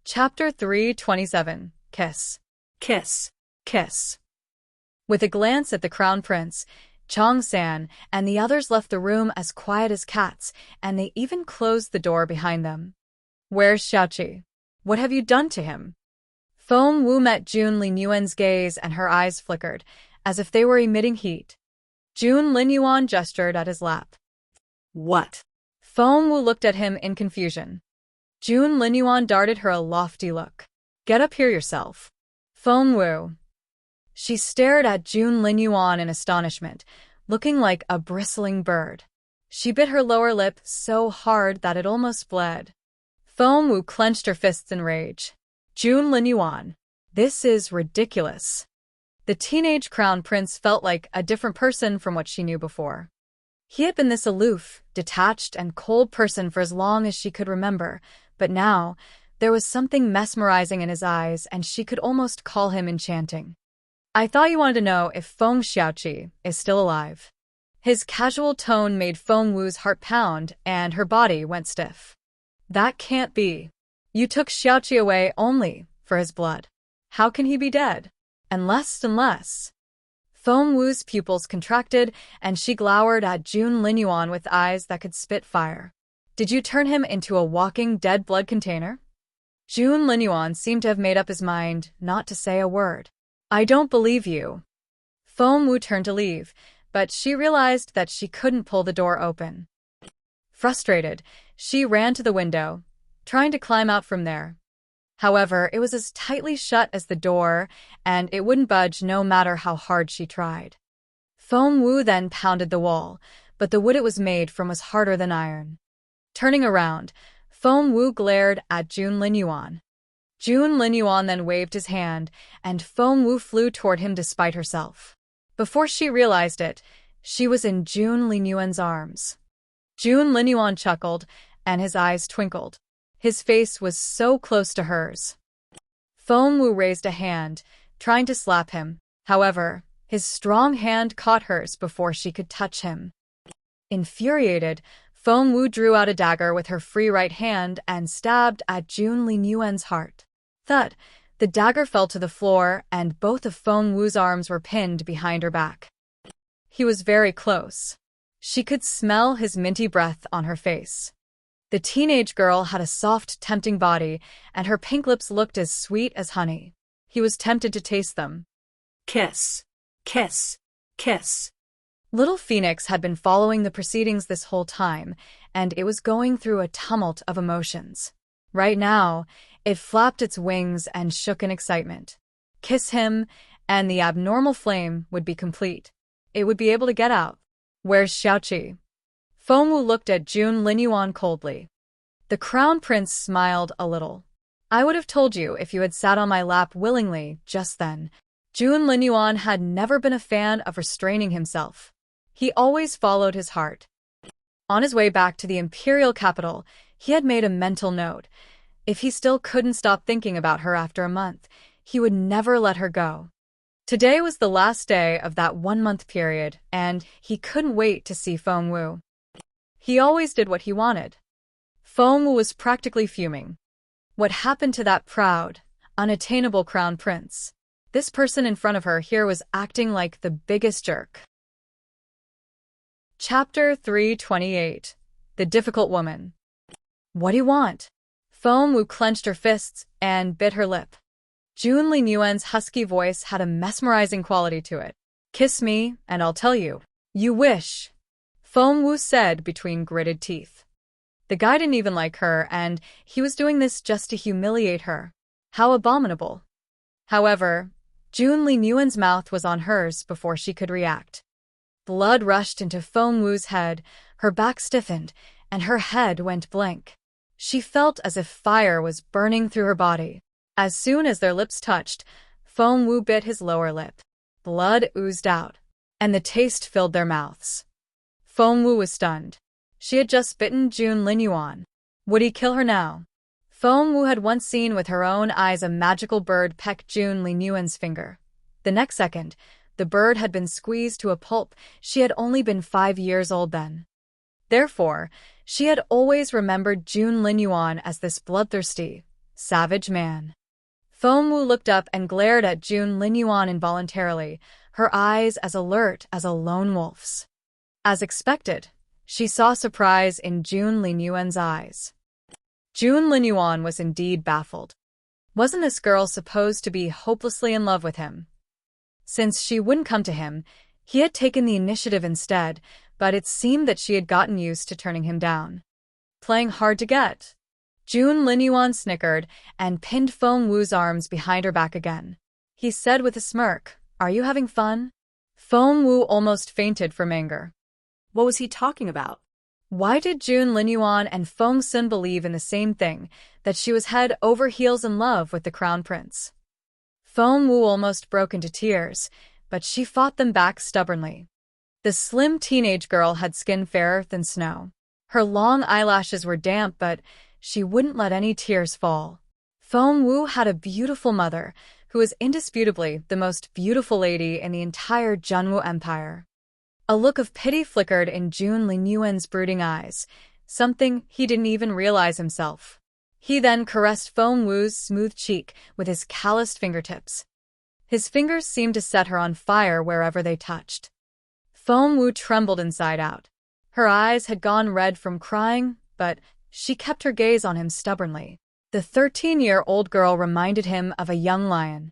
Chapter 327. Kiss. Kiss. Kiss. With a glance at the Crown Prince, Chong-san and the others left the room as quiet as cats, and they even closed the door behind them. "Where's Xiao? What have you done to him?" Feng Wu met Jun Linyuan's gaze and her eyes flickered, as if they were emitting heat. Jun Linyuan gestured at his lap. "What?" Feng Wu looked at him in confusion. Jun Linyuan darted her a lofty look. "Get up here yourself." Feng Wu. She stared at Jun Linyuan in astonishment, looking like a bristling bird. She bit her lower lip so hard that it almost bled. Feng Wu clenched her fists in rage. "Jun Linyuan, this is ridiculous." The teenage crown prince felt like a different person from what she knew before. He had been this aloof, detached, and cold person for as long as she could remember, but now there was something mesmerizing in his eyes, and she could almost call him enchanting. "I thought you wanted to know if Feng Xiao is still alive." His casual tone made Feng Wu's heart pound, and her body went stiff. "That can't be. You took Xiao away only for his blood. How can he be dead? Unless. Feng Wu's pupils contracted, and she glowered at Jun Linyuan with eyes that could spit fire. "Did you turn him into a walking dead blood container?" Jun Linyuan seemed to have made up his mind not to say a word. "I don't believe you." Feng Wu turned to leave, but she realized that she couldn't pull the door open. Frustrated, she ran to the window, trying to climb out from there. However, it was as tightly shut as the door, and it wouldn't budge no matter how hard she tried. Feng Wu then pounded the wall, but the wood it was made from was harder than iron. Turning around, Feng Wu glared at Jun Linyuan. Jun Linyuan then waved his hand, and Feng Wu flew toward him despite herself. Before she realized it, she was in Jun Linyuan's arms. Jun Linyuan chuckled, and his eyes twinkled. His face was so close to hers. Feng Wu raised a hand, trying to slap him. However, his strong hand caught hers before she could touch him. Infuriated, Feng Wu drew out a dagger with her free right hand and stabbed at Jun Linyuan's heart. Thud! The dagger fell to the floor, and both of Feng Wu's arms were pinned behind her back. He was very close. She could smell his minty breath on her face. The teenage girl had a soft, tempting body, and her pink lips looked as sweet as honey. He was tempted to taste them. Kiss. Kiss. Kiss. Little Phoenix had been following the proceedings this whole time, and it was going through a tumult of emotions. Right now, it flapped its wings and shook in excitement. Kiss him, and the abnormal flame would be complete. It would be able to get out. "Where's Xiao?" Feng Wu looked at Jun Linyuan coldly. The Crown Prince smiled a little. "I would have told you if you had sat on my lap willingly just then." Jun Linyuan had never been a fan of restraining himself. He always followed his heart. On his way back to the imperial capital, he had made a mental note. If he still couldn't stop thinking about her after a month, he would never let her go. Today was the last day of that 1-month period, and he couldn't wait to see Feng Wu. He always did what he wanted. Feng Wu was practically fuming. What happened to that proud, unattainable crown prince? This person in front of her here was acting like the biggest jerk. Chapter 328. The Difficult Woman. "What do you want?" Feng Wu clenched her fists and bit her lip. Jun Linyuan's husky voice had a mesmerizing quality to it. "Kiss me, and I'll tell you." "You wish," Feng Wu said between gritted teeth. The guy didn't even like her, and he was doing this just to humiliate her. How abominable. However, Jun Linyuan's mouth was on hers before she could react. Blood rushed into Feng Wu's head, her back stiffened, and her head went blank. She felt as if fire was burning through her body. As soon as their lips touched, Feng Wu bit his lower lip. Blood oozed out, and the taste filled their mouths. Feng Wu was stunned. She had just bitten Jun Linyuan. Would he kill her now? Feng Wu had once seen with her own eyes a magical bird peck Jun Linyuan's finger. The next second, the bird had been squeezed to a pulp. She had only been 5 years old then. Therefore, she had always remembered Jun Linyuan as this bloodthirsty, Savage man. Feng Wu looked up and glared at Jun Linyuan involuntarily, her eyes as alert as a lone wolf's. As expected, she saw surprise in Jun Linyuan's eyes. Jun Linyuan was indeed baffled. Wasn't this girl supposed to be hopelessly in love with him? Since she wouldn't come to him, he had taken the initiative instead, but it seemed that she had gotten used to turning him down. Playing hard to get. Jun Linyuan snickered and pinned Feng Wu's arms behind her back again. He said with a smirk, "Are you having fun?" Feng Wu almost fainted from anger. What was he talking about? Why did Jun Linyuan and Feng Sun believe in the same thing, that she was head over heels in love with the crown prince? Feng Wu almost broke into tears, but she fought them back stubbornly. The slim teenage girl had skin fairer than snow. Her long eyelashes were damp, but she wouldn't let any tears fall. Feng Wu had a beautiful mother, who was indisputably the most beautiful lady in the entire Junwu Empire. A look of pity flickered in Jun Linyuan's brooding eyes, something he didn't even realize himself. He then caressed Feng Wu's smooth cheek with his calloused fingertips. His fingers seemed to set her on fire wherever they touched. Feng Wu trembled inside out. Her eyes had gone red from crying, but she kept her gaze on him stubbornly. The 13-year-old girl reminded him of a young lion.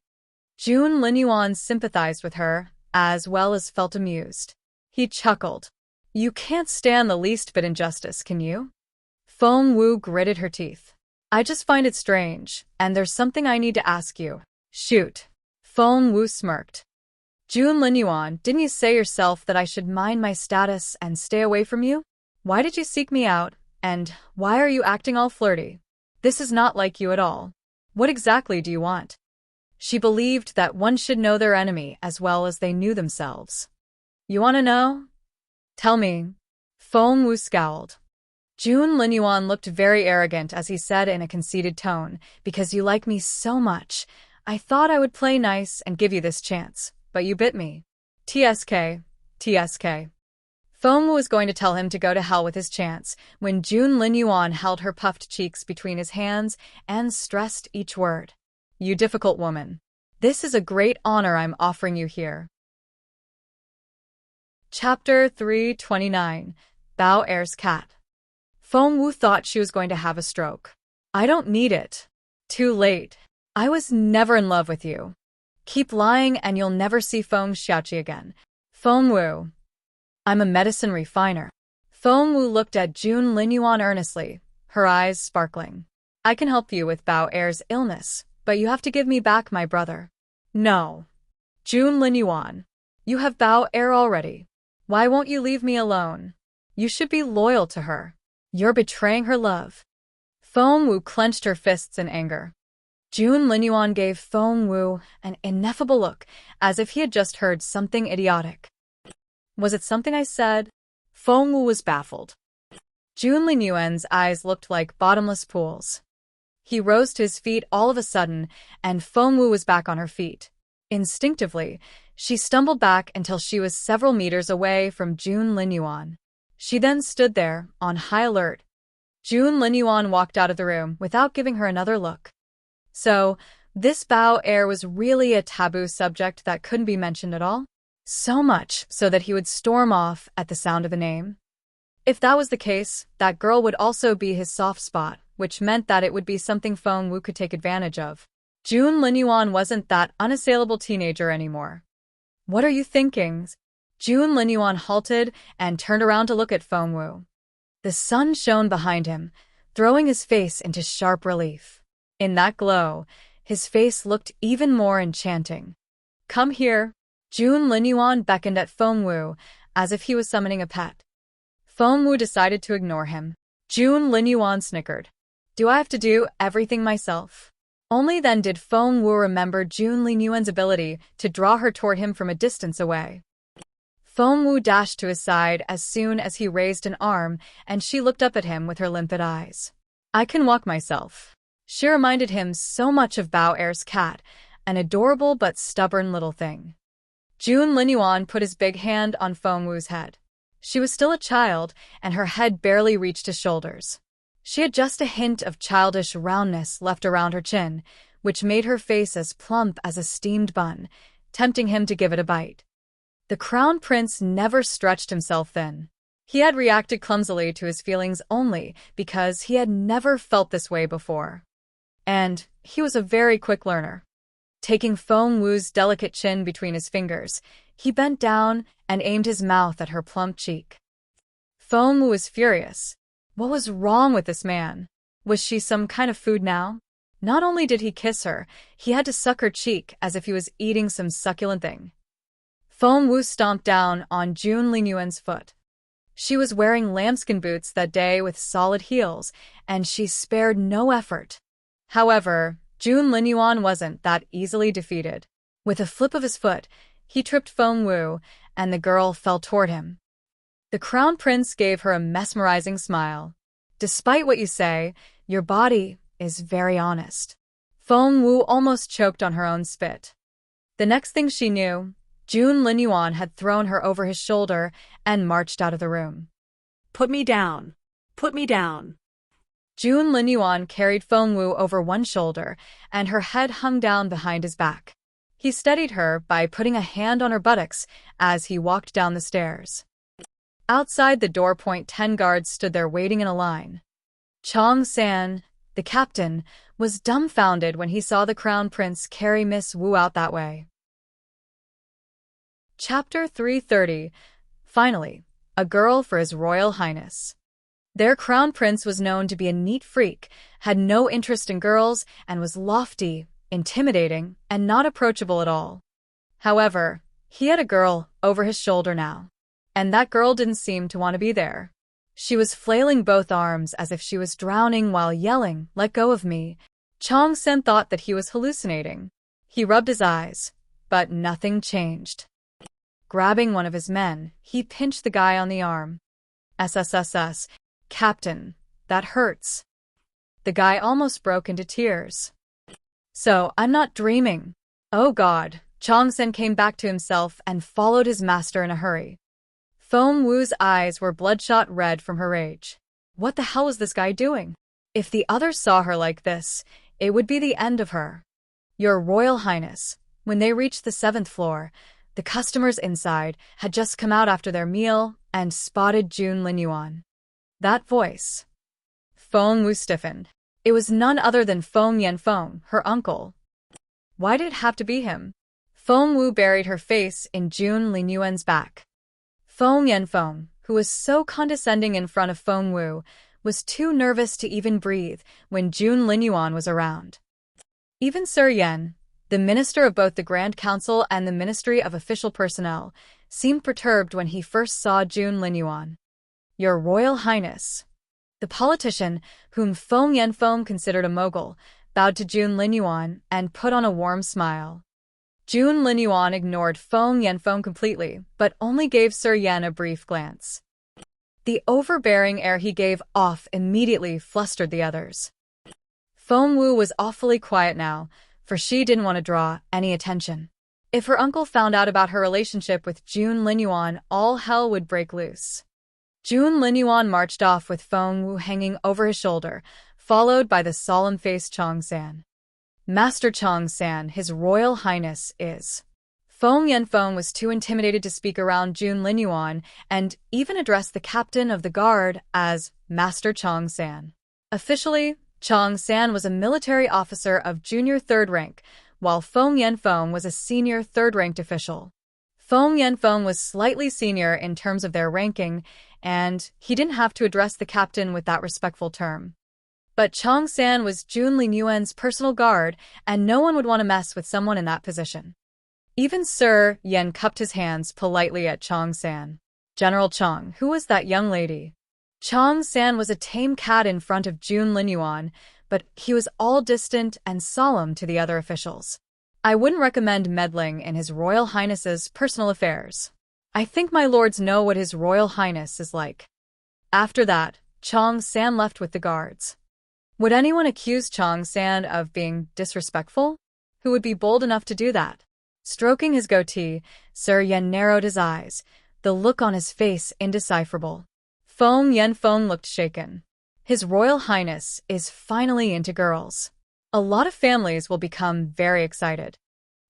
Jun Linyuan sympathized with her, as well as felt amused. He chuckled. "You can't stand the least bit injustice, can you?" Feng Wu gritted her teeth. "I just find it strange, and there's something I need to ask you." "Shoot." Feng Wu smirked. "Jun Linyuan, didn't you say yourself that I should mind my status and stay away from you? Why did you seek me out, and why are you acting all flirty? This is not like you at all. What exactly do you want?" She believed that one should know their enemy as well as they knew themselves. "You want to know? Tell me." Feng Wu scowled. Jun Linyuan looked very arrogant as he said in a conceited tone, "Because you like me so much, I thought I would play nice and give you this chance, but you bit me. TSK, TSK. Feng was going to tell him to go to hell with his chance when Jun Linyuan held her puffed cheeks between his hands and stressed each word. "You difficult woman. This is a great honor I'm offering you here." Chapter 329. Bao Er's Cat. Feng Wu thought she was going to have a stroke. "I don't need it. Too late. I was never in love with you. Keep lying and you'll never see Feng Xiaoqi again." Feng Wu. "I'm a medicine refiner." Feng Wu looked at Jun Linyuan earnestly, her eyes sparkling. "I can help you with Bao Er's illness, but you have to give me back my brother." "No. Jun Linyuan. You have Bao Er already. Why won't you leave me alone? You should be loyal to her. You're betraying her love." Feng Wu clenched her fists in anger. Jun Linyuan gave Feng Wu an ineffable look, as if he had just heard something idiotic. "Was it something I said?" Feng Wu was baffled. Jun Linyuan's eyes looked like bottomless pools. He rose to his feet all of a sudden, and Feng Wu was back on her feet. Instinctively, she stumbled back until she was several meters away from Jun Linyuan. She then stood there, on high alert. Jun Linyuan walked out of the room without giving her another look. So, this Bao Er was really a taboo subject that couldn't be mentioned at all? So much so that he would storm off at the sound of the name? If that was the case, that girl would also be his soft spot, which meant that it would be something Feng Wu could take advantage of. Jun Linyuan wasn't that unassailable teenager anymore. "What are you thinking?" Jun Linyuan halted and turned around to look at Feng Wu. The sun shone behind him, throwing his face into sharp relief. In that glow, his face looked even more enchanting. "Come here." Jun Linyuan beckoned at Feng Wu, as if he was summoning a pet. Feng Wu decided to ignore him. Jun Linyuan snickered. "Do I have to do everything myself?" Only then did Feng Wu remember Jun Linyuan's ability to draw her toward him from a distance away. Feng Wu dashed to his side as soon as he raised an arm, and she looked up at him with her limpid eyes. "I can walk myself." She reminded him so much of Bao Er's cat, an adorable but stubborn little thing. Jun Linyuan put his big hand on Feng Wu's head. She was still a child, and her head barely reached his shoulders. She had just a hint of childish roundness left around her chin, which made her face as plump as a steamed bun, tempting him to give it a bite. The Crown Prince never stretched himself thin. He had reacted clumsily to his feelings only because he had never felt this way before. And he was a very quick learner. Taking Feng Wu's delicate chin between his fingers, he bent down and aimed his mouth at her plump cheek. Feng Wu was furious. What was wrong with this man? Was she some kind of food now? Not only did he kiss her, he had to suck her cheek as if he was eating some succulent thing. Feng Wu stomped down on June Linyuan's foot. She was wearing lambskin boots that day with solid heels, and she spared no effort. However, June Linyuan wasn't that easily defeated. With a flip of his foot, he tripped Feng Wu, and the girl fell toward him. The Crown Prince gave her a mesmerizing smile. Despite what you say, your body is very honest. Feng Wu almost choked on her own spit. The next thing she knew, June Linyuan had thrown her over his shoulder and marched out of the room. Put me down. Put me down. June Linyuan carried Feng Wu over one shoulder, and her head hung down behind his back. He steadied her by putting a hand on her buttocks as he walked down the stairs. Outside the door, 10 guards stood there waiting in a line. Chong San, the captain, was dumbfounded when he saw the Crown Prince carry Miss Wu out that way. Chapter 330. Finally, a girl for His Royal Highness. Their Crown Prince was known to be a neat freak, had no interest in girls, and was lofty, intimidating, and not approachable at all. However, he had a girl over his shoulder now. And that girl didn't seem to want to be there. She was flailing both arms as if she was drowning while yelling, "Let go of me." Chong Sen thought that he was hallucinating. He rubbed his eyes, but nothing changed. Grabbing one of his men, he pinched the guy on the arm. "SSSS, Captain, that hurts." The guy almost broke into tears. "So, I'm not dreaming." Oh God, Chong Sen came back to himself and followed his master in a hurry. Feng Wu's eyes were bloodshot red from her rage. What the hell was this guy doing? If the others saw her like this, it would be the end of her. Your Royal Highness, when they reached the 7th floor, the customers inside had just come out after their meal and spotted June Linyuan. That voice. Feng Wu stiffened. It was none other than Feng Yanfeng, her uncle. Why did it have to be him? Feng Wu buried her face in June Linyuan's back. Feng Yanfeng, who was so condescending in front of Feng Wu, was too nervous to even breathe when June Linyuan was around. Even Sir Yan, the minister of both the Grand Council and the Ministry of Official Personnel, seemed perturbed when he first saw June Linyuan. Your Royal Highness. The politician, whom Feng Yanfeng considered a mogul, bowed to June Linyuan and put on a warm smile. June Linyuan ignored Feng Yanfeng completely, but only gave Sir Yan a brief glance. The overbearing air he gave off immediately flustered the others. Feng Wu was awfully quiet now, for she didn't want to draw any attention. If her uncle found out about her relationship with June Linyuan, all hell would break loose. June Linyuan marched off with Feng Wu hanging over his shoulder, followed by the solemn-faced Chong San. Master Chong San, His Royal Highness is. Feng Yanfeng was too intimidated to speak around June Linyuan and even addressed the captain of the guard as Master Chong San. Officially, Chong San was a military officer of junior 3rd rank, while Feng Yanfeng was a senior 3rd-ranked official. Feng Yanfeng was slightly senior in terms of their ranking, and he didn't have to address the captain with that respectful term. But Chong San was June Linyuan's personal guard, and no one would want to mess with someone in that position. Even Sir Yan cupped his hands politely at Chong San. General Chong, who was that young lady? Chong San was a tame cat in front of June Linyuan, but he was all distant and solemn to the other officials. I wouldn't recommend meddling in His Royal Highness's personal affairs. I think my lords know what His Royal Highness is like. After that, Chong San left with the guards. Would anyone accuse Chong San of being disrespectful? Who would be bold enough to do that? Stroking his goatee, Sir Yan narrowed his eyes, the look on his face indecipherable. Feng Yanfeng looked shaken. His Royal Highness is finally into girls. A lot of families will become very excited.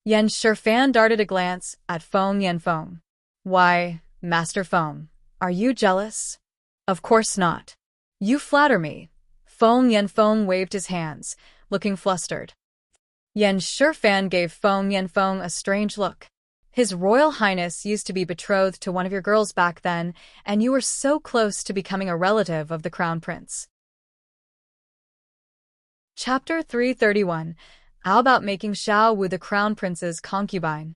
Yan Shifan darted a glance at Feng Yanfeng. Why, Master Feng, are you jealous? Of course not. You flatter me. Feng Yanfeng waved his hands, looking flustered. Yan Shifan gave Feng Yanfeng a strange look. His Royal Highness used to be betrothed to one of your girls back then, and you were so close to becoming a relative of the Crown Prince. Chapter 331. How about making Xiao woo the Crown Prince's concubine?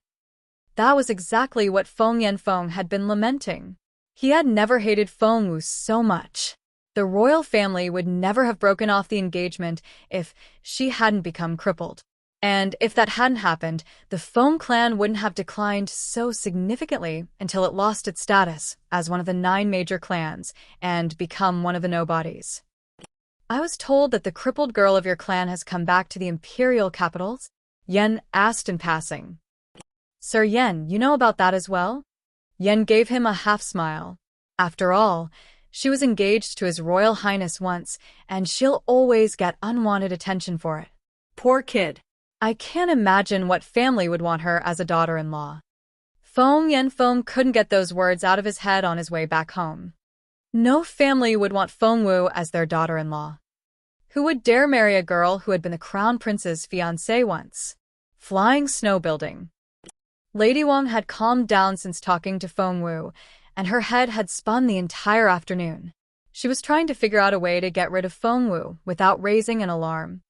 That was exactly what Feng Yanfeng had been lamenting. He had never hated Feng Wu so much. The royal family would never have broken off the engagement if she hadn't become crippled. And if that hadn't happened, the Feng clan wouldn't have declined so significantly until it lost its status as one of the 9 major clans and become one of the nobodies. I was told that the crippled girl of your clan has come back to the imperial capitals? Yen asked in passing. Sir Yen, you know about that as well? Yen gave him a half-smile. After all, she was engaged to His Royal Highness once, and she'll always get unwanted attention for it. Poor kid. I can't imagine what family would want her as a daughter-in-law. Feng Yanfeng couldn't get those words out of his head on his way back home. No family would want Feng Wu as their daughter-in-law. Who would dare marry a girl who had been the Crown Prince's fiancée once? Flying snow building. Lady Wang had calmed down since talking to Feng Wu, and her head had spun the entire afternoon. She was trying to figure out a way to get rid of Feng Wu without raising an alarm.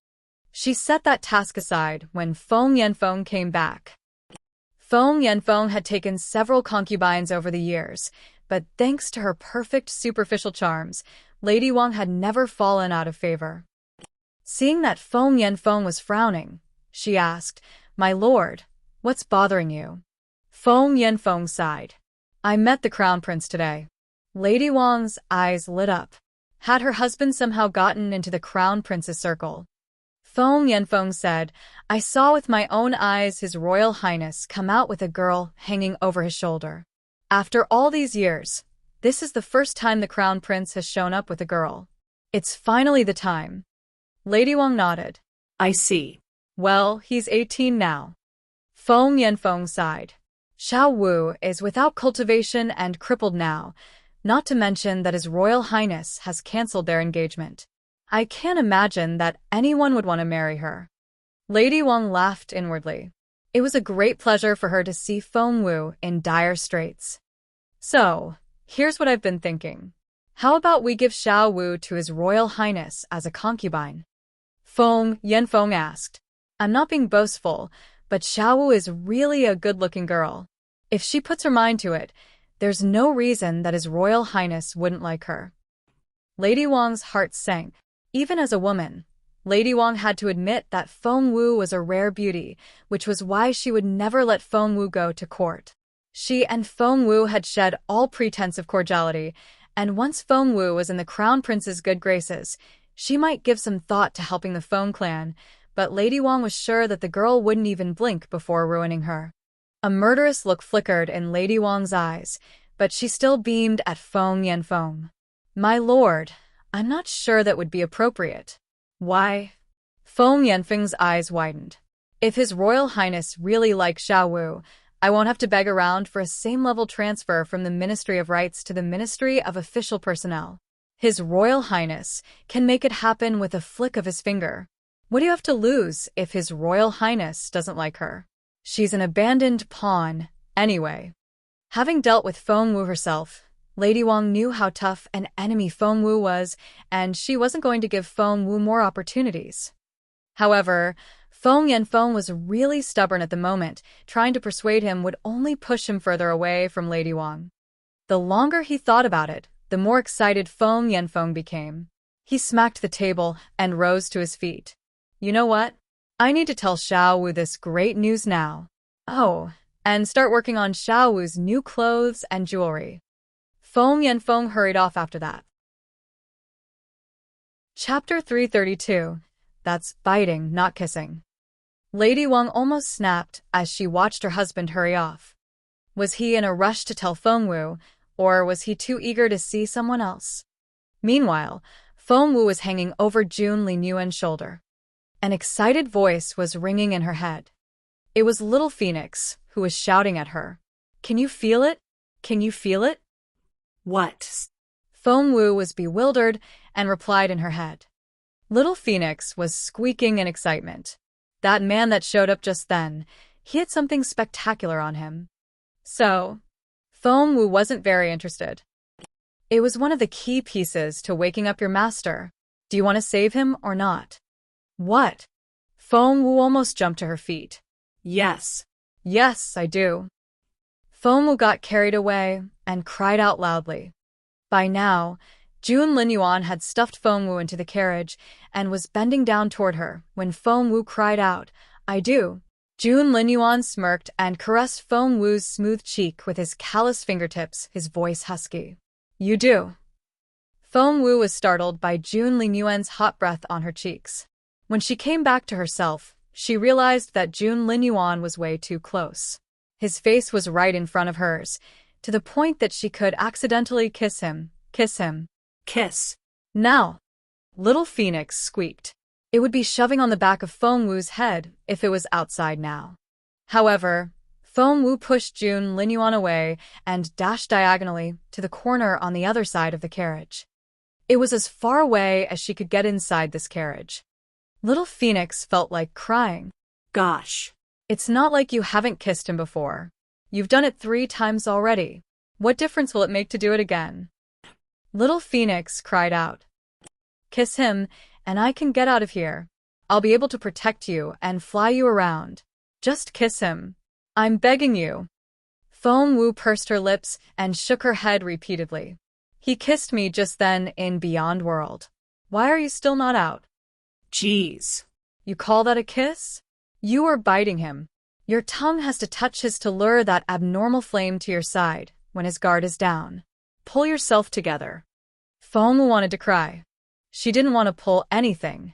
She set that task aside when Feng Yanfeng came back. Feng Yanfeng had taken several concubines over the years, but thanks to her perfect superficial charms, Lady Wang had never fallen out of favor. Seeing that Feng Yanfeng was frowning, she asked, "My lord, what's bothering you?" Feng Yanfeng sighed. "I met the Crown Prince today." Lady Wang's eyes lit up. Had her husband somehow gotten into the Crown Prince's circle? Feng Yanfeng said, "I saw with my own eyes His Royal Highness come out with a girl hanging over his shoulder. After all these years, this is the first time the Crown Prince has shown up with a girl. It's finally the time." Lady Wang nodded. I see. Well, he's 18 now. Feng Yanfeng sighed. Xiao Wu is without cultivation and crippled now, not to mention that His Royal Highness has cancelled their engagement. I can't imagine that anyone would want to marry her. Lady Wang laughed inwardly. It was a great pleasure for her to see Feng Wu in dire straits. So, here's what I've been thinking. How about we give Xiao Wu to His Royal Highness as a concubine? Feng Yanfeng asked. I'm not being boastful, but Xiao Wu is really a good-looking girl. If she puts her mind to it, there's no reason that His Royal Highness wouldn't like her. Lady Wang's heart sank. Even as a woman, Lady Wang had to admit that Feng Wu was a rare beauty, which was why she would never let Feng Wu go to court. She and Feng Wu had shed all pretense of cordiality, and once Feng Wu was in the Crown Prince's good graces, she might give some thought to helping the Feng clan, but Lady Wang was sure that the girl wouldn't even blink before ruining her. A murderous look flickered in Lady Wang's eyes, but she still beamed at Feng Yanfeng. My lord, I'm not sure that would be appropriate. Why? Feng Yanfeng's eyes widened. If His Royal Highness really likes Xiao Wu, I won't have to beg around for a same-level transfer from the Ministry of Rights to the Ministry of Official Personnel. His Royal Highness can make it happen with a flick of his finger. What do you have to lose if His Royal Highness doesn't like her? She's an abandoned pawn, anyway. Having dealt with Feng Wu herself, Lady Wang knew how tough an enemy Feng Wu was, and she wasn't going to give Feng Wu more opportunities. However, Feng Yanfeng was really stubborn at the moment. Trying to persuade him would only push him further away from Lady Wang. The longer he thought about it, the more excited Feng Yanfeng became. He smacked the table and rose to his feet. You know what? I need to tell Xiao Wu this great news now. Oh, and start working on Xiao Wu's new clothes and jewelry. Feng Yanfeng hurried off after that. Chapter 332. That's biting, not kissing. Lady Wang almost snapped as she watched her husband hurry off. Was he in a rush to tell Feng Wu, or was he too eager to see someone else? Meanwhile, Feng Wu was hanging over June Linyuan's shoulder. An excited voice was ringing in her head. It was Little Phoenix, who was shouting at her. Can you feel it? Can you feel it? What? Feng Wu was bewildered and replied in her head. Little Phoenix was squeaking in excitement. That man that showed up just then, he had something spectacular on him. So, Feng Wu wasn't very interested. It was one of the key pieces to waking up your master. Do you want to save him or not? What? Feng Wu almost jumped to her feet. Yes. Yes, I do. Feng Wu got carried away and cried out loudly. By now, June Linyuan had stuffed Feng Wu into the carriage and was bending down toward her when Feng Wu cried out, I do. June Linyuan smirked and caressed Feng Wu's smooth cheek with his callous fingertips, his voice husky. You do. Feng Wu was startled by June Linyuan's hot breath on her cheeks. When she came back to herself, she realized that June Linyuan was way too close. His face was right in front of hers, to the point that she could accidentally kiss him. Kiss. Now. Little Phoenix squeaked. It would be shoving on the back of Feng Wu's head if it was outside now. However, Feng Wu pushed June Linyuan away and dashed diagonally to the corner on the other side of the carriage. It was as far away as she could get inside this carriage. Little Phoenix felt like crying. Gosh. It's not like you haven't kissed him before. You've done it 3 times already. What difference will it make to do it again? Little Phoenix cried out. Kiss him, and I can get out of here. I'll be able to protect you and fly you around. Just kiss him. I'm begging you. Feng Wu pursed her lips and shook her head repeatedly. He kissed me just then in Beyond World. Why are you still not out? Jeez. You call that a kiss? You are biting him. Your tongue has to touch his to lure that abnormal flame to your side when his guard is down. Pull yourself together. Feng Wu wanted to cry. She didn't want to pull anything.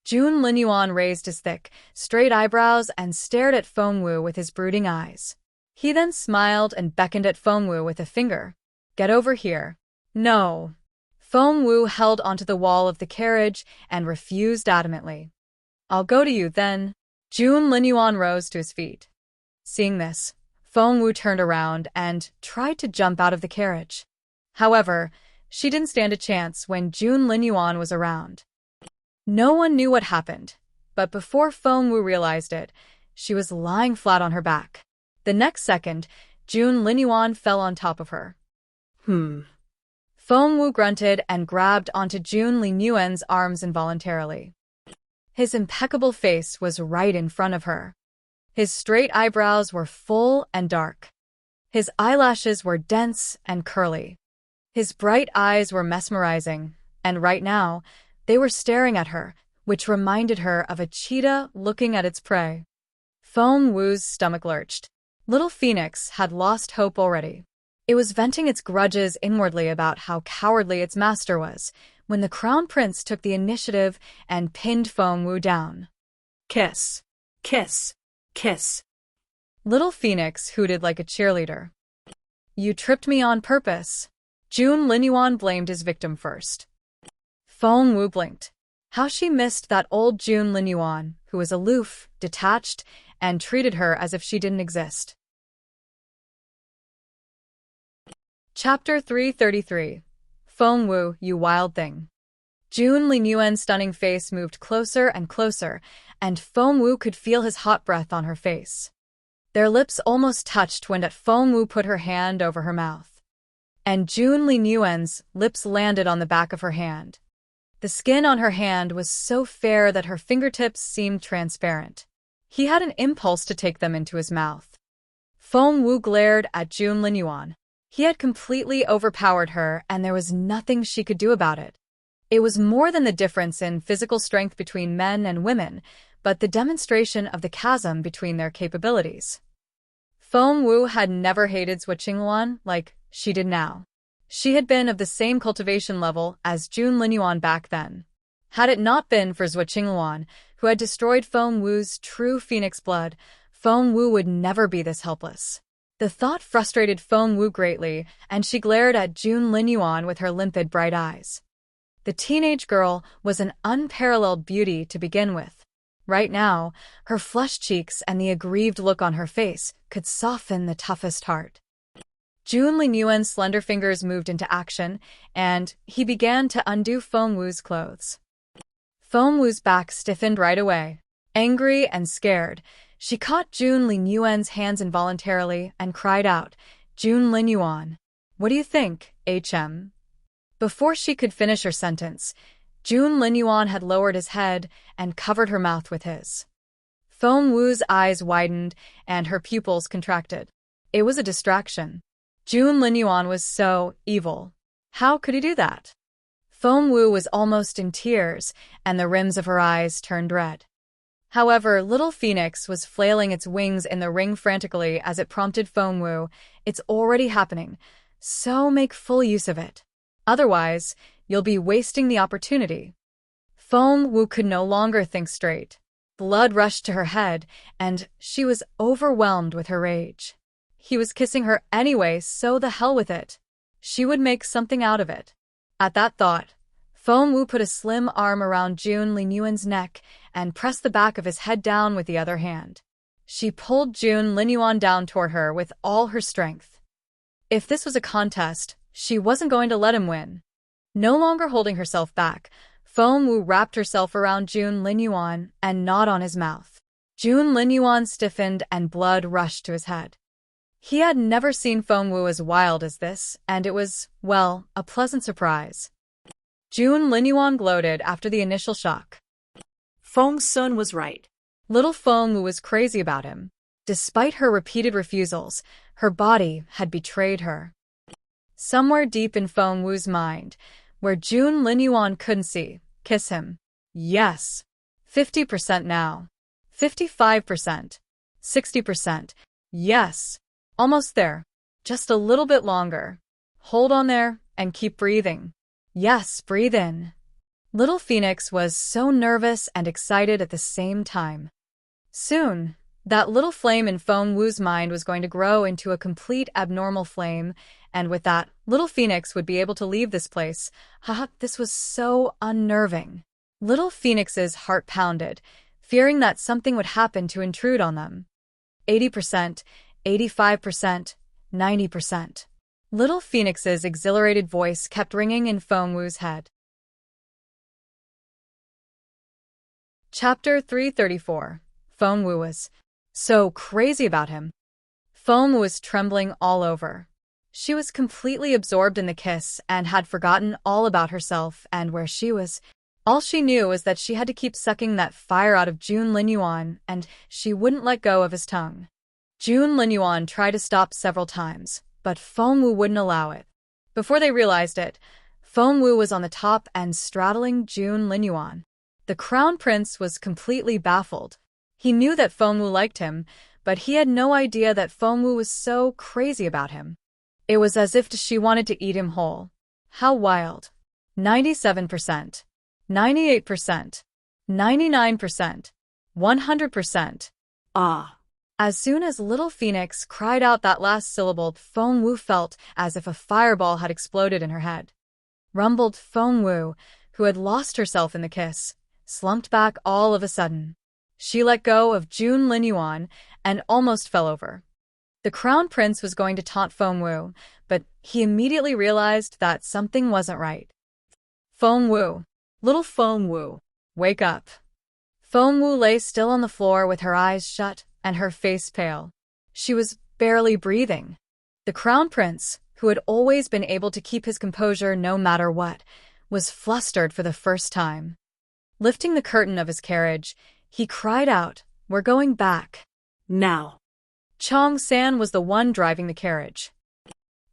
June Linyuan raised his thick, straight eyebrows and stared at Feng Wu with his brooding eyes. He then smiled and beckoned at Feng Wu with a finger. Get over here. No. Feng Wu held onto the wall of the carriage and refused adamantly. I'll go to you then. June Linyuan rose to his feet. Seeing this, Feng Wu turned around and tried to jump out of the carriage. However, she didn't stand a chance when June Linyuan was around. No one knew what happened, but before Feng Wu realized it, she was lying flat on her back. The next second, June Linyuan fell on top of her. Feng Wu grunted and grabbed onto June Linyuan's arms involuntarily. His impeccable face was right in front of her. His straight eyebrows were full and dark. His eyelashes were dense and curly. His bright eyes were mesmerizing, and right now, they were staring at her, which reminded her of a cheetah looking at its prey. Feng Wu's stomach lurched. Little Phoenix had lost hope already. It was venting its grudges inwardly about how cowardly its master was, when the Crown Prince took the initiative and pinned Feng Wu down. Kiss. Kiss. Kiss. Little Phoenix hooted like a cheerleader. You tripped me on purpose. June Linyuan blamed his victim first. Feng Wu blinked. How she missed that old June Linyuan, who was aloof, detached, and treated her as if she didn't exist. Chapter 333. Feng Wu, you wild thing. June Linyuan's stunning face moved closer and closer, and Feng Wu could feel his hot breath on her face. Their lips almost touched when Feng Wu put her hand over her mouth. And June Linyuan's lips landed on the back of her hand. The skin on her hand was so fair that her fingertips seemed transparent. He had an impulse to take them into his mouth. Feng Wu glared at June Linyuan. He had completely overpowered her, and there was nothing she could do about it. It was more than the difference in physical strength between men and women, but the demonstration of the chasm between their capabilities. Feng Wu had never hated Xueqingluan like she did now. She had been of the same cultivation level as June Linyuan back then. Had it not been for Xueqingluan, who had destroyed Feng Wu's true phoenix blood, Feng Wu would never be this helpless. The thought frustrated Feng Wu greatly, and she glared at June Linyuan with her limpid bright eyes. The teenage girl was an unparalleled beauty to begin with. Right now, her flushed cheeks and the aggrieved look on her face could soften the toughest heart. Linyuan's slender fingers moved into action, and he began to undo Feng Wu's clothes. Feng Wu's back stiffened right away. Angry and scared, she caught Linyuan's hands involuntarily and cried out, Linyuan, what do you think, HM? Before she could finish her sentence, Linyuan had lowered his head and covered her mouth with his. Feng Wu's eyes widened and her pupils contracted. It was a distraction. Linyuan was so evil. How could he do that? Feng Wu was almost in tears, and the rims of her eyes turned red. However, little Phoenix was flailing its wings in the ring frantically as it prompted Feng Wu, "It's already happening, so make full use of it. Otherwise, you'll be wasting the opportunity." Feng Wu could no longer think straight. Blood rushed to her head, and she was overwhelmed with her rage. He was kissing her anyway, so the hell with it. She would make something out of it. At that thought, Feng Wu put a slim arm around Linyuan's neck and pressed the back of his head down with the other hand. She pulled Linyuan down toward her with all her strength. If this was a contest, she wasn't going to let him win. No longer holding herself back, Feng Wu wrapped herself around Linyuan and gnawed on his mouth. Linyuan stiffened and blood rushed to his head. He had never seen Feng Wu as wild as this, and it was, well, a pleasant surprise. Linyuan gloated after the initial shock. Feng's son was right. Little Feng Wu was crazy about him. Despite her repeated refusals, her body had betrayed her. Somewhere deep in Feng Wu's mind, where Linyuan couldn't see, kiss him. Yes. 50% now. 55%. 60%. Yes. Almost there. Just a little bit longer. Hold on there and keep breathing. Yes, breathe in. Little Phoenix was so nervous and excited at the same time. Soon, that little flame in Feng Wu's mind was going to grow into a complete abnormal flame, and with that, little Phoenix would be able to leave this place. This was so unnerving. Little Phoenix's heart pounded, fearing that something would happen to intrude on them. 80%, 85%, 90%. Little Phoenix's exhilarated voice kept ringing in Feng Wu's head. Chapter 334. Feng Wu was so crazy about him. Feng Wu was trembling all over. She was completely absorbed in the kiss and had forgotten all about herself and where she was. All she knew was that she had to keep sucking that fire out of Linyuan, and she wouldn't let go of his tongue. Linyuan tried to stop several times, but Feng Wu wouldn't allow it. Before they realized it, Feng Wu was on the top and straddling Linyuan. The crown prince was completely baffled. He knew that Feng Wu liked him, but he had no idea that Feng Wu was so crazy about him. It was as if she wanted to eat him whole. How wild. 97%. 98%. 99%. 100%. Ah. As soon as little Phoenix cried out that last syllable, Feng Wu felt as if a fireball had exploded in her head. Rumbled Feng Wu, who had lost herself in the kiss, slumped back all of a sudden. She let go of Linyuan and almost fell over. The crown prince was going to taunt Feng Wu, but he immediately realized that something wasn't right. Feng Wu. Little Feng Wu. Wake up. Feng Wu lay still on the floor with her eyes shut and her face pale. She was barely breathing. The crown prince, who had always been able to keep his composure no matter what, was flustered for the first time. Lifting the curtain of his carriage, he cried out, "We're going back. Now." Chong-san was the one driving the carriage.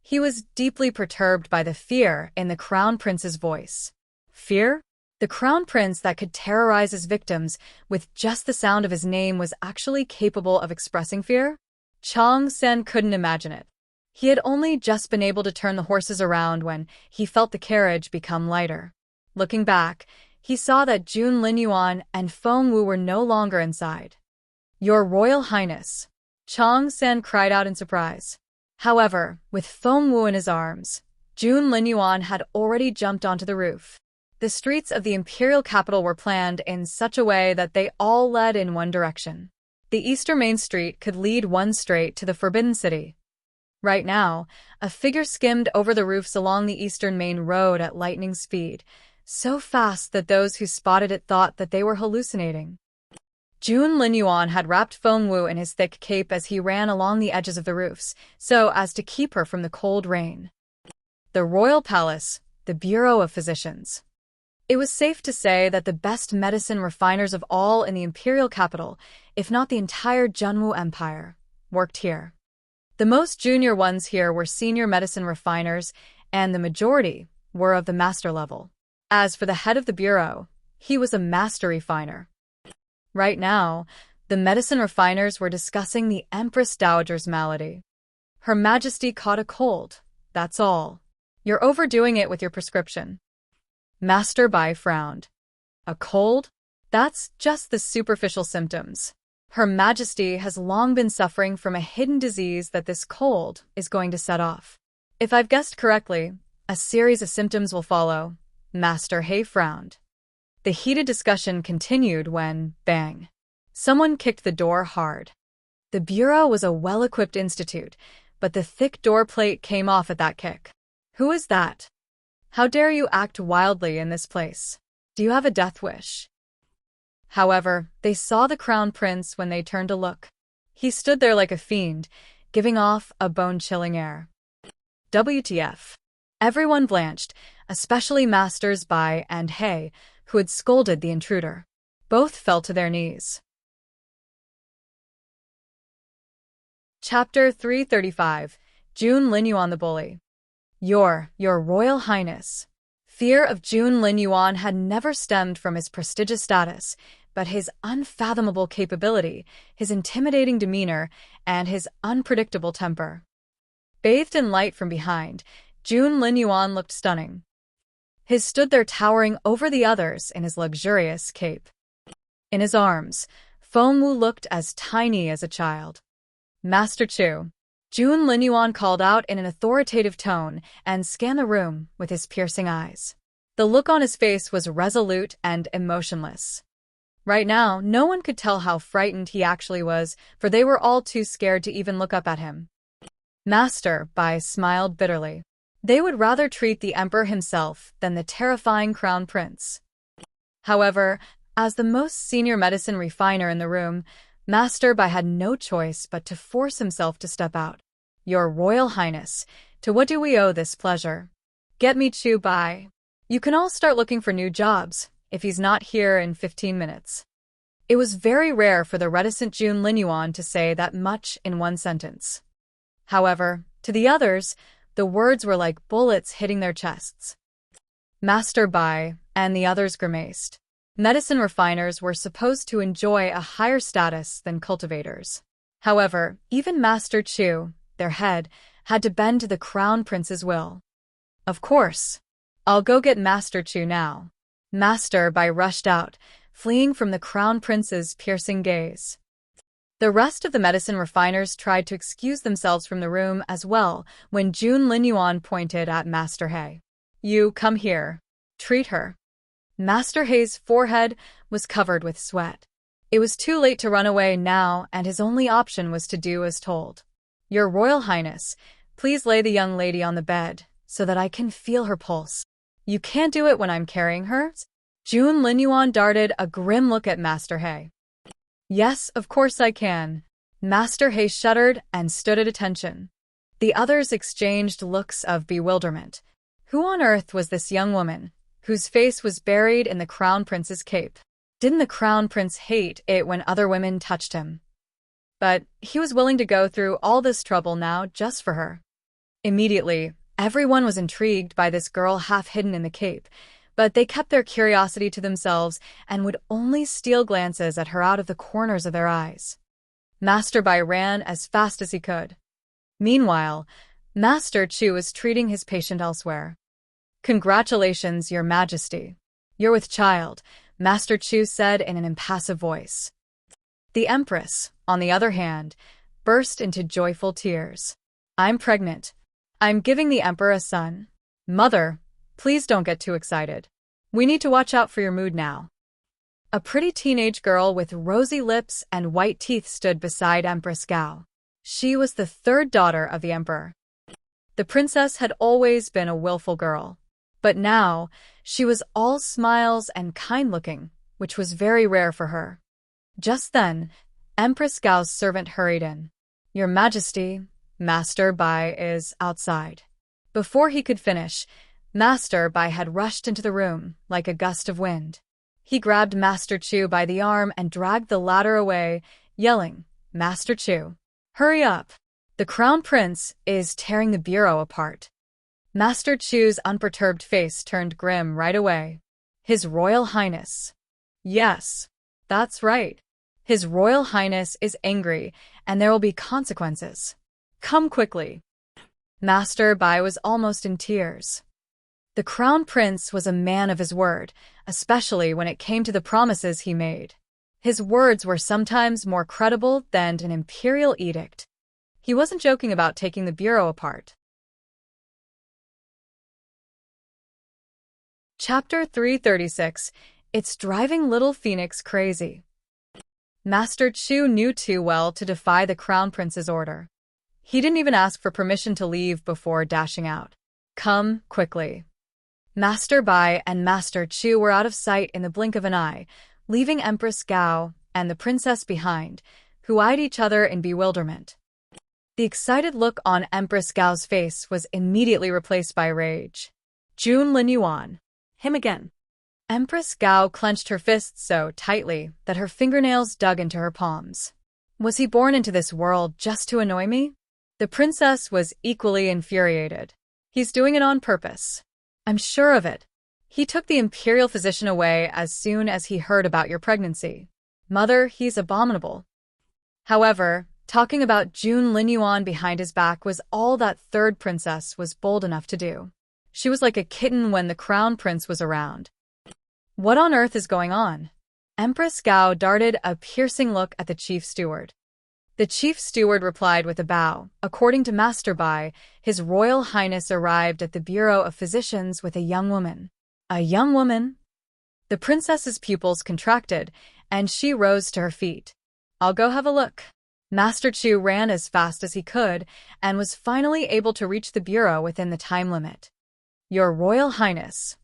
He was deeply perturbed by the fear in the crown prince's voice. Fear? The crown prince that could terrorize his victims with just the sound of his name was actually capable of expressing fear? Chong-san couldn't imagine it. He had only just been able to turn the horses around when he felt the carriage become lighter. Looking back, he saw that Linyuan and Feng Wu were no longer inside. "Your Royal Highness," Chong-san cried out in surprise. However, with Feng Wu in his arms, Linyuan had already jumped onto the roof. The streets of the imperial capital were planned in such a way that they all led in one direction. The eastern main street could lead one straight to the Forbidden City. Right now, a figure skimmed over the roofs along the eastern main road at lightning speed, so fast that those who spotted it thought that they were hallucinating. Linyuan had wrapped Feng in his thick cape as he ran along the edges of the roofs, so as to keep her from the cold rain. The royal palace, the Bureau of Physicians. It was safe to say that the best medicine refiners of all in the imperial capital, if not the entire Junwu Empire, worked here. The most junior ones here were senior medicine refiners, and the majority were of the master level. As for the head of the bureau, he was a master refiner. Right now, the medicine refiners were discussing the Empress Dowager's malady. Her Majesty caught a cold, that's all. You're overdoing it with your prescription. Master Bai frowned. A cold? That's just the superficial symptoms. Her Majesty has long been suffering from a hidden disease that this cold is going to set off. If I've guessed correctly, a series of symptoms will follow. Master He frowned. The heated discussion continued when, bang, someone kicked the door hard. The bureau was a well-equipped institute, but the thick door plate came off at that kick. Who is that? How dare you act wildly in this place? Do you have a death wish? However, they saw the crown prince when they turned to look. He stood there like a fiend, giving off a bone-chilling air. WTF. Everyone blanched, especially Masters Bai and He, who had scolded the intruder. Both fell to their knees. Chapter 335. Linyuan the Bully. Your Royal Highness. Fear of Linyuan had never stemmed from his prestigious status, but his unfathomable capability, his intimidating demeanor, and his unpredictable temper. Bathed in light from behind, Linyuan looked stunning. He stood there towering over the others in his luxurious cape. In his arms, Feng looked as tiny as a child. Master Chu. Linyuan called out in an authoritative tone and scanned the room with his piercing eyes. The look on his face was resolute and emotionless. Right now, no one could tell how frightened he actually was, for they were all too scared to even look up at him. Master Bai smiled bitterly. They would rather treat the emperor himself than the terrifying crown prince. However, as the most senior medicine refiner in the room, Master Bai had no choice but to force himself to step out. Your Royal Highness, to what do we owe this pleasure? Get me Chu Bai. You can all start looking for new jobs, if he's not here in 15 minutes. It was very rare for the reticent Linyuan to say that much in one sentence. However, to the others, the words were like bullets hitting their chests. Master Bai and the others grimaced. Medicine refiners were supposed to enjoy a higher status than cultivators. However, even Master Chu, their head, had to bend to the crown prince's will. Of course. I'll go get Master Chu now. Master Bai rushed out, fleeing from the crown prince's piercing gaze. The rest of the medicine refiners tried to excuse themselves from the room as well when Linyuan pointed at Master He. You come here. Treat her. Master He's forehead was covered with sweat. It was too late to run away now, and his only option was to do as told. Your Royal Highness, please lay the young lady on the bed so that I can feel her pulse. You can't do it when I'm carrying her? Linyuan darted a grim look at Master He. Yes, of course I can. Master He shuddered and stood at attention. The others exchanged looks of bewilderment. Who on earth was this young woman, whose face was buried in the crown prince's cape? Didn't the crown prince hate it when other women touched him? But he was willing to go through all this trouble now just for her. Immediately, everyone was intrigued by this girl half hidden in the cape, but they kept their curiosity to themselves and would only steal glances at her out of the corners of their eyes. Master Bai ran as fast as he could. Meanwhile, Master Chu was treating his patient elsewhere. Congratulations, Your Majesty. You're with child, Master Chu said in an impassive voice. The Empress, on the other hand, burst into joyful tears. I'm pregnant. I'm giving the Emperor a son. Mother, please don't get too excited. We need to watch out for your mood now. A pretty teenage girl with rosy lips and white teeth stood beside Empress Xiao. She was the third daughter of the emperor. The princess had always been a willful girl, but now she was all smiles and kind-looking, which was very rare for her. Just then, Empress Xiao's servant hurried in. Your Majesty, Master Bai is outside. Before he could finish, Master Bai had rushed into the room like a gust of wind. He grabbed Master Chu by the arm and dragged the latter away, yelling, Master Chu, hurry up! The Crown Prince is tearing the bureau apart. Master Chu's unperturbed face turned grim right away. His Royal Highness. Yes, that's right. His Royal Highness is angry, and there will be consequences. Come quickly. Master Bai was almost in tears. The Crown Prince was a man of his word, especially when it came to the promises he made. His words were sometimes more credible than an imperial edict. He wasn't joking about taking the bureau apart. Chapter 336. It's driving little Phoenix crazy. Master Chu knew too well to defy the Crown Prince's order. He didn't even ask for permission to leave before dashing out. Come quickly. Master Bai and Master Chu were out of sight in the blink of an eye, leaving Empress Xiao and the princess behind, who eyed each other in bewilderment. The excited look on Empress Xiao's face was immediately replaced by rage. Linyuan. Him again. Empress Xiao clenched her fists so tightly that her fingernails dug into her palms. Was he born into this world just to annoy me? The princess was equally infuriated. He's doing it on purpose. I'm sure of it. He took the imperial physician away as soon as he heard about your pregnancy. Mother, he's abominable. However, talking about Linyuan behind his back was all that third princess was bold enough to do. She was like a kitten when the Crown Prince was around. What on earth is going on? Empress Xiao darted a piercing look at the chief steward. The chief steward replied with a bow. According to Master Bai, His Royal Highness arrived at the Bureau of Physicians with a young woman. A young woman? The princess's pupils contracted, and she rose to her feet. I'll go have a look. Master Chu ran as fast as he could, and was finally able to reach the bureau within the time limit. Your Royal Highness.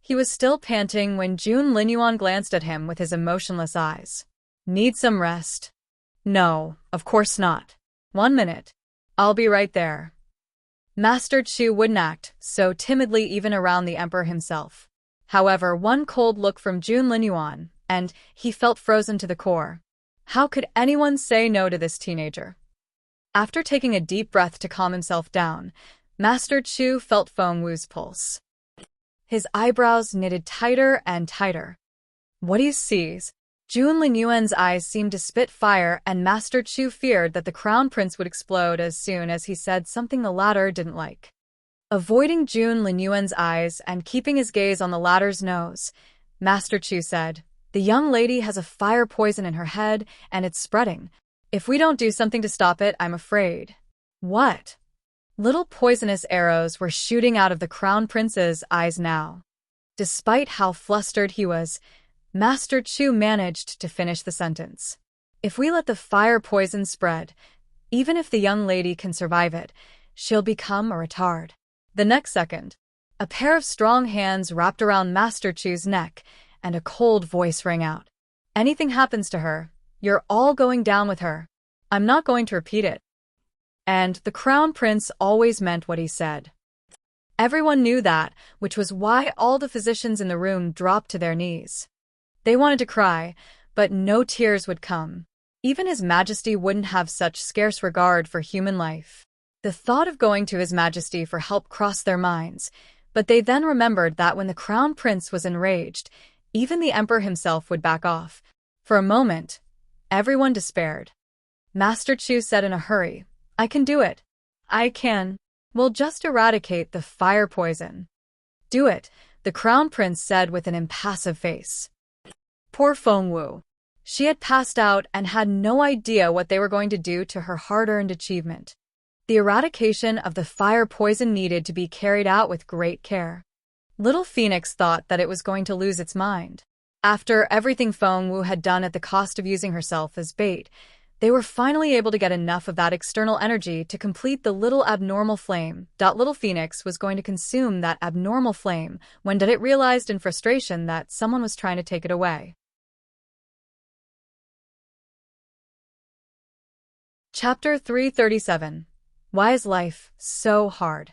He was still panting when Linyuan glanced at him with his emotionless eyes. Need some rest? No, of course not. 1 minute. I'll be right there. Master Chu wouldn't act so timidly even around the emperor himself. However, one cold look from Linyuan, and he felt frozen to the core. How could anyone say no to this teenager? After taking a deep breath to calm himself down, Master Chu felt Feng Wu's pulse. His eyebrows knitted tighter and tighter. What he sees? Linyuan's eyes seemed to spit fire, and Master Chu feared that the Crown Prince would explode as soon as he said something the latter didn't like. Avoiding Linyuan's eyes and keeping his gaze on the latter's nose, Master Chu said, The young lady has a fire poison in her head, and it's spreading. If we don't do something to stop it, I'm afraid. What? Little poisonous arrows were shooting out of the Crown Prince's eyes now. Despite how flustered he was, Master Chu managed to finish the sentence. If we let the fire poison spread, even if the young lady can survive it, she'll become a retard. The next second, a pair of strong hands wrapped around Master Chu's neck, and a cold voice rang out. Anything happens to her, you're all going down with her. I'm not going to repeat it. And the Crown Prince always meant what he said. Everyone knew that, which was why all the physicians in the room dropped to their knees. They wanted to cry, but no tears would come. Even His Majesty wouldn't have such scarce regard for human life. The thought of going to His Majesty for help crossed their minds, but they then remembered that when the Crown Prince was enraged, even the Emperor himself would back off. For a moment, everyone despaired. Master Chu said in a hurry, I can do it. I can. We'll just eradicate the fire poison. Do it, the Crown Prince said with an impassive face. Poor Feng Wu. She had passed out and had no idea what they were going to do to her hard-earned achievement. The eradication of the fire poison needed to be carried out with great care. Little Phoenix thought that it was going to lose its mind. After everything Feng Wu had done at the cost of using herself as bait, they were finally able to get enough of that external energy to complete the little abnormal flame. Little Phoenix was going to consume that abnormal flame when it realized in frustration that someone was trying to take it away. Chapter 337. Why is life so hard?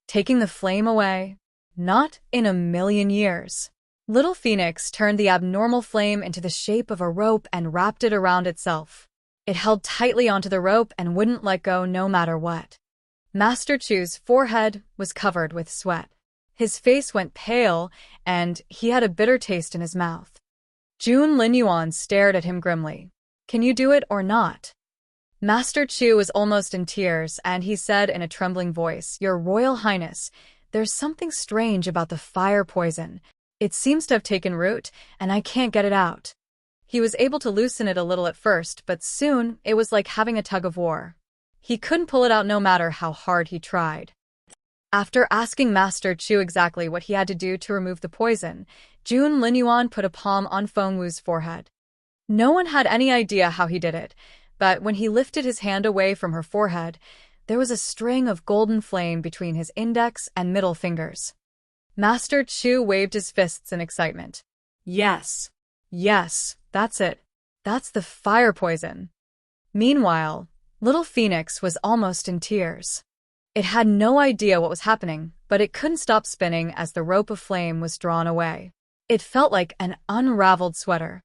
Taking the flame away? Not in a million years. Little Phoenix turned the abnormal flame into the shape of a rope and wrapped it around itself. It held tightly onto the rope and wouldn't let go no matter what. Master Chu's forehead was covered with sweat. His face went pale, and he had a bitter taste in his mouth. Linyuan stared at him grimly. "Can you do it or not?" Master Chu was almost in tears, and he said in a trembling voice, "Your Royal Highness, there's something strange about the fire poison. It seems to have taken root, and I can't get it out." He was able to loosen it a little at first, but soon it was like having a tug-of-war. He couldn't pull it out no matter how hard he tried. After asking Master Chu exactly what he had to do to remove the poison, Linyuan put a palm on Feng Wu's forehead. No one had any idea how he did it, but when he lifted his hand away from her forehead, there was a string of golden flame between his index and middle fingers. Master Chu waved his fists in excitement. Yes. Yes, that's it. That's the fire poison. Meanwhile, Little Phoenix was almost in tears. It had no idea what was happening, but it couldn't stop spinning as the rope of flame was drawn away. It felt like an unraveled sweater.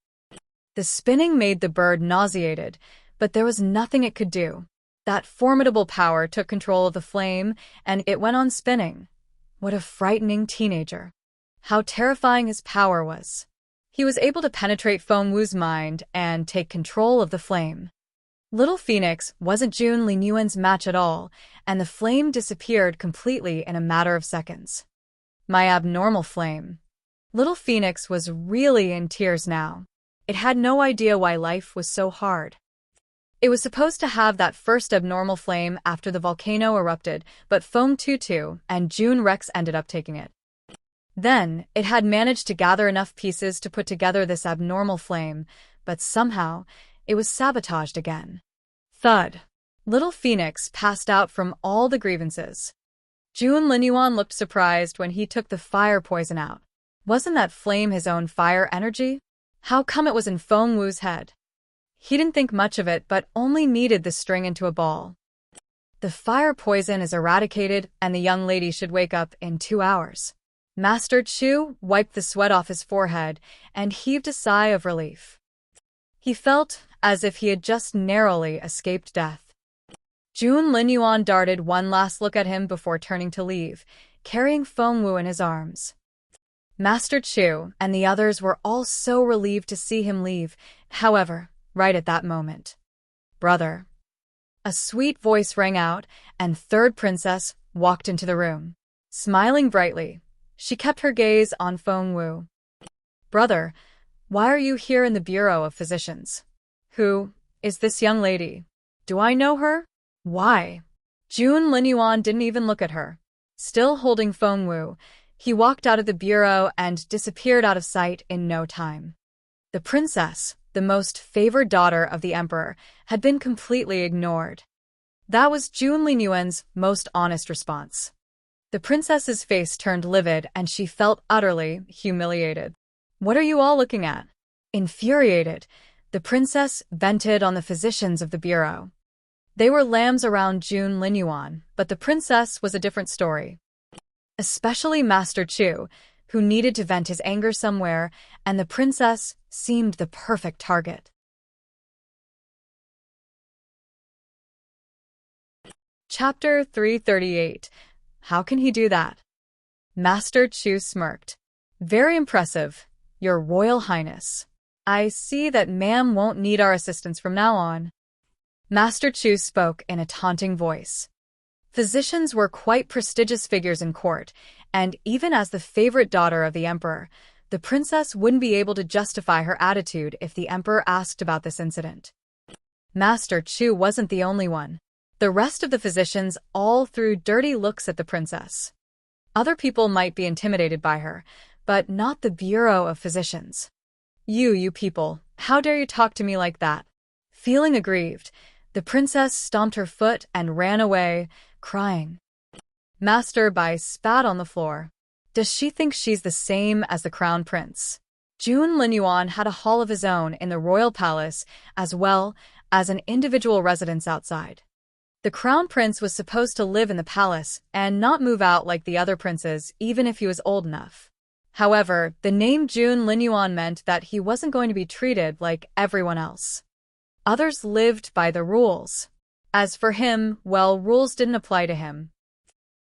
The spinning made the bird nauseated, but there was nothing it could do. That formidable power took control of the flame, and it went on spinning. What a frightening teenager. How terrifying his power was. He was able to penetrate Feng Wu's mind and take control of the flame. Little Phoenix wasn't Linyuan's match at all, and the flame disappeared completely in a matter of seconds. My abnormal flame. Little Phoenix was really in tears now. It had no idea why life was so hard. It was supposed to have that first abnormal flame after the volcano erupted, but Feng Tutu and June Rex ended up taking it. Then, it had managed to gather enough pieces to put together this abnormal flame, but somehow, it was sabotaged again. Thud. Little Phoenix passed out from all the grievances. Linyuan looked surprised when he took the fire poison out. Wasn't that flame his own fire energy? How come it was in Feng Wu's head? He didn't think much of it, but only kneaded the string into a ball. The fire poison is eradicated, and the young lady should wake up in 2 hours. Master Chu wiped the sweat off his forehead and heaved a sigh of relief. He felt as if he had just narrowly escaped death. Linyuan darted one last look at him before turning to leave, carrying Feng Wu in his arms. Master Chu and the others were all so relieved to see him leave, however, right at that moment. "Brother." A sweet voice rang out, and Third Princess walked into the room. Smiling brightly, she kept her gaze on Feng Wu. "Brother, why are you here in the Bureau of Physicians? Who is this young lady? Do I know her? Why?" Linyuan didn't even look at her. Still holding Feng Wu, he walked out of the bureau and disappeared out of sight in no time. The princess, the most favored daughter of the emperor, had been completely ignored. That was Linyuan's most honest response. The princess's face turned livid and she felt utterly humiliated. "What are you all looking at?" Infuriated, the princess vented on the physicians of the bureau. They were lambs around Linyuan, but the princess was a different story. Especially Master Chu, who needed to vent his anger somewhere, and the princess seemed the perfect target. Chapter 338. How can he do that? Master Chu smirked. "Very impressive, Your Royal Highness. I see that ma'am won't need our assistance from now on." Master Chu spoke in a taunting voice. Physicians were quite prestigious figures in court, and even as the favorite daughter of the emperor, the princess wouldn't be able to justify her attitude if the emperor asked about this incident. Master Chu wasn't the only one. The rest of the physicians all threw dirty looks at the princess. Other people might be intimidated by her, but not the Bureau of Physicians. You people, how dare you talk to me like that? Feeling aggrieved, the princess stomped her foot and ran away, crying. Master Bai spat on the floor. Does she think she's the same as the crown prince? Jun Linyuan had a hall of his own in the royal palace, as well as an individual residence outside. The crown prince was supposed to live in the palace and not move out like the other princes, even if he was old enough. However, the name Jun Linyuan meant that he wasn't going to be treated like everyone else. Others lived by the rules. As for him, well, rules didn't apply to him.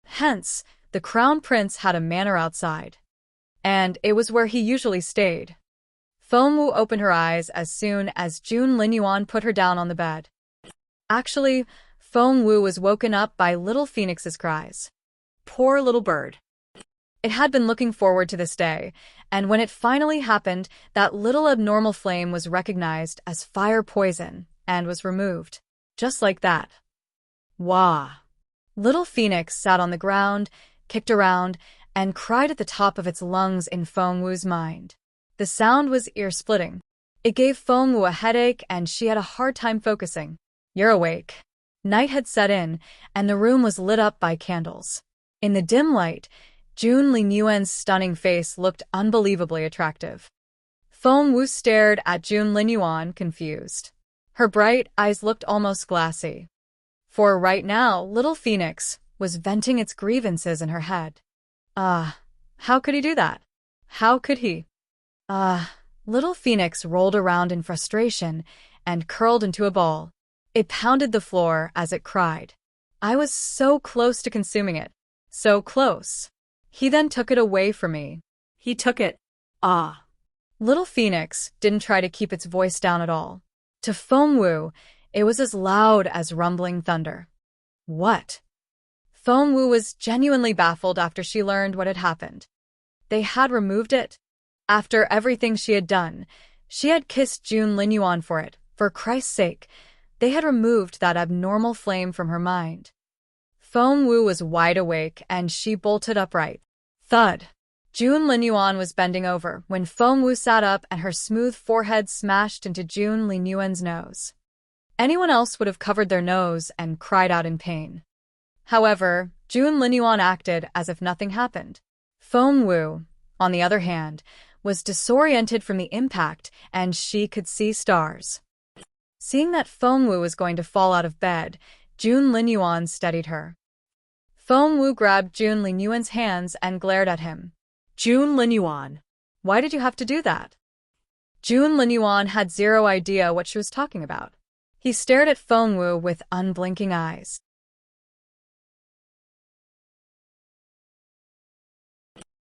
Hence, the crown prince had a manor outside. And it was where he usually stayed. Feng opened her eyes as soon as Jun Linyuan put her down on the bed. Actually, Feng was woken up by little Phoenix's cries. Poor little bird. It had been looking forward to this day, and when it finally happened, that little abnormal flame was recognized as fire poison and was removed. Just like that. Wah! Little Phoenix sat on the ground, kicked around, and cried at the top of its lungs in Feng Wu's mind. The sound was ear-splitting. It gave Feng Wu a headache, and she had a hard time focusing. You're awake. Night had set in, and the room was lit up by candles. In the dim light, Jun Linyuan's stunning face looked unbelievably attractive. Feng Wu stared at Jun Linyuan, confused. Her bright eyes looked almost glassy. For right now, little Phoenix was venting its grievances in her head. How could he do that? How could he? Little Phoenix rolled around in frustration and curled into a ball. It pounded the floor as it cried. I was so close to consuming it. So close. He then took it away from me. He took it. Little Phoenix didn't try to keep its voice down at all. To Feng Wu, it was as loud as rumbling thunder. What? Feng Wu was genuinely baffled after she learned what had happened. They had removed it. After everything she had done, she had kissed Jun Linyuan for it. For Christ's sake, they had removed that abnormal flame from her mind. Feng Wu was wide awake, and she bolted upright. Thud! Jun Linyuan was bending over when Feng Wu sat up and her smooth forehead smashed into Jun Linyuan's nose. Anyone else would have covered their nose and cried out in pain. However, Jun Linyuan acted as if nothing happened. Feng Wu, on the other hand, was disoriented from the impact, and she could see stars. Seeing that Feng Wu was going to fall out of bed, Jun Linyuan steadied her. Feng Wu grabbed Jun Linyuan's hands and glared at him. Jun Linyuan. Why did you have to do that? Jun Linyuan had zero idea what she was talking about. He stared at Feng Wu with unblinking eyes.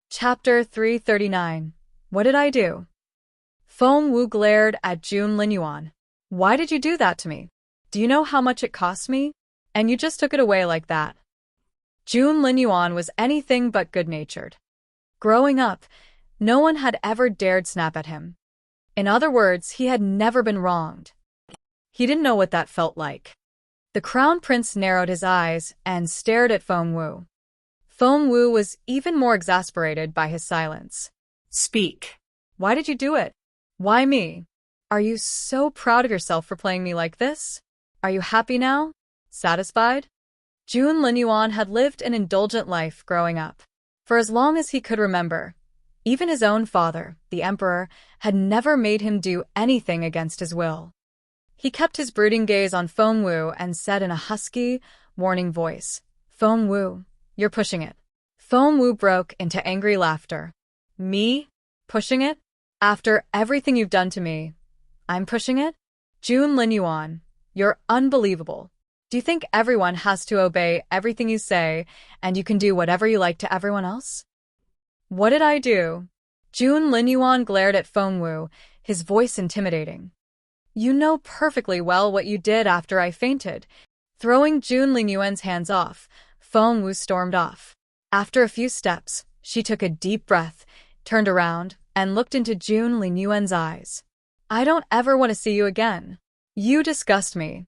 Chapter 339. What did I do? Feng Wu glared at Jun Linyuan. Why did you do that to me? Do you know how much it cost me? And you just took it away like that. Jun Linyuan was anything but good-natured. Growing up, no one had ever dared snap at him. In other words, he had never been wronged. He didn't know what that felt like. The crown prince narrowed his eyes and stared at Feng Wu. Feng Wu was even more exasperated by his silence. Speak. Why did you do it? Why me? Are you so proud of yourself for playing me like this? Are you happy now? Satisfied? Jun Linyuan had lived an indulgent life growing up. For as long as he could remember, even his own father, the emperor, had never made him do anything against his will. He kept his brooding gaze on Feng Wu and said in a husky, warning voice, Feng Wu, you're pushing it. Feng Wu broke into angry laughter. Me? Pushing it? After everything you've done to me, I'm pushing it? Jun Linyuan, you're unbelievable. Do you think everyone has to obey everything you say, and you can do whatever you like to everyone else? What did I do? Jun Linyuan glared at Feng Wu, his voice intimidating. You know perfectly well what you did after I fainted. Throwing Jun Linyuan's hands off, Feng Wu stormed off. After a few steps, she took a deep breath, turned around, and looked into Jun Linyuan's eyes. I don't ever want to see you again. You disgust me.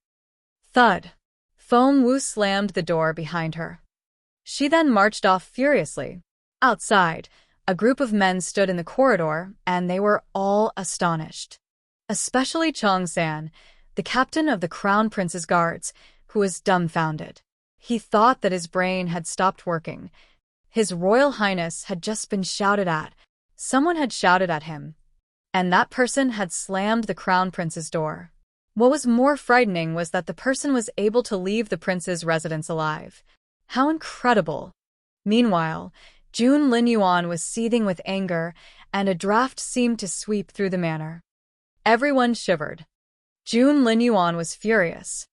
Thud. Feng Wu slammed the door behind her. She then marched off furiously, Outside, a group of men stood in the corridor, and they were all astonished. Especially Chongsan, the captain of the Crown Prince's guards, who was dumbfounded. He thought that his brain had stopped working. His Royal Highness had just been shouted at. Someone had shouted at him, and that person had slammed the Crown Prince's door. What was more frightening was that the person was able to leave the prince's residence alive. How incredible! Meanwhile, June Linyuan was seething with anger, and a draft seemed to sweep through the manor. Everyone shivered. June Linyuan was furious.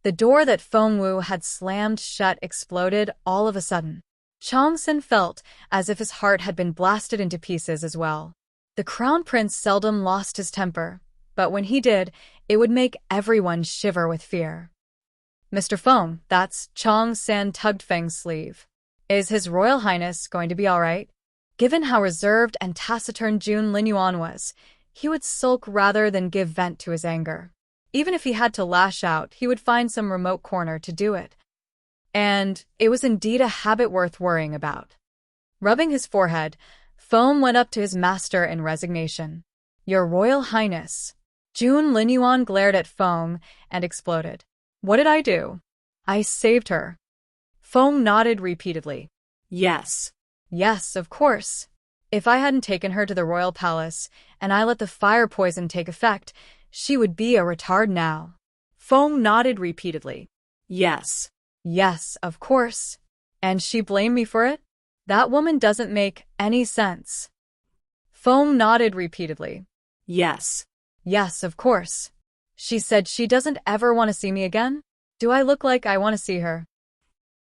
The door that Feng Wu had slammed shut exploded all of a sudden. Chongsan felt as if his heart had been blasted into pieces as well. The Crown Prince seldom lost his temper, but when he did, it would make everyone shiver with fear. Mr. Feng, that's Chongsan tugged Feng's sleeve. Is His Royal Highness going to be all right? Given how reserved and taciturn June Linyuan was, he would sulk rather than give vent to his anger. Even if he had to lash out, he would find some remote corner to do it. And it was indeed a habit worth worrying about. Rubbing his forehead, Feng went up to his master in resignation. Your Royal Highness. June Linyuan glared at Feng and exploded. What did I do? I saved her. Feng nodded repeatedly. Yes. Yes, of course. If I hadn't taken her to the royal palace, and I let the fire poison take effect, she would be a retard now. Feng nodded repeatedly. Yes. Yes, of course. And she blamed me for it? That woman doesn't make any sense. Feng nodded repeatedly. Yes. Yes, of course. She said she doesn't ever want to see me again? Do I look like I want to see her?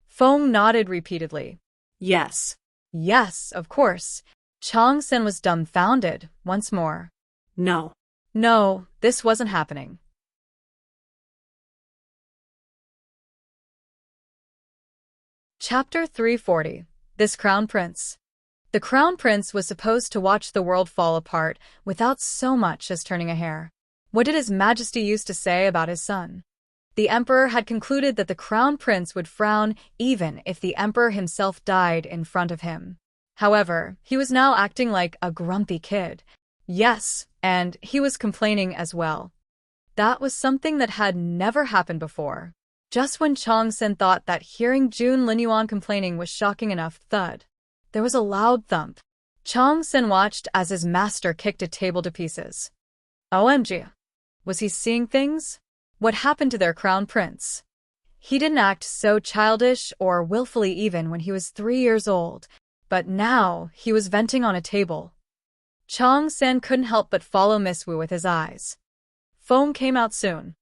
Feng nodded repeatedly. Yes. Yes, of course. Chongsan was dumbfounded once more. No. No, this wasn't happening. Chapter 340. This Crown Prince. The Crown Prince was supposed to watch the world fall apart without so much as turning a hair. What did His Majesty used to say about his son? The Emperor had concluded that the Crown Prince would frown even if the Emperor himself died in front of him. However, he was now acting like a grumpy kid. Yes, and he was complaining as well. That was something that had never happened before. Just when Chongsan thought that hearing June Linyuan complaining was shocking enough, thud. There was a loud thump. Chongsan watched as his master kicked a table to pieces. OMG. Was he seeing things? What happened to their Crown Prince? He didn't act so childish or willfully even when he was 3 years old, but now he was venting on a table. Chongsan couldn't help but follow Miss Wu with his eyes. Feng came out soon.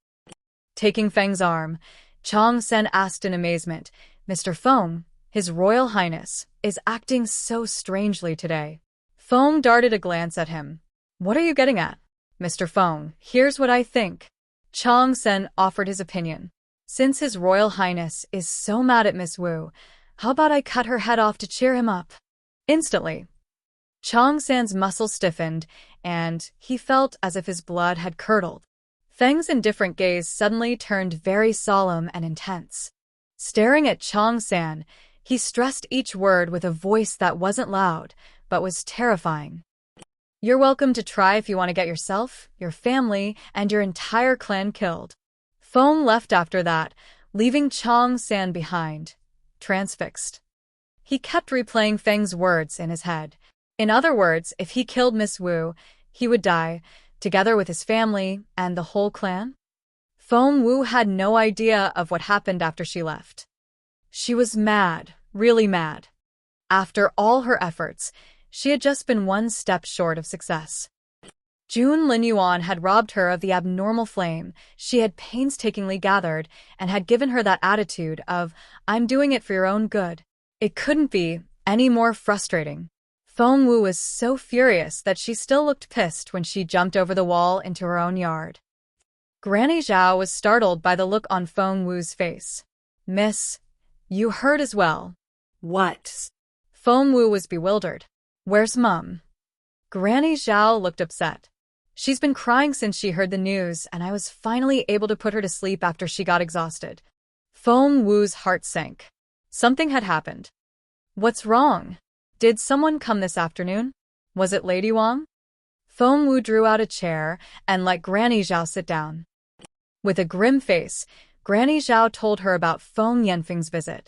Taking Feng's arm, Chongsan asked in amazement, Mr. Feng, His Royal Highness, is acting so strangely today. Feng darted a glance at him. What are you getting at? Mr. Feng, here's what I think. Chongsan offered his opinion. Since His Royal Highness is so mad at Miss Wu, how about I cut her head off to cheer him up? Instantly, Chongsan's muscles stiffened, and he felt as if his blood had curdled. Feng's indifferent gaze suddenly turned very solemn and intense. Staring at Chongsan, he stressed each word with a voice that wasn't loud, but was terrifying. You're welcome to try if you want to get yourself, your family, and your entire clan killed. Feng left after that, leaving Chongsan behind, transfixed. He kept replaying Feng's words in his head. In other words, if he killed Miss Wu, he would die, together with his family and the whole clan? Feng Wu had no idea of what happened after she left. She was mad, really mad. After all her efforts, she had just been one step short of success. June Linyuan had robbed her of the abnormal flame she had painstakingly gathered and had given her that attitude of, I'm doing it for your own good. It couldn't be any more frustrating. Feng Wu was so furious that she still looked pissed when she jumped over the wall into her own yard. Granny Xiao was startled by the look on Feng Wu's face. Miss, you heard as well. What? Feng Wu was bewildered. Where's Mum? Granny Xiao looked upset. She's been crying since she heard the news, and I was finally able to put her to sleep after she got exhausted. Feng Wu's heart sank. Something had happened. What's wrong? Did someone come this afternoon? Was it Lady Wang? Feng Wu drew out a chair and let Granny Xiao sit down. With a grim face, Granny Xiao told her about Feng Yanfeng's visit.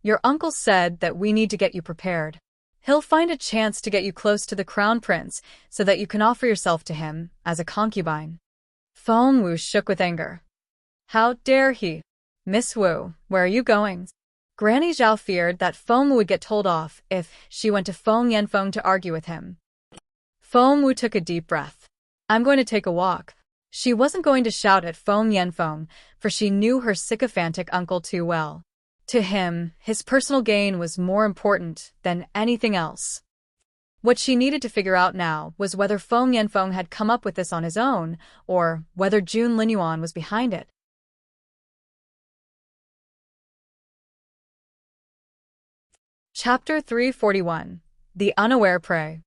Your uncle said that we need to get you prepared. He'll find a chance to get you close to the crown prince so that you can offer yourself to him as a concubine. Feng Wu shook with anger. How dare he? Miss Wu, where are you going? Granny Xiao feared that Feng Wu would get told off if she went to Feng Yanfeng to argue with him. Feng Wu took a deep breath. I'm going to take a walk. She wasn't going to shout at Feng Yanfeng, for she knew her sycophantic uncle too well. To him, his personal gain was more important than anything else. What she needed to figure out now was whether Feng Yanfeng had come up with this on his own, or whether Jun Linyuan was behind it. Chapter 341. The Unaware Prey.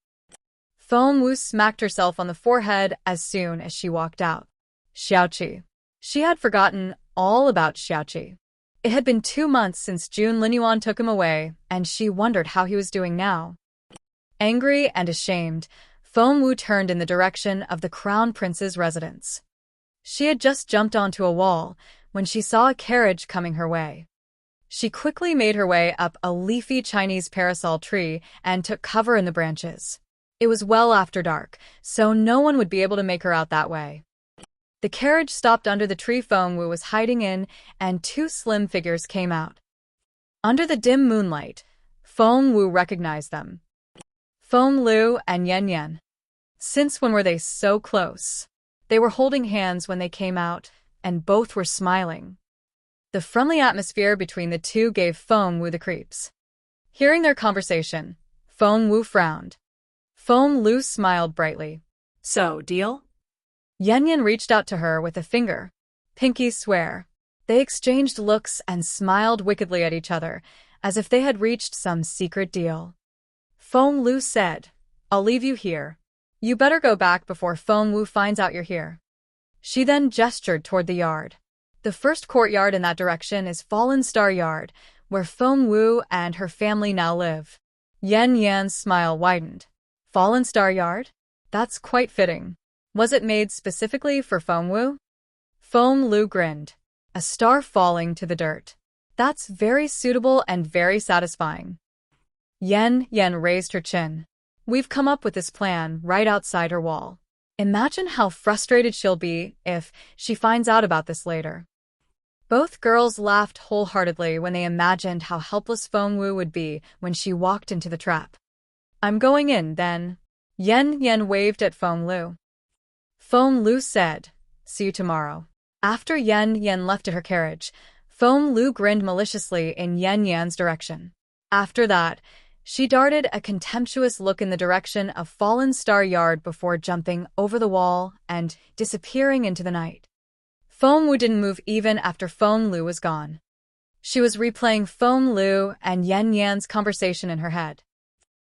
Feng Wu smacked herself on the forehead as soon as she walked out. Xiaoqi. She had forgotten all about Xiaoqi. It had been 2 months since Jun Linyuan took him away, and she wondered how he was doing now. Angry and ashamed, Feng Wu turned in the direction of the Crown Prince's residence. She had just jumped onto a wall when she saw a carriage coming her way. She quickly made her way up a leafy Chinese parasol tree and took cover in the branches. It was well after dark, so no one would be able to make her out that way. The carriage stopped under the tree Feng Wu was hiding in, and 2 slim figures came out. Under the dim moonlight, Feng Wu recognized them. Feng Lu and Yan Yan. Since when were they so close? They were holding hands when they came out, and both were smiling. The friendly atmosphere between the two gave Feng Wu the creeps. Hearing their conversation, Feng Wu frowned. Feng Lu smiled brightly. So, deal? Yan Yan reached out to her with a finger. Pinky swear. They exchanged looks and smiled wickedly at each other, as if they had reached some secret deal. Feng Lu said, I'll leave you here. You better go back before Feng Wu finds out you're here. She then gestured toward the yard. The first courtyard in that direction is Fallen Star Yard, where Feng Wu and her family now live. Yan Yan's smile widened. Fallen Star Yard? That's quite fitting. Was it made specifically for Feng Wu? Feng Lu grinned. A star falling to the dirt. That's very suitable and very satisfying. Yan Yan raised her chin. We've come up with this plan right outside her wall. Imagine how frustrated she'll be if she finds out about this later. Both girls laughed wholeheartedly when they imagined how helpless Feng Wu would be when she walked into the trap. I'm going in, then. Yan Yan waved at Feng Lu. Feng Lu said, see you tomorrow. After Yan Yan left at her carriage, Feng Lu grinned maliciously in Yan Yan's direction. After that, she darted a contemptuous look in the direction of Fallen Star Yard before jumping over the wall and disappearing into the night. Feng Wu didn't move even after Feng Lu was gone. She was replaying Feng Lu and Yan Yan's conversation in her head.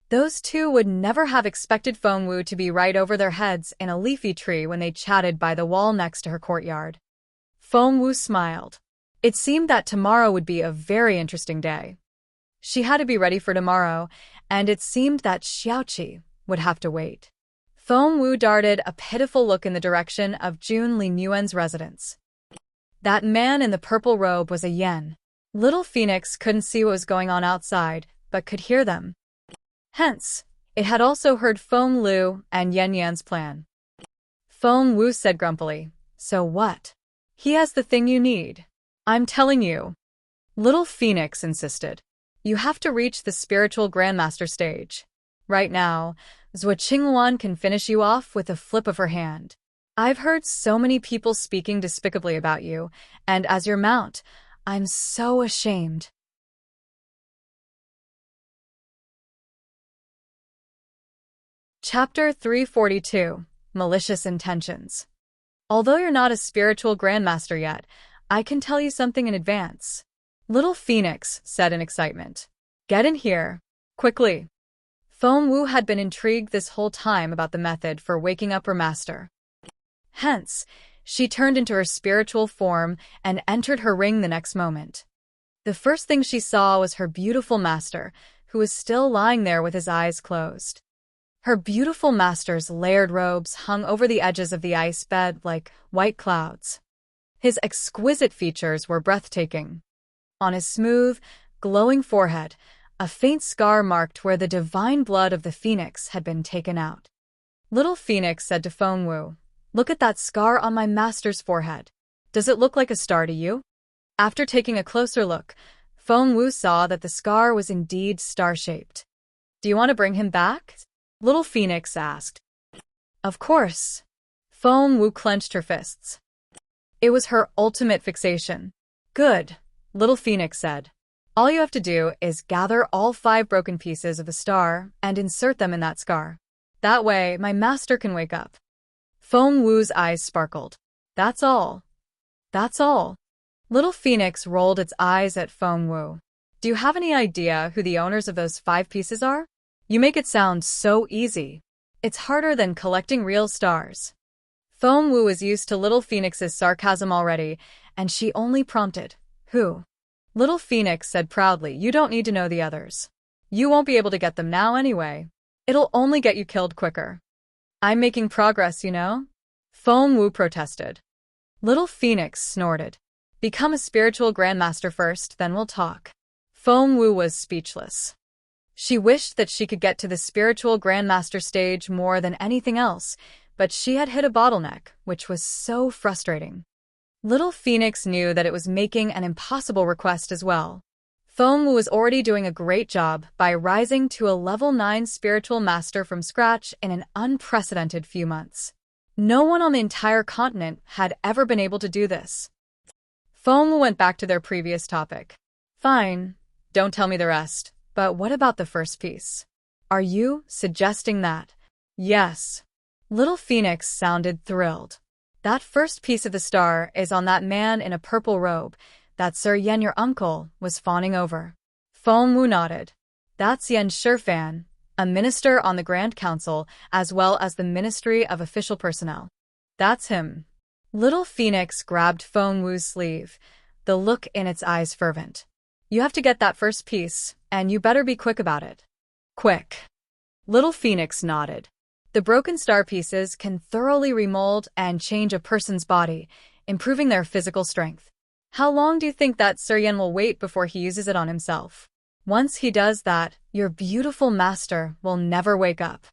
Those two would never have expected Feng Wu to be right over their heads in a leafy tree when they chatted by the wall next to her courtyard. Feng Wu smiled. It seemed that tomorrow would be a very interesting day. She had to be ready for tomorrow, and it seemed that Xiaoqi would have to wait. Feng Wu darted a pitiful look in the direction of Jun Linyuan's residence. That man in the purple robe was a Yen. Little Phoenix couldn't see what was going on outside, but could hear them. Hence, it had also heard Feng Lu and Yan Yan's plan. Feng Wu said grumpily, so what? He has the thing you need. I'm telling you. Little Phoenix insisted. You have to reach the spiritual grandmaster stage. Right now, Zhuo Qinghuan can finish you off with a flip of her hand. I've heard so many people speaking despicably about you, and as your mount, I'm so ashamed. Chapter 342. Malicious Intentions. Although you're not a spiritual grandmaster yet, I can tell you something in advance. Little Phoenix said in excitement. Get in here. Quickly. Feng Wu had been intrigued this whole time about the method for waking up her master. Hence, she turned into her spiritual form and entered her ring the next moment. The first thing she saw was her beautiful master, who was still lying there with his eyes closed. Her beautiful master's layered robes hung over the edges of the ice bed like white clouds. His exquisite features were breathtaking. On his smooth, glowing forehead, a faint scar marked where the divine blood of the phoenix had been taken out. Little Phoenix said to Feng Wu, "Look at that scar on my master's forehead. Does it look like a star to you?" After taking a closer look, Feng Wu saw that the scar was indeed star-shaped. "Do you want to bring him back?" Little Phoenix asked. "Of course." Feng Wu clenched her fists. It was her ultimate fixation. "Good," Little Phoenix said. "All you have to do is gather all 5 broken pieces of the star and insert them in that scar. That way, my master can wake up." Feng Wu's eyes sparkled. "That's all. That's all." Little Phoenix rolled its eyes at Feng Wu. "Do you have any idea who the owners of those 5 pieces are? You make it sound so easy. It's harder than collecting real stars." Feng Wu was used to Little Phoenix's sarcasm already, and she only prompted, "Who?" Little Phoenix said proudly, "You don't need to know the others. You won't be able to get them now anyway. It'll only get you killed quicker." "I'm making progress, you know?" Feng Wu protested. Little Phoenix snorted. "Become a spiritual grandmaster first, then we'll talk." Feng Wu was speechless. She wished that she could get to the spiritual grandmaster stage more than anything else, but she had hit a bottleneck, which was so frustrating. Little Phoenix knew that it was making an impossible request as well. Feng Wu was already doing a great job by rising to a level 9 spiritual master from scratch in an unprecedented few months. No one on the entire continent had ever been able to do this. Feng Wu went back to their previous topic. "Fine, don't tell me the rest, but what about the first piece? Are you suggesting that?" "Yes." Little Phoenix sounded thrilled. "That first piece of the star is on that man in a purple robe that Sir Yen, your uncle, was fawning over." Feng Wu nodded. "That's Yen Shifan, a minister on the Grand Council as well as the Ministry of Official Personnel." "That's him." Little Phoenix grabbed Feng Wu's sleeve, the look in its eyes fervent. "You have to get that first piece, and you better be quick about it." "Quick." Little Phoenix nodded. The broken star pieces can thoroughly remold and change a person's body, improving their physical strength. How long do you think that Sir Yen will wait before he uses it on himself? Once he does that, your beautiful master will never wake up.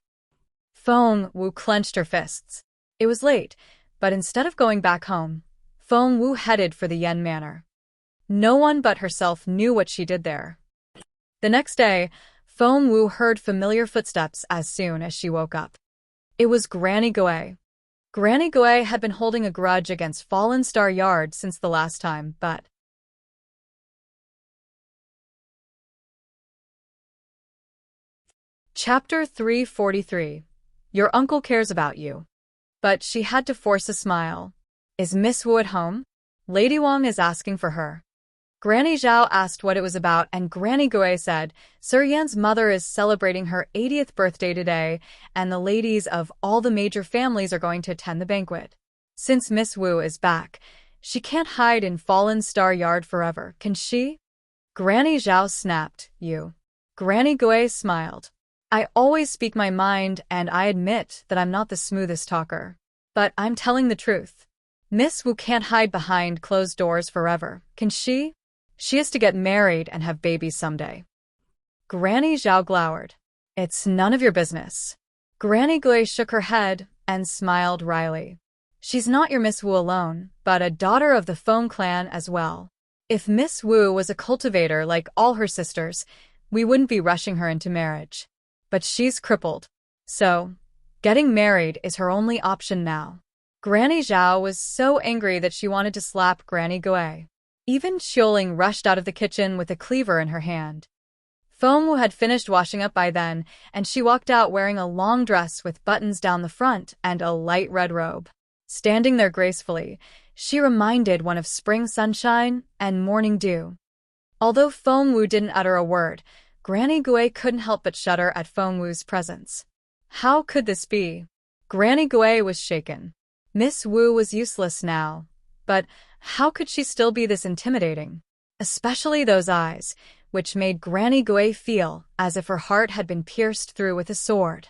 Feng Wu clenched her fists. It was late, but instead of going back home, Feng Wu headed for the Yen Manor. No one but herself knew what she did there. The next day, Feng Wu heard familiar footsteps as soon as she woke up. It was Granny Gui. Granny Gui had been holding a grudge against Fallen Star Yard since the last time, but... Chapter 343. Your uncle cares about you. But she had to force a smile. "Is Miss Wu at home? Lady Wang is asking for her." Granny Xiao asked what it was about, and Granny Gui said, "Sir Yan's mother is celebrating her 80th birthday today, and the ladies of all the major families are going to attend the banquet. Since Miss Wu is back, she can't hide in Fallen Star Yard forever, can she?" Granny Xiao snapped, "You." Granny Gui smiled. "I always speak my mind, and I admit that I'm not the smoothest talker. But I'm telling the truth. Miss Wu can't hide behind closed doors forever, can she? She has to get married and have babies someday." Granny Xiao glowered. "It's none of your business." Granny Gui shook her head and smiled wryly. "She's not your Miss Wu alone, but a daughter of the Feng clan as well. If Miss Wu was a cultivator like all her sisters, we wouldn't be rushing her into marriage. But she's crippled. So, getting married is her only option now." Granny Xiao was so angry that she wanted to slap Granny Gui. Even Xiaoling rushed out of the kitchen with a cleaver in her hand. Feng Wu had finished washing up by then, and she walked out wearing a long dress with buttons down the front and a light red robe. Standing there gracefully, she reminded one of spring sunshine and morning dew. Although Feng Wu didn't utter a word, Granny Gui couldn't help but shudder at Feng Wu's presence. How could this be? Granny Gui was shaken. Miss Wu was useless now. But how could she still be this intimidating? Especially those eyes, which made Granny Gui feel as if her heart had been pierced through with a sword.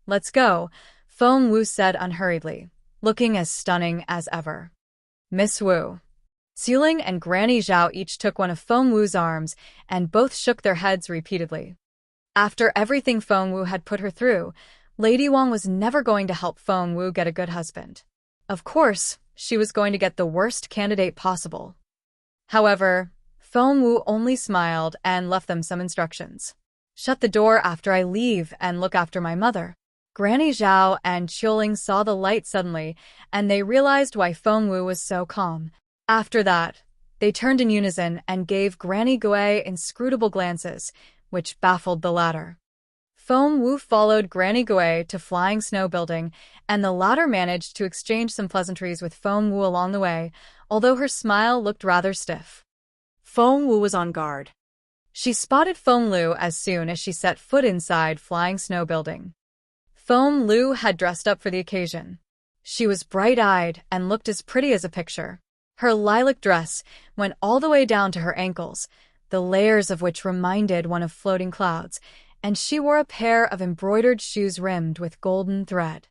"Let's go," Feng Wu said unhurriedly, looking as stunning as ever. "Miss Wu." Xiao and Granny Xiao each took one of Feng Wu's arms, and both shook their heads repeatedly. After everything Feng Wu had put her through, Lady Wang was never going to help Feng Wu get a good husband. Of course, she was going to get the worst candidate possible. However, Feng Wu only smiled and left them some instructions. "Shut the door after I leave and look after my mother." Granny Xiao and Xiao saw the light suddenly, and they realized why Feng Wu was so calm. After that, they turned in unison and gave Granny Gui inscrutable glances, which baffled the latter. Feng Wu followed Granny Gui to Flying Snow Building, and the latter managed to exchange some pleasantries with Feng Wu along the way, although her smile looked rather stiff. Feng Wu was on guard. She spotted Feng Lu as soon as she set foot inside Flying Snow Building. Feng Lu had dressed up for the occasion. She was bright-eyed and looked as pretty as a picture. Her lilac dress went all the way down to her ankles, the layers of which reminded one of floating clouds, and she wore a pair of embroidered shoes rimmed with golden thread.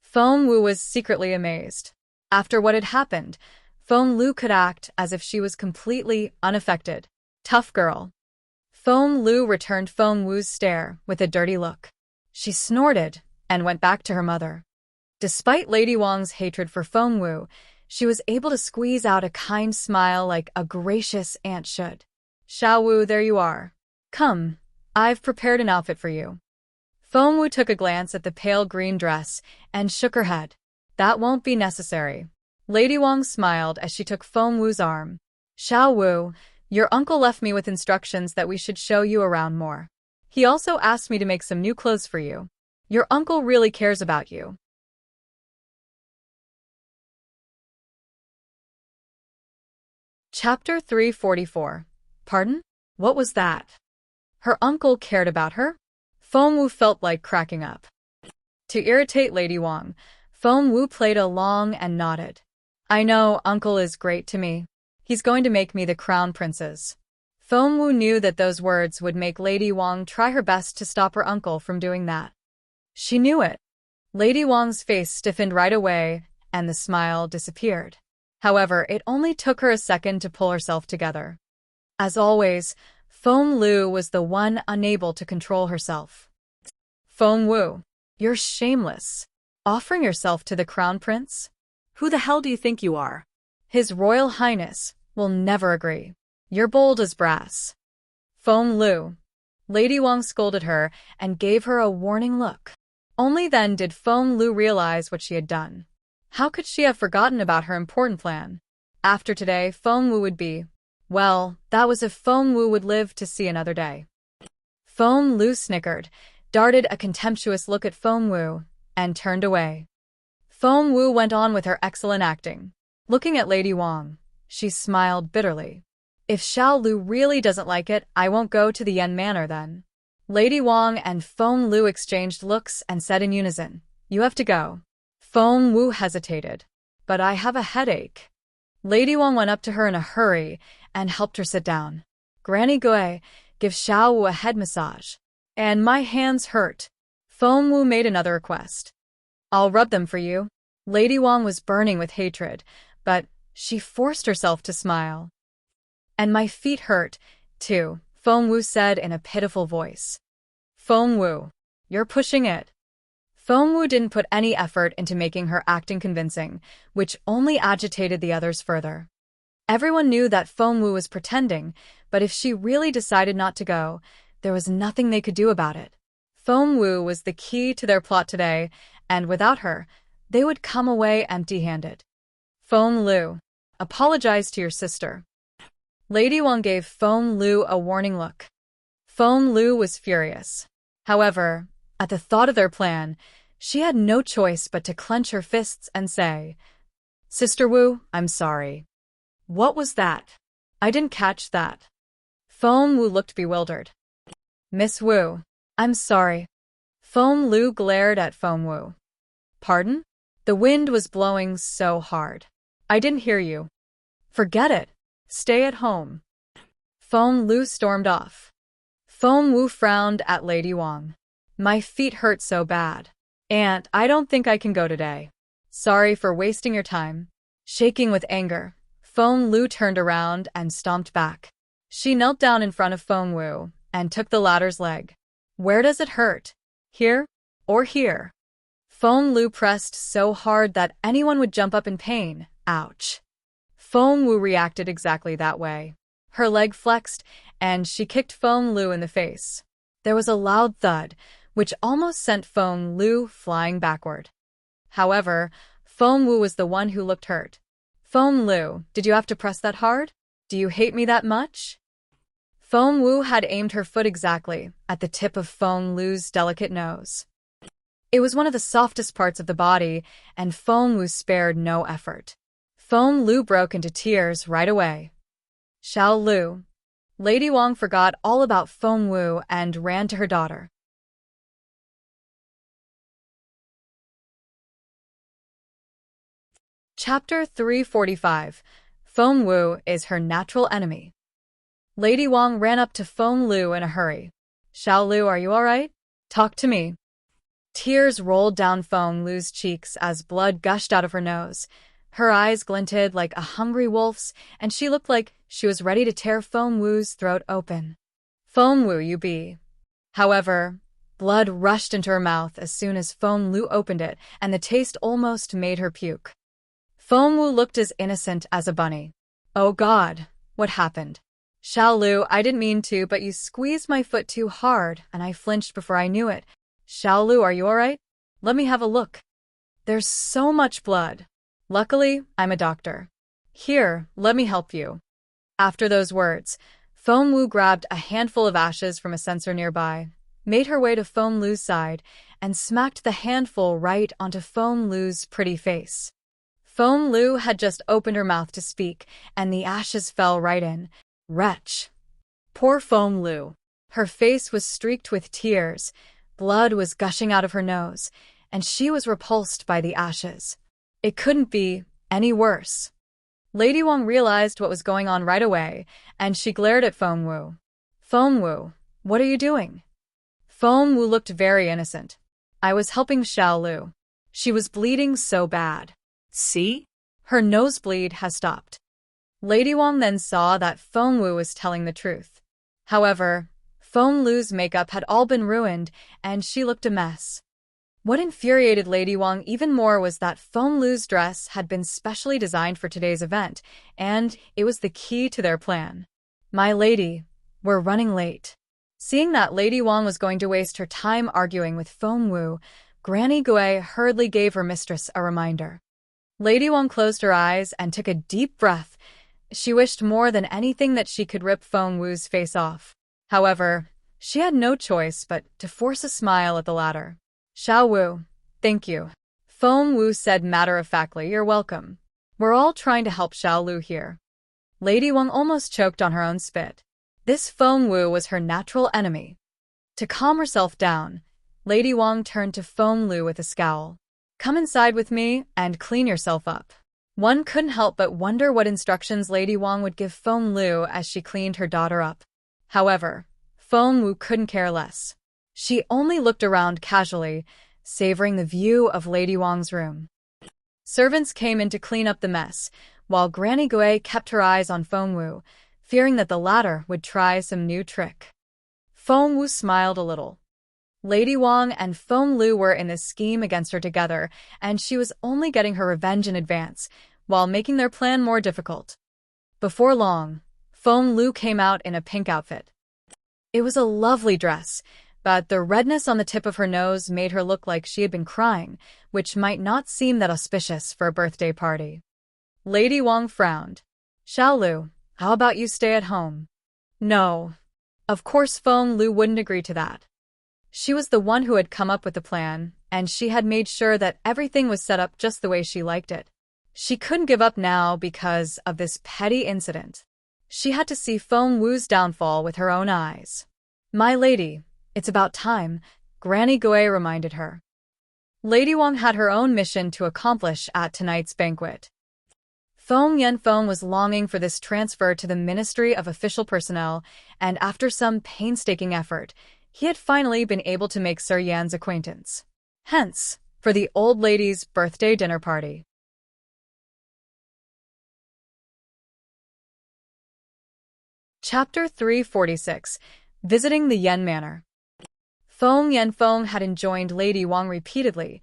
Feng Wu was secretly amazed. After what had happened, Feng Lu could act as if she was completely unaffected. Tough girl. Feng Lu returned Feng Wu's stare with a dirty look. She snorted and went back to her mother. Despite Lady Wang's hatred for Feng Wu, she was able to squeeze out a kind smile like a gracious aunt should. "Xiao Wu, there you are. Come, I've prepared an outfit for you." Feng Wu took a glance at the pale green dress and shook her head. "That won't be necessary." Lady Wang smiled as she took Feng Wu's arm. "Xiao Wu, your uncle left me with instructions that we should show you around more. He also asked me to make some new clothes for you. Your uncle really cares about you." Chapter 344. Pardon? What was that? Her uncle cared about her? Feng Wu felt like cracking up. To irritate Lady Wang, Feng Wu played along and nodded. "I know uncle is great to me. He's going to make me the crown princess." Feng Wu knew that those words would make Lady Wang try her best to stop her uncle from doing that. She knew it. Lady Wang's face stiffened right away, and the smile disappeared. However, it only took her a second to pull herself together. As always, Feng Lu was the one unable to control herself. "Feng Wu, you're shameless. Offering yourself to the crown prince? Who the hell do you think you are?" "His Royal Highness will never agree. You're bold as brass." "Feng Lu." Lady Wang scolded her and gave her a warning look. Only then did Feng Lu realize what she had done. How could she have forgotten about her important plan? After today, Feng Wu would be... Well, that was if Feng Wu would live to see another day. Feng Lu snickered, darted a contemptuous look at Feng Wu, and turned away. Feng Wu went on with her excellent acting. Looking at Lady Wang, she smiled bitterly. "If Xiao Lu really doesn't like it, I won't go to the Yen Manor then." Lady Wang and Feng Lu exchanged looks and said in unison, "You have to go." Feng Wu hesitated. "But I have a headache." Lady Wang went up to her in a hurry and helped her sit down. "Granny Gui, give Xiao Wu a head massage." "And my hands hurt." Feng Wu made another request. "I'll rub them for you." Lady Wang was burning with hatred, but she forced herself to smile. "And my feet hurt, too," Feng Wu said in a pitiful voice. "Feng Wu, you're pushing it." Feng Wu didn't put any effort into making her acting convincing, which only agitated the others further. Everyone knew that Feng Wu was pretending, but if she really decided not to go, there was nothing they could do about it. Feng Wu was the key to their plot today, and without her, they would come away empty-handed. "Feng Lu, apologize to your sister." Lady Wang gave Feng Lu a warning look. Feng Lu was furious. However, at the thought of their plan, she had no choice but to clench her fists and say, "Sister Wu, I'm sorry." "What was that?" "I didn't catch that." Feng Wu looked bewildered. "Miss Wu, I'm sorry." Feng Lu glared at Feng Wu. "Pardon?" The wind was blowing so hard. "I didn't hear you." "Forget it. Stay at home." Feng Lu stormed off. Feng Wu frowned at Lady Wang. My feet hurt so bad. Aunt, I don't think I can go today. Sorry for wasting your time. Shaking with anger, Feng Lu turned around and stomped back. She knelt down in front of Feng Wu and took the latter's leg. Where does it hurt? Here? Or here? Feng Lu pressed so hard that anyone would jump up in pain. Ouch. Feng Wu reacted exactly that way. Her leg flexed, and she kicked Feng Lu in the face. There was a loud thud, which almost sent Feng Lu flying backward. However, Feng Wu was the one who looked hurt. Feng Lu, did you have to press that hard? Do you hate me that much? Feng Wu had aimed her foot exactly at the tip of Feng Lu's delicate nose. It was one of the softest parts of the body, and Feng Wu spared no effort. Feng Lu broke into tears right away. Xiao Lu. Lady Wang forgot all about Feng Wu and ran to her daughter. Chapter 345. Feng Wu is her natural enemy. Lady Wang ran up to Feng Lu in a hurry. Xiao Lu, are you all right? Talk to me. Tears rolled down Feng Lu's cheeks as blood gushed out of her nose. Her eyes glinted like a hungry wolf's, and she looked like she was ready to tear Feng Wu's throat open. Feng Wu, you be. However, blood rushed into her mouth as soon as Feng Lu opened it, and the taste almost made her puke. Feng Wu looked as innocent as a bunny. Oh God, what happened? Xiao Lu, I didn't mean to, but you squeezed my foot too hard, and I flinched before I knew it. Xiao Lu, are you all right? Let me have a look. There's so much blood. Luckily, I'm a doctor. Here, let me help you. After those words, Feng Wu grabbed a handful of ashes from a censer nearby, made her way to Feng Lu's side, and smacked the handful right onto Feng Lu's pretty face. Feng Lu had just opened her mouth to speak, and the ashes fell right in. Wretch. Poor Feng Lu. Her face was streaked with tears, blood was gushing out of her nose, and she was repulsed by the ashes. It couldn't be any worse. Lady Wang realized what was going on right away, and she glared at Feng Wu. Feng Wu, what are you doing? Feng Wu looked very innocent. I was helping Xiao Lu. She was bleeding so bad. See? Her nosebleed has stopped. Lady Wang then saw that Feng Wu was telling the truth. However, Feng Lu's makeup had all been ruined, and she looked a mess. What infuriated Lady Wang even more was that Feng Lu's dress had been specially designed for today's event, and it was the key to their plan. My lady, we're running late. Seeing that Lady Wang was going to waste her time arguing with Feng Wu, Granny Gui hurriedly gave her mistress a reminder. Lady Wang closed her eyes and took a deep breath. She wished more than anything that she could rip Feng Wu's face off. However, she had no choice but to force a smile at the latter. Xiao Wu, thank you. Feng Wu said matter-of-factly, you're welcome. We're all trying to help Xiao Lu here. Lady Wang almost choked on her own spit. This Feng Wu was her natural enemy. To calm herself down, Lady Wang turned to Feng Lu with a scowl. Come inside with me and clean yourself up. One couldn't help but wonder what instructions Lady Wang would give Feng Lu as she cleaned her daughter up. However, Feng Wu couldn't care less. She only looked around casually, savoring the view of Lady Wang's room. Servants came in to clean up the mess, while Granny Gui kept her eyes on Feng Wu, fearing that the latter would try some new trick. Feng Wu smiled a little. Lady Wang and Feng Lu were in this scheme against her together, and she was only getting her revenge in advance, while making their plan more difficult. Before long, Feng Lu came out in a pink outfit. It was a lovely dress, but the redness on the tip of her nose made her look like she had been crying, which might not seem that auspicious for a birthday party. Lady Wang frowned. Xiao Lu, how about you stay at home? No. Of course Feng Lu wouldn't agree to that. She was the one who had come up with the plan, and she had made sure that everything was set up just the way she liked it. She couldn't give up now because of this petty incident. She had to see Feng Wu's downfall with her own eyes. My lady, it's about time, Granny Gui reminded her. Lady Wang had her own mission to accomplish at tonight's banquet. Feng was longing for this transfer to the Ministry of Official Personnel, and after some painstaking effort, he had finally been able to make Sir Yan's acquaintance. Hence, for the old lady's birthday dinner party. Chapter 346. Visiting the Yen Manor. Feng had enjoined Lady Wang repeatedly,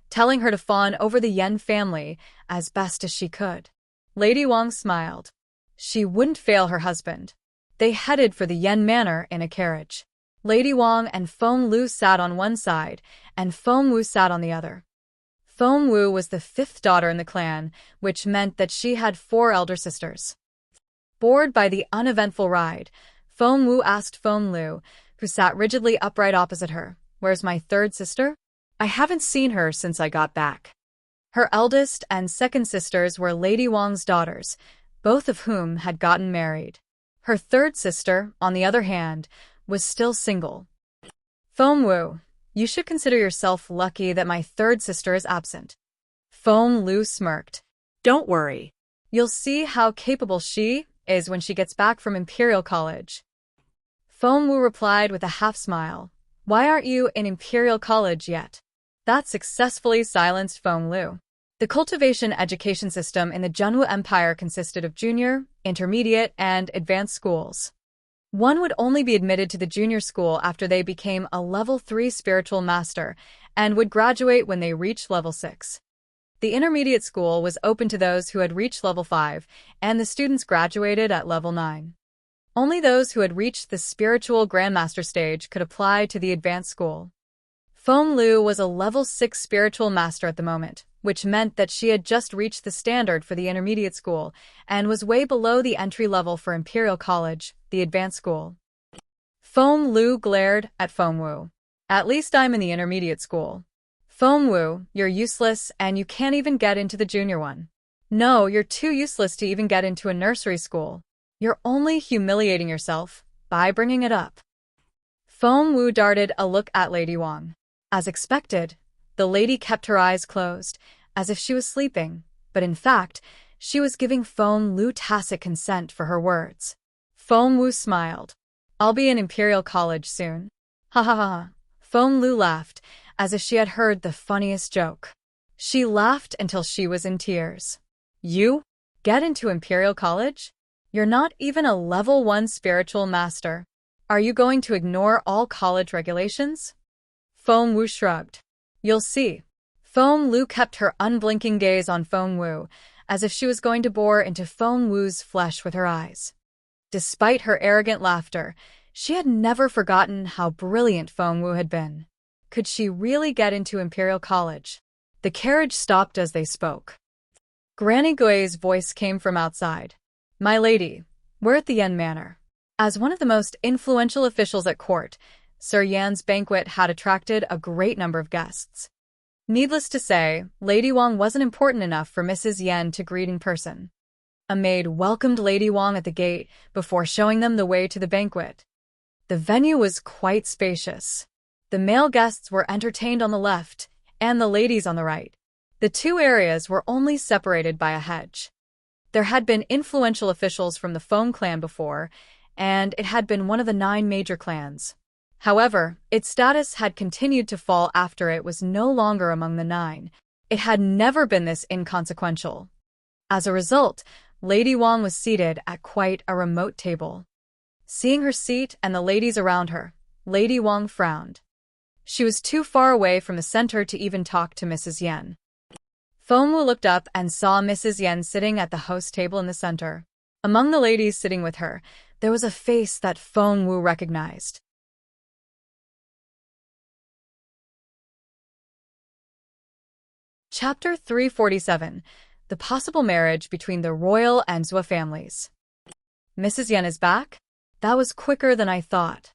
telling her to fawn over the Yen family as best as she could. Lady Wang smiled. She wouldn't fail her husband. They headed for the Yen Manor in a carriage. Lady Wang and Feng Lu sat on one side, and Feng Wu sat on the other. Feng Wu was the 5th daughter in the clan, which meant that she had 4 elder sisters. Bored by the uneventful ride, Feng Wu asked Feng Lu, who sat rigidly upright opposite her, "Where's my 3rd sister? I haven't seen her since I got back." Her eldest and 2nd sisters were Lady Wang's daughters, both of whom had gotten married. Her 3rd sister, on the other hand, was still single. "Feng Wu, you should consider yourself lucky that my 3rd sister is absent." Feng Lu smirked. "Don't worry. "You'll see how capable she is when she gets back from Imperial College." Feng Wu replied with a half-smile. "Why aren't you in Imperial College yet?" That successfully silenced Feng Lu. The cultivation education system in the Zhenwu Empire consisted of junior, intermediate, and advanced schools. One would only be admitted to the junior school after they became a level 3 spiritual master and would graduate when they reached level 6. The intermediate school was open to those who had reached level 5, and the students graduated at level 9. Only those who had reached the spiritual grandmaster stage could apply to the advanced school. Feng Lu was a level 6 spiritual master at the moment, which meant that she had just reached the standard for the intermediate school and was way below the entry level for Imperial College, the advanced school. Feng Lu glared at Feng Wu. "At least I'm in the intermediate school." "Feng Wu, you're useless and you can't even get into the junior one." "No, you're too useless to even get into a nursery school. You're only humiliating yourself by bringing it up." Feng Wu darted a look at Lady Wang. As expected, the lady kept her eyes closed, as if she was sleeping, but in fact, she was giving Feng Lu tacit consent for her words. Feng Wu smiled. "I'll be in Imperial College soon." "Ha ha ha." Feng Lu laughed, as if she had heard the funniest joke. She laughed until she was in tears. "You? Get into Imperial College? You're not even a level 1 spiritual master. Are you going to ignore all college regulations?" Feng Wu shrugged. "You'll see." Feng Lu kept her unblinking gaze on Feng Wu, as if she was going to bore into Feng Wu's flesh with her eyes. Despite her arrogant laughter, she had never forgotten how brilliant Feng Wu had been. Could she really get into Imperial College? The carriage stopped as they spoke. Granny Gui's voice came from outside. "My lady, we're at the Yen Manor." As one of the most influential officials at court, Sir Yan's banquet had attracted a great number of guests. Needless to say, Lady Wang wasn't important enough for Mrs. Yen to greet in person. A maid welcomed Lady Wang at the gate before showing them the way to the banquet. The venue was quite spacious. The male guests were entertained on the left, and the ladies on the right. The 2 areas were only separated by a hedge. There had been influential officials from the Feng clan before, and it had been one of the 9 major clans. However, its status had continued to fall after it was no longer among the 9. It had never been this inconsequential. As a result, Lady Wang was seated at quite a remote table. Seeing her seat and the ladies around her, Lady Wang frowned. She was too far away from the center to even talk to Mrs. Yen. Feng Wu looked up and saw Mrs. Yen sitting at the host table in the center. Among the ladies sitting with her, there was a face that Feng Wu recognized. Chapter 347. The Possible Marriage Between the Royal and Zhou Families. "Mrs. Yen is back? That was quicker than I thought."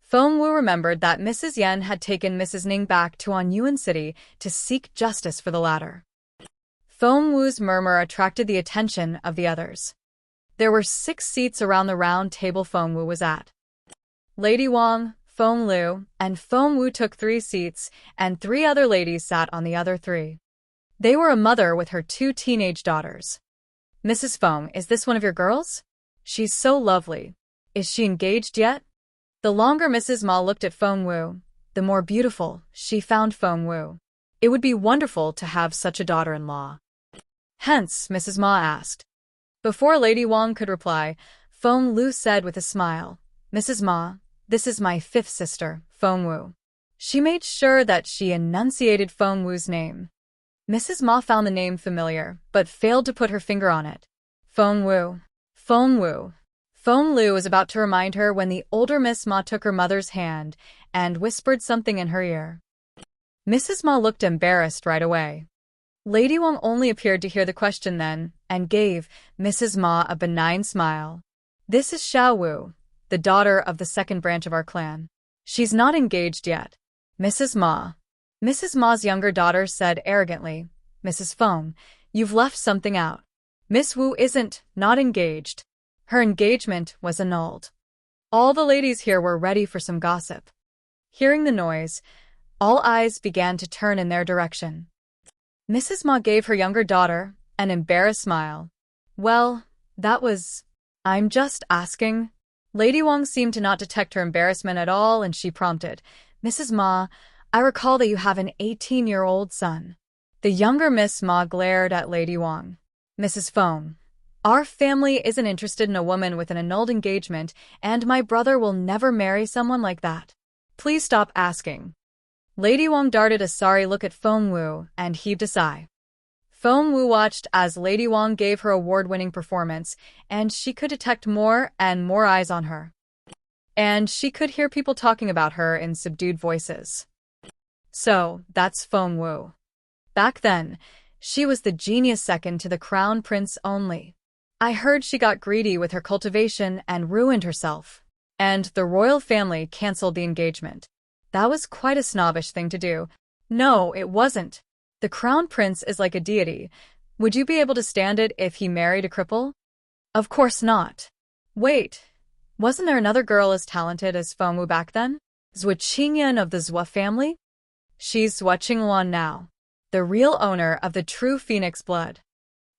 Feng Wu remembered that Mrs. Yen had taken Mrs. Ning back to Linyuan City to seek justice for the latter. Feng Wu's murmur attracted the attention of the others. There were 6 seats around the round table Feng Wu was at. Lady Wang, Feng Lu, and Feng Wu took 3 seats, and 3 other ladies sat on the other 3. They were a mother with her 2 teenage daughters. Mrs. Feng, is this one of your girls? She's so lovely. Is she engaged yet? The longer Mrs. Ma looked at Feng Wu, the more beautiful she found Feng Wu. It would be wonderful to have such a daughter-in-law. Hence, Mrs. Ma asked. Before Lady Wang could reply, Feng Lu said with a smile, Mrs. Ma, this is my fifth sister, Feng Wu. She made sure that she enunciated Feng Wu's name. Mrs. Ma found the name familiar, but failed to put her finger on it. Feng Wu. Feng Wu. Feng Lu was about to remind her when the older Miss Ma took her mother's hand and whispered something in her ear. Mrs. Ma looked embarrassed right away. Lady Wang only appeared to hear the question then, and gave Mrs. Ma a benign smile. This is Xiao Wu, the daughter of the second branch of our clan. She's not engaged yet. Mrs. Ma. Mrs. Ma's younger daughter said arrogantly, Mrs. Feng, you've left something out. Miss Wu isn't not engaged. Her engagement was annulled. All the ladies here were ready for some gossip. Hearing the noise, all eyes began to turn in their direction. Mrs. Ma gave her younger daughter an embarrassed smile. Well, I'm just asking. Lady Wang seemed to not detect her embarrassment at all, and she prompted, Mrs. Ma, I recall that you have an 18-year-old son. The younger Miss Ma glared at Lady Wang. Mrs. Feng, our family isn't interested in a woman with an annulled engagement, and my brother will never marry someone like that. Please stop asking. Lady Wang darted a sorry look at Feng Wu and heaved a sigh. Feng Wu watched as Lady Wang gave her award-winning performance, and she could detect more and more eyes on her. And she could hear people talking about her in subdued voices. So, that's Feng Wu. Back then, she was the genius second to the crown prince only. I heard she got greedy with her cultivation and ruined herself. And the royal family cancelled the engagement. That was quite a snobbish thing to do. No, it wasn't. The crown prince is like a deity. Would you be able to stand it if he married a cripple? Of course not. Wait, wasn't there another girl as talented as Feng Wu back then? Zhuo Qingyan of the Zhuo family? She's Zhuo Qingluan now, the real owner of the true phoenix blood.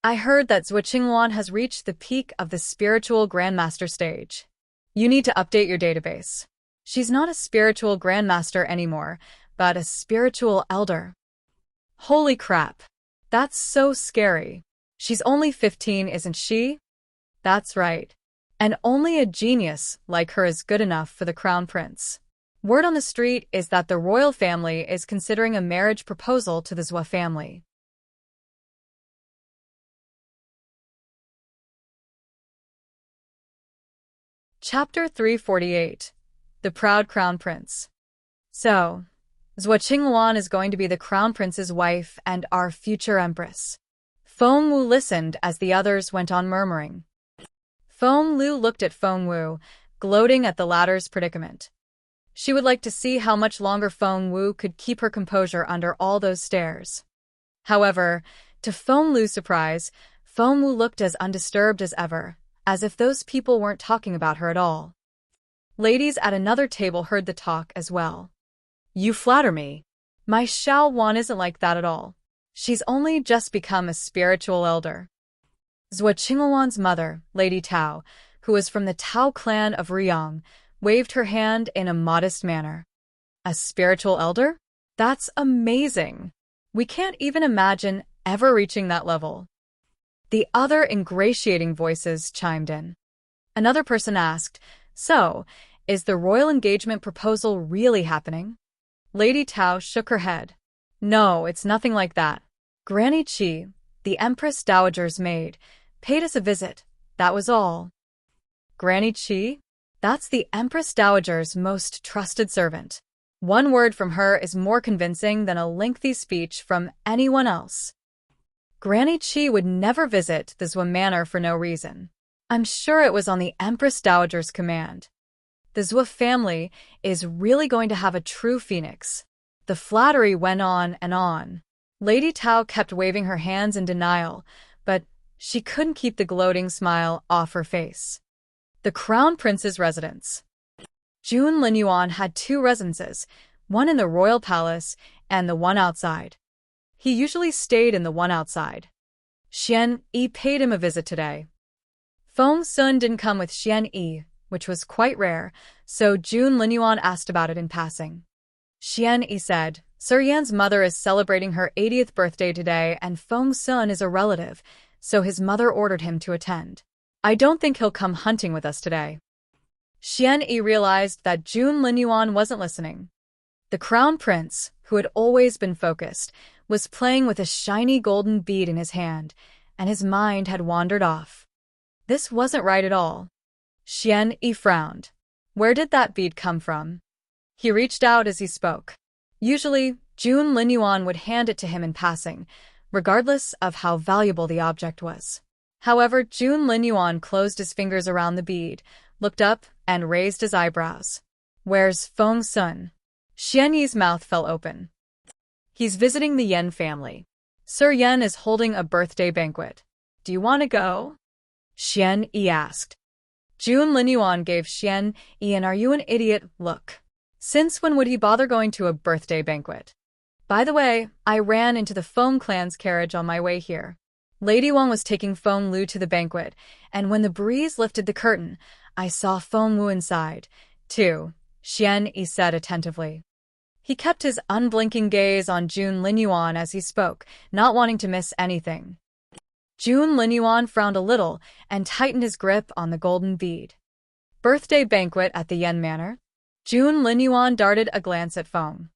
I heard that Zhuo Qingluan has reached the peak of the spiritual grandmaster stage. You need to update your database. She's not a spiritual grandmaster anymore, but a spiritual elder. Holy crap. That's so scary. She's only 15, isn't she? That's right. And only a genius like her is good enough for the crown prince. Word on the street is that the royal family is considering a marriage proposal to the Zhuo family. Chapter 348. The Proud Crown Prince. So, Zhuo Qingluan is going to be the crown prince's wife and our future empress. Feng Wu listened as the others went on murmuring. Feng Lu looked at Feng Wu, gloating at the latter's predicament. She would like to see how much longer Feng Wu could keep her composure under all those stares. However, to Feng Lu's surprise, Feng Wu looked as undisturbed as ever, as if those people weren't talking about her at all. Ladies at another table heard the talk as well. You flatter me. My Xiao Wan isn't like that at all. She's only just become a spiritual elder. Zhuo Qingluan's mother, Lady Tao, who was from the Tao clan of Riyang, waved her hand in a modest manner. A spiritual elder? That's amazing. We can't even imagine ever reaching that level. The other ingratiating voices chimed in. Another person asked, So, is the royal engagement proposal really happening? Lady Tao shook her head. No, it's nothing like that. Granny Qi, the Empress Dowager's maid, paid us a visit, that was all. Granny Qi? That's the Empress Dowager's most trusted servant. One word from her is more convincing than a lengthy speech from anyone else. Granny Qi would never visit the Zhuo Manor for no reason. I'm sure it was on the Empress Dowager's command. The Zhuo family is really going to have a true phoenix. The flattery went on and on. Lady Tao kept waving her hands in denial, but she couldn't keep the gloating smile off her face. The Crown Prince's residence. Jun Linyuan had two residences, one in the royal palace and the one outside. He usually stayed in the one outside. Xian Yi paid him a visit today. Feng Sun didn't come with Xian Yi, which was quite rare, so Jun Linyuan asked about it in passing. Xian Yi said, Sir Yan's mother is celebrating her 80th birthday today and Feng Sun is a relative, so his mother ordered him to attend. I don't think he'll come hunting with us today. Xian Yi realized that Jun Linyuan wasn't listening. The crown prince, who had always been focused, was playing with a shiny golden bead in his hand, and his mind had wandered off. This wasn't right at all. Xian Yi frowned. Where did that bead come from? He reached out as he spoke. Usually, Jun Linyuan would hand it to him in passing, regardless of how valuable the object was. However, Jun Linyuan closed his fingers around the bead, looked up, and raised his eyebrows. Where's Feng Sun? Xian Yi's mouth fell open. He's visiting the Yen family. Sir Yan is holding a birthday banquet. Do you want to go? Xian Yi asked. Jun Linyuan gave Xian Yi an "Are you an idiot?" look. Since when would he bother going to a birthday banquet? By the way, I ran into the Feng clan's carriage on my way here. Lady Wang was taking Feng Lu to the banquet, and when the breeze lifted the curtain, I saw Feng Wu inside, too, Xian Yi said attentively. He kept his unblinking gaze on Jun Linyuan as he spoke, not wanting to miss anything. Jun Linyuan frowned a little and tightened his grip on the golden bead. Birthday banquet at the Yen Manor? Jun Linyuan darted a glance at Feng.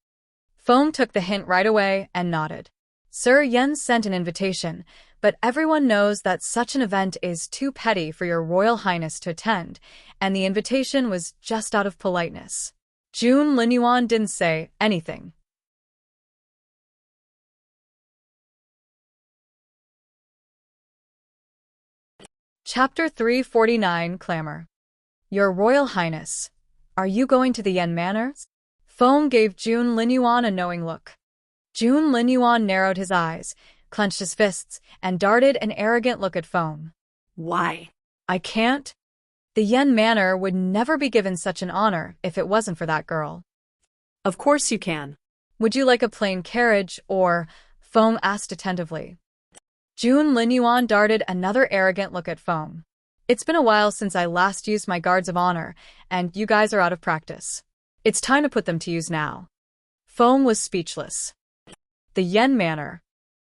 Feng took the hint right away and nodded. Sir Yan sent an invitation, but everyone knows that such an event is too petty for your Royal Highness to attend, and the invitation was just out of politeness. Jun Linyuan didn't say anything. Chapter 349 Clamor. Your Royal Highness, are you going to the Yen Manor? Feng gave Jun Linyuan a knowing look. Jun Linyuan narrowed his eyes, clenched his fists, and darted an arrogant look at Feng. Why? I can't. The Yen Manor would never be given such an honor if it wasn't for that girl. Of course you can. Would you like a plain carriage, or? Feng asked attentively. Jun Linyuan darted another arrogant look at Feng. It's been a while since I last used my guards of honor, and you guys are out of practice. It's time to put them to use now. Feng was speechless. The Yen Manor.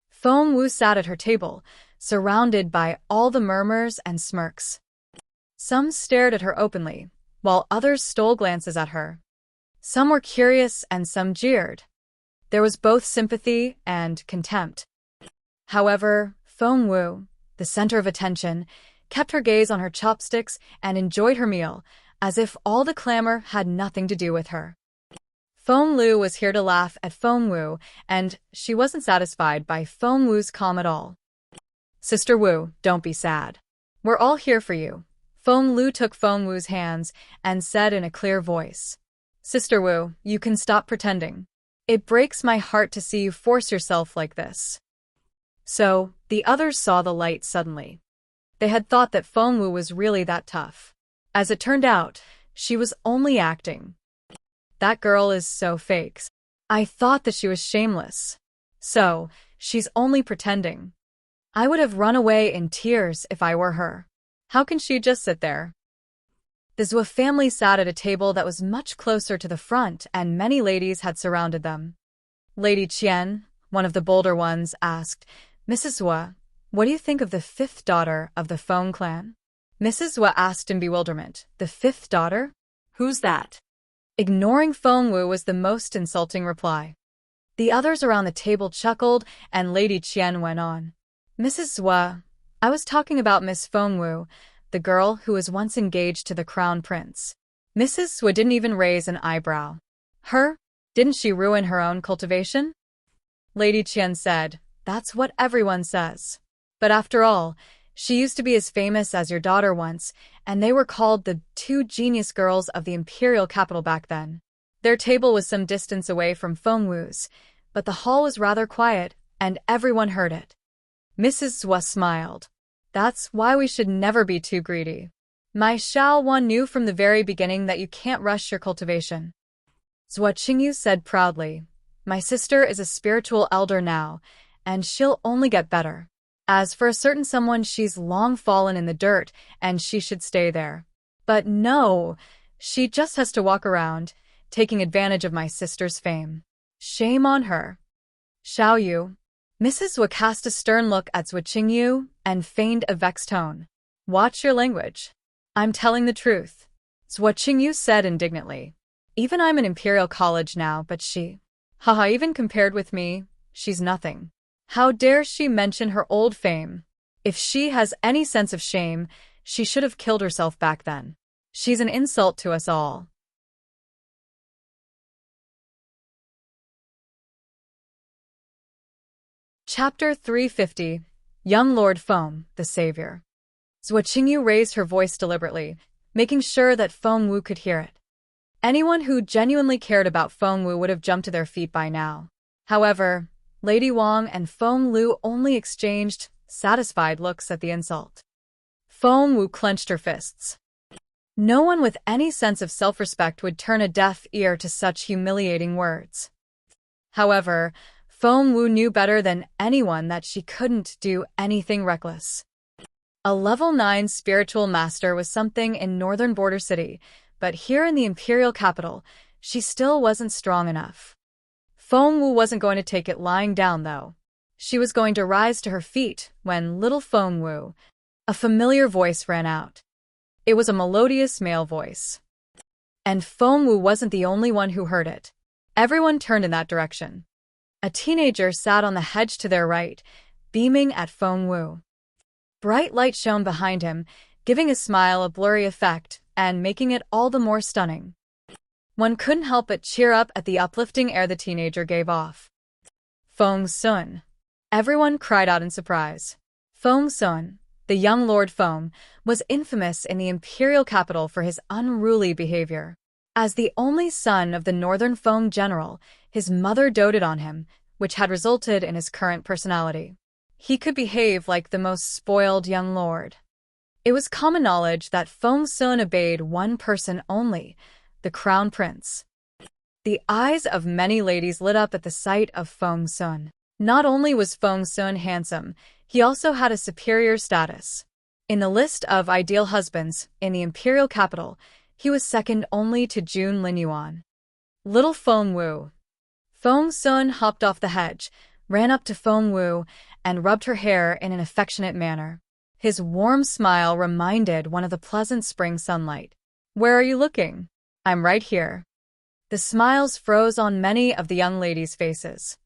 Feng Wu sat at her table, surrounded by all the murmurs and smirks. Some stared at her openly, while others stole glances at her. Some were curious and some jeered. There was both sympathy and contempt. However, Feng Wu, the center of attention, kept her gaze on her chopsticks and enjoyed her meal, as if all the clamor had nothing to do with her. Feng Lu was here to laugh at Feng Wu, and she wasn't satisfied by Feng Wu's calm at all. Sister Wu, don't be sad. We're all here for you. Feng Lu took Feng Wu's hands and said in a clear voice. Sister Wu, you can stop pretending. It breaks my heart to see you force yourself like this. So, the others saw the light suddenly. They had thought that Feng Wu was really that tough. As it turned out, she was only acting. That girl is so fake. I thought that she was shameless. So, she's only pretending. I would have run away in tears if I were her. How can she just sit there? The Zhou family sat at a table that was much closer to the front, and many ladies had surrounded them. Lady Qian, one of the bolder ones, asked, Mrs. Zhou, what do you think of the fifth daughter of the Feng clan? Mrs. Zhou asked in bewilderment, the fifth daughter? Who's that? Ignoring Feng Wu was the most insulting reply. The others around the table chuckled, and Lady Qian went on. Mrs. Zhou, I was talking about Miss Feng Wu, the girl who was once engaged to the crown prince. Mrs. Zhou didn't even raise an eyebrow. Her? Didn't she ruin her own cultivation? Lady Qian said, that's what everyone says. But after all, she used to be as famous as your daughter once, and they were called the two genius girls of the imperial capital back then. Their table was some distance away from Feng Wu's, but the hall was rather quiet, and everyone heard it. Mrs. Zhou smiled. That's why we should never be too greedy. My Xiao Wan knew from the very beginning that you can't rush your cultivation. Zhou Qingyu said proudly, my sister is a spiritual elder now, and she'll only get better. As for a certain someone, she's long fallen in the dirt, and she should stay there. But no, she just has to walk around, taking advantage of my sister's fame. Shame on her. Xiao Yu. Mrs. Wu cast a stern look at Zhuo Qingyu and feigned a vexed tone. Watch your language. I'm telling the truth, Zhuo Qingyu said indignantly. Even I'm in Imperial College now, but she… Haha, even compared with me, she's nothing. How dare she mention her old fame? If she has any sense of shame, she should have killed herself back then. She's an insult to us all. Chapter 350. Young Lord Feng, the Savior. Zhuo Qingyu raised her voice deliberately, making sure that Feng Wu could hear it. Anyone who genuinely cared about Feng Wu would have jumped to their feet by now. However, Lady Wang and Feng Lu only exchanged satisfied looks at the insult. Feng Wu clenched her fists. No one with any sense of self-respect would turn a deaf ear to such humiliating words. However, Feng Wu knew better than anyone that she couldn't do anything reckless. A level 9 spiritual master was something in northern border city, but here in the imperial capital, she still wasn't strong enough. Feng Wu wasn't going to take it lying down, though. She was going to rise to her feet when little Feng Wu, a familiar voice, ran out. It was a melodious male voice. And Feng Wu wasn't the only one who heard it. Everyone turned in that direction. A teenager sat on the hedge to their right, beaming at Feng Wu. Bright light shone behind him, giving his smile a blurry effect and making it all the more stunning. One couldn't help but cheer up at the uplifting air the teenager gave off. Feng Sun. Everyone cried out in surprise. Feng Sun, the young Lord Feng, was infamous in the imperial capital for his unruly behavior. As the only son of the northern Feng general, his mother doted on him, which had resulted in his current personality. He could behave like the most spoiled young lord. It was common knowledge that Feng Sun obeyed one person only, the crown prince. The eyes of many ladies lit up at the sight of Feng Sun. Not only was Feng Sun handsome, he also had a superior status. In the list of ideal husbands in the imperial capital, he was second only to Jun Linyuan. Little Feng Wu. Feng Sun hopped off the hedge, ran up to Feng Wu, and rubbed her hair in an affectionate manner. His warm smile reminded one of the pleasant spring sunlight. Where are you looking? I'm right here. The smiles froze on many of the young ladies' faces.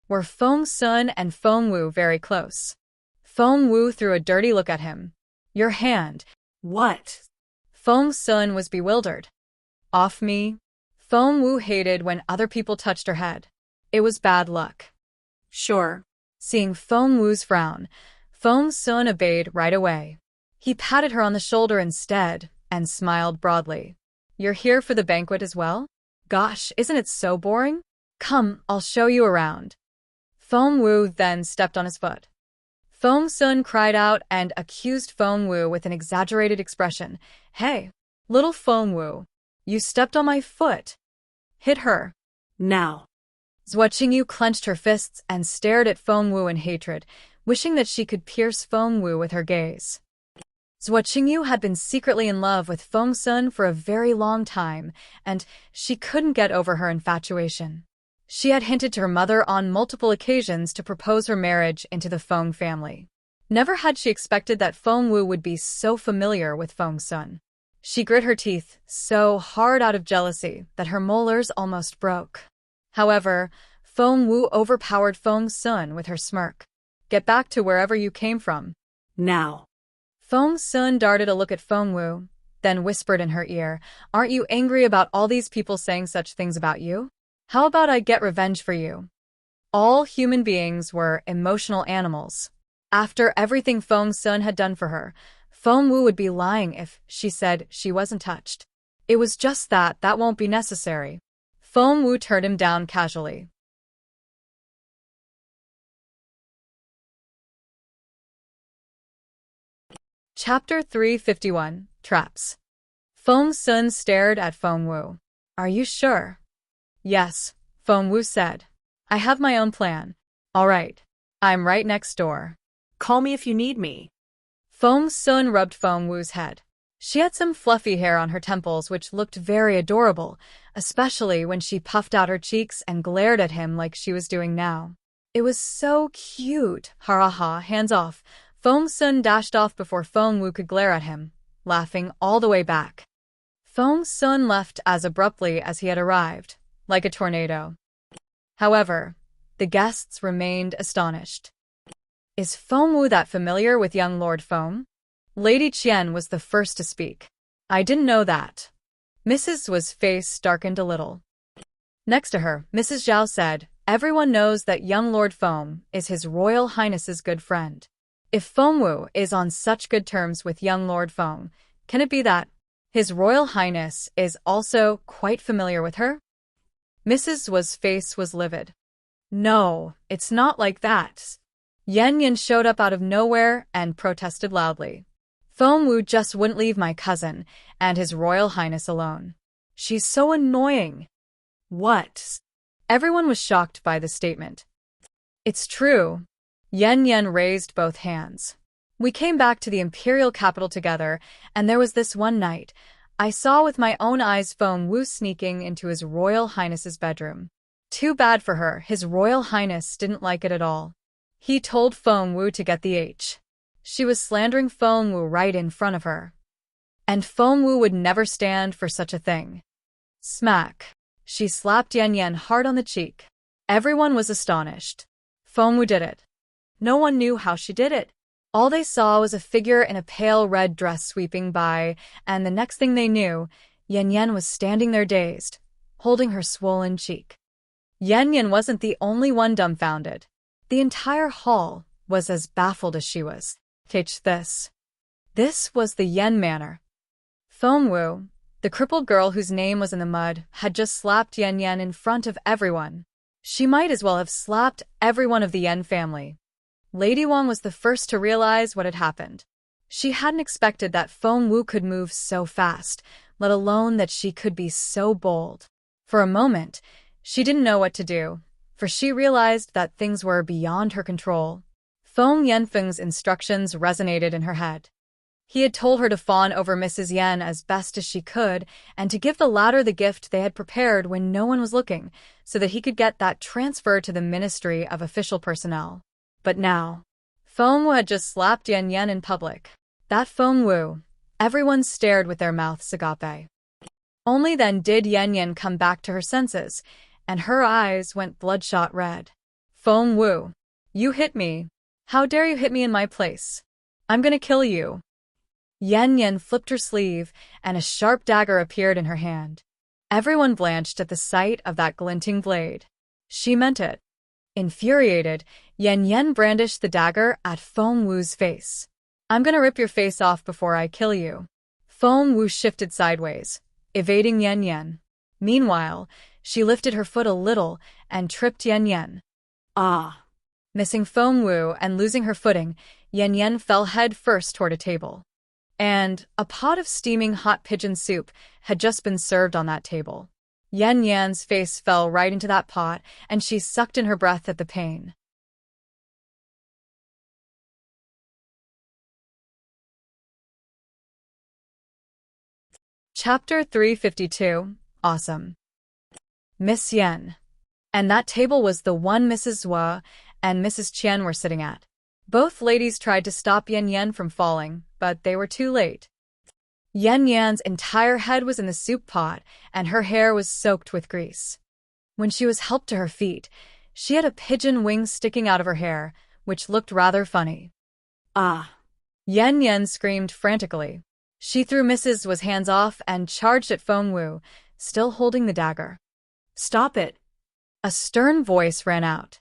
Were Feng Sun and Feng Wu very close? Feng Wu threw a dirty look at him. Your hand. What? Feng Sun was bewildered. Off me? Feng Wu hated when other people touched her head. It was bad luck. Sure. Seeing Feng Wu's frown, Feng Sun obeyed right away. He patted her on the shoulder instead and smiled broadly. You're here for the banquet as well? Gosh, isn't it so boring? Come, I'll show you around. Feng Wu then stepped on his foot. Feng Sun cried out and accused Feng Wu with an exaggerated expression. Hey, little Feng Wu, you stepped on my foot. Hit her. Now. Zhuo Qingyu clenched her fists and stared at Feng Wu in hatred, wishing that she could pierce Feng Wu with her gaze. Zhuo Qingyu had been secretly in love with Feng Sun for a very long time, and she couldn't get over her infatuation. She had hinted to her mother on multiple occasions to propose her marriage into the Feng family. Never had she expected that Feng Wu would be so familiar with Feng Sun. She grit her teeth so hard out of jealousy that her molars almost broke. However, Feng Wu overpowered Feng Sun with her smirk. Get back to wherever you came from. Now. Feng Sun darted a look at Feng Wu, then whispered in her ear, Aren't you angry about all these people saying such things about you? How about I get revenge for you? All human beings were emotional animals. After everything Feng Sun had done for her, Feng Wu would be lying if she said she wasn't touched. It was just that won't be necessary. Feng Wu turned him down casually. Chapter 351. Traps. Feng Sun stared at Feng Wu. Are you sure? Yes, Feng Wu said. I have my own plan. All right. I'm right next door. Call me if you need me. Feng Sun rubbed Feng Wu's head. She had some fluffy hair on her temples which looked very adorable, especially when she puffed out her cheeks and glared at him like she was doing now. It was so cute. Ha ha, hands off. Feng Sun dashed off before Feng Wu could glare at him, laughing all the way back. Feng Sun left as abruptly as he had arrived, like a tornado. However, the guests remained astonished. Is Feng Wu that familiar with young Lord Feng? Lady Qian was the first to speak. I didn't know that. Mrs. Wu's face darkened a little. Next to her, Mrs. Xiao said, everyone knows that young Lord Feng is His Royal Highness's good friend. If Feng Wu is on such good terms with young Lord Feng, can it be that His Royal Highness is also quite familiar with her? Mrs. Wu's face was livid. No, it's not like that. Yan Yan showed up out of nowhere and protested loudly. Feng Wu just wouldn't leave my cousin and His Royal Highness alone. She's so annoying. What? Everyone was shocked by the statement. It's true. Yan Yan raised both hands. We came back to the imperial capital together, and there was this one night. I saw with my own eyes Feng Wu sneaking into His Royal Highness's bedroom. Too bad for her, His Royal Highness didn't like it at all. He told Feng Wu to get the H. She was slandering Feng Wu right in front of her. And Feng Wu would never stand for such a thing. Smack. She slapped Yan Yan hard on the cheek. Everyone was astonished. Feng Wu did it. No one knew how she did it. All they saw was a figure in a pale red dress sweeping by, and the next thing they knew, Yan Yan was standing there dazed, holding her swollen cheek. Yan Yan wasn't the only one dumbfounded. The entire hall was as baffled as she was. Catch this. This was the Yen Manor. Feng Wu, the crippled girl whose name was in the mud, had just slapped Yan Yan in front of everyone. She might as well have slapped everyone of the Yen family. Lady Wang was the first to realize what had happened. She hadn't expected that Feng Wu could move so fast, let alone that she could be so bold. For a moment, she didn't know what to do, for she realized that things were beyond her control. Feng Yanfeng's instructions resonated in her head. He had told her to fawn over Mrs. Yan as best as she could, and to give the latter the gift they had prepared when no one was looking, so that he could get that transfer to the Ministry of Official Personnel. But now, Feng Wu had just slapped Yan Yan in public. That Feng Wu. Everyone stared with their mouths agape. Only then did Yan Yan come back to her senses, and her eyes went bloodshot red. Feng Wu, you hit me. How dare you hit me in my place? I'm gonna kill you. Yan Yan flipped her sleeve, and a sharp dagger appeared in her hand. Everyone blanched at the sight of that glinting blade. She meant it. Infuriated, Yan Yan brandished the dagger at Feng Wu's face. I'm gonna rip your face off before I kill you. Feng Wu shifted sideways, evading Yan Yan. Meanwhile, she lifted her foot a little and tripped Yan Yan. Ah! Missing Feng Wu and losing her footing, Yan Yan fell head first toward a table. And a pot of steaming hot pigeon soup had just been served on that table. Yan Yan's face fell right into that pot, and she sucked in her breath at the pain. Chapter 352. Awesome. Miss Yan. And that table was the one Mrs. Wu and Mrs. Qian were sitting at. Both ladies tried to stop Yan Yan from falling, but they were too late. Yan Yan's entire head was in the soup pot, and her hair was soaked with grease. When she was helped to her feet, she had a pigeon wing sticking out of her hair, which looked rather funny. Ah! Yan Yan screamed frantically. She threw Mrs. Wu's hands off and charged at Feng Wu, still holding the dagger. Stop it! A stern voice ran out.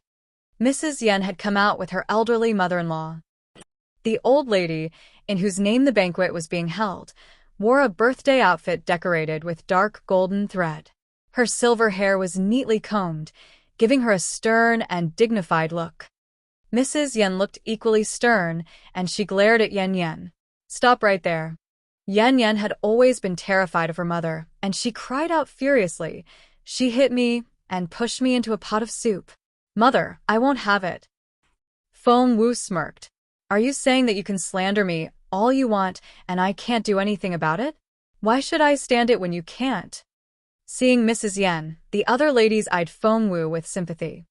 Mrs. Yan had come out with her elderly mother-in-law. The old lady, in whose name the banquet was being held, wore a birthday outfit decorated with dark golden thread. Her silver hair was neatly combed, giving her a stern and dignified look. Mrs. Yan looked equally stern, and she glared at Yan Yan. Stop right there. Yan Yan had always been terrified of her mother, and she cried out furiously. She hit me and pushed me into a pot of soup. Mother, I won't have it. Feng Wu smirked. Are you saying that you can slander me all you want and I can't do anything about it? Why should I stand it when you can't? Seeing Mrs. Yen, the other ladies eyed Feng Wu with sympathy.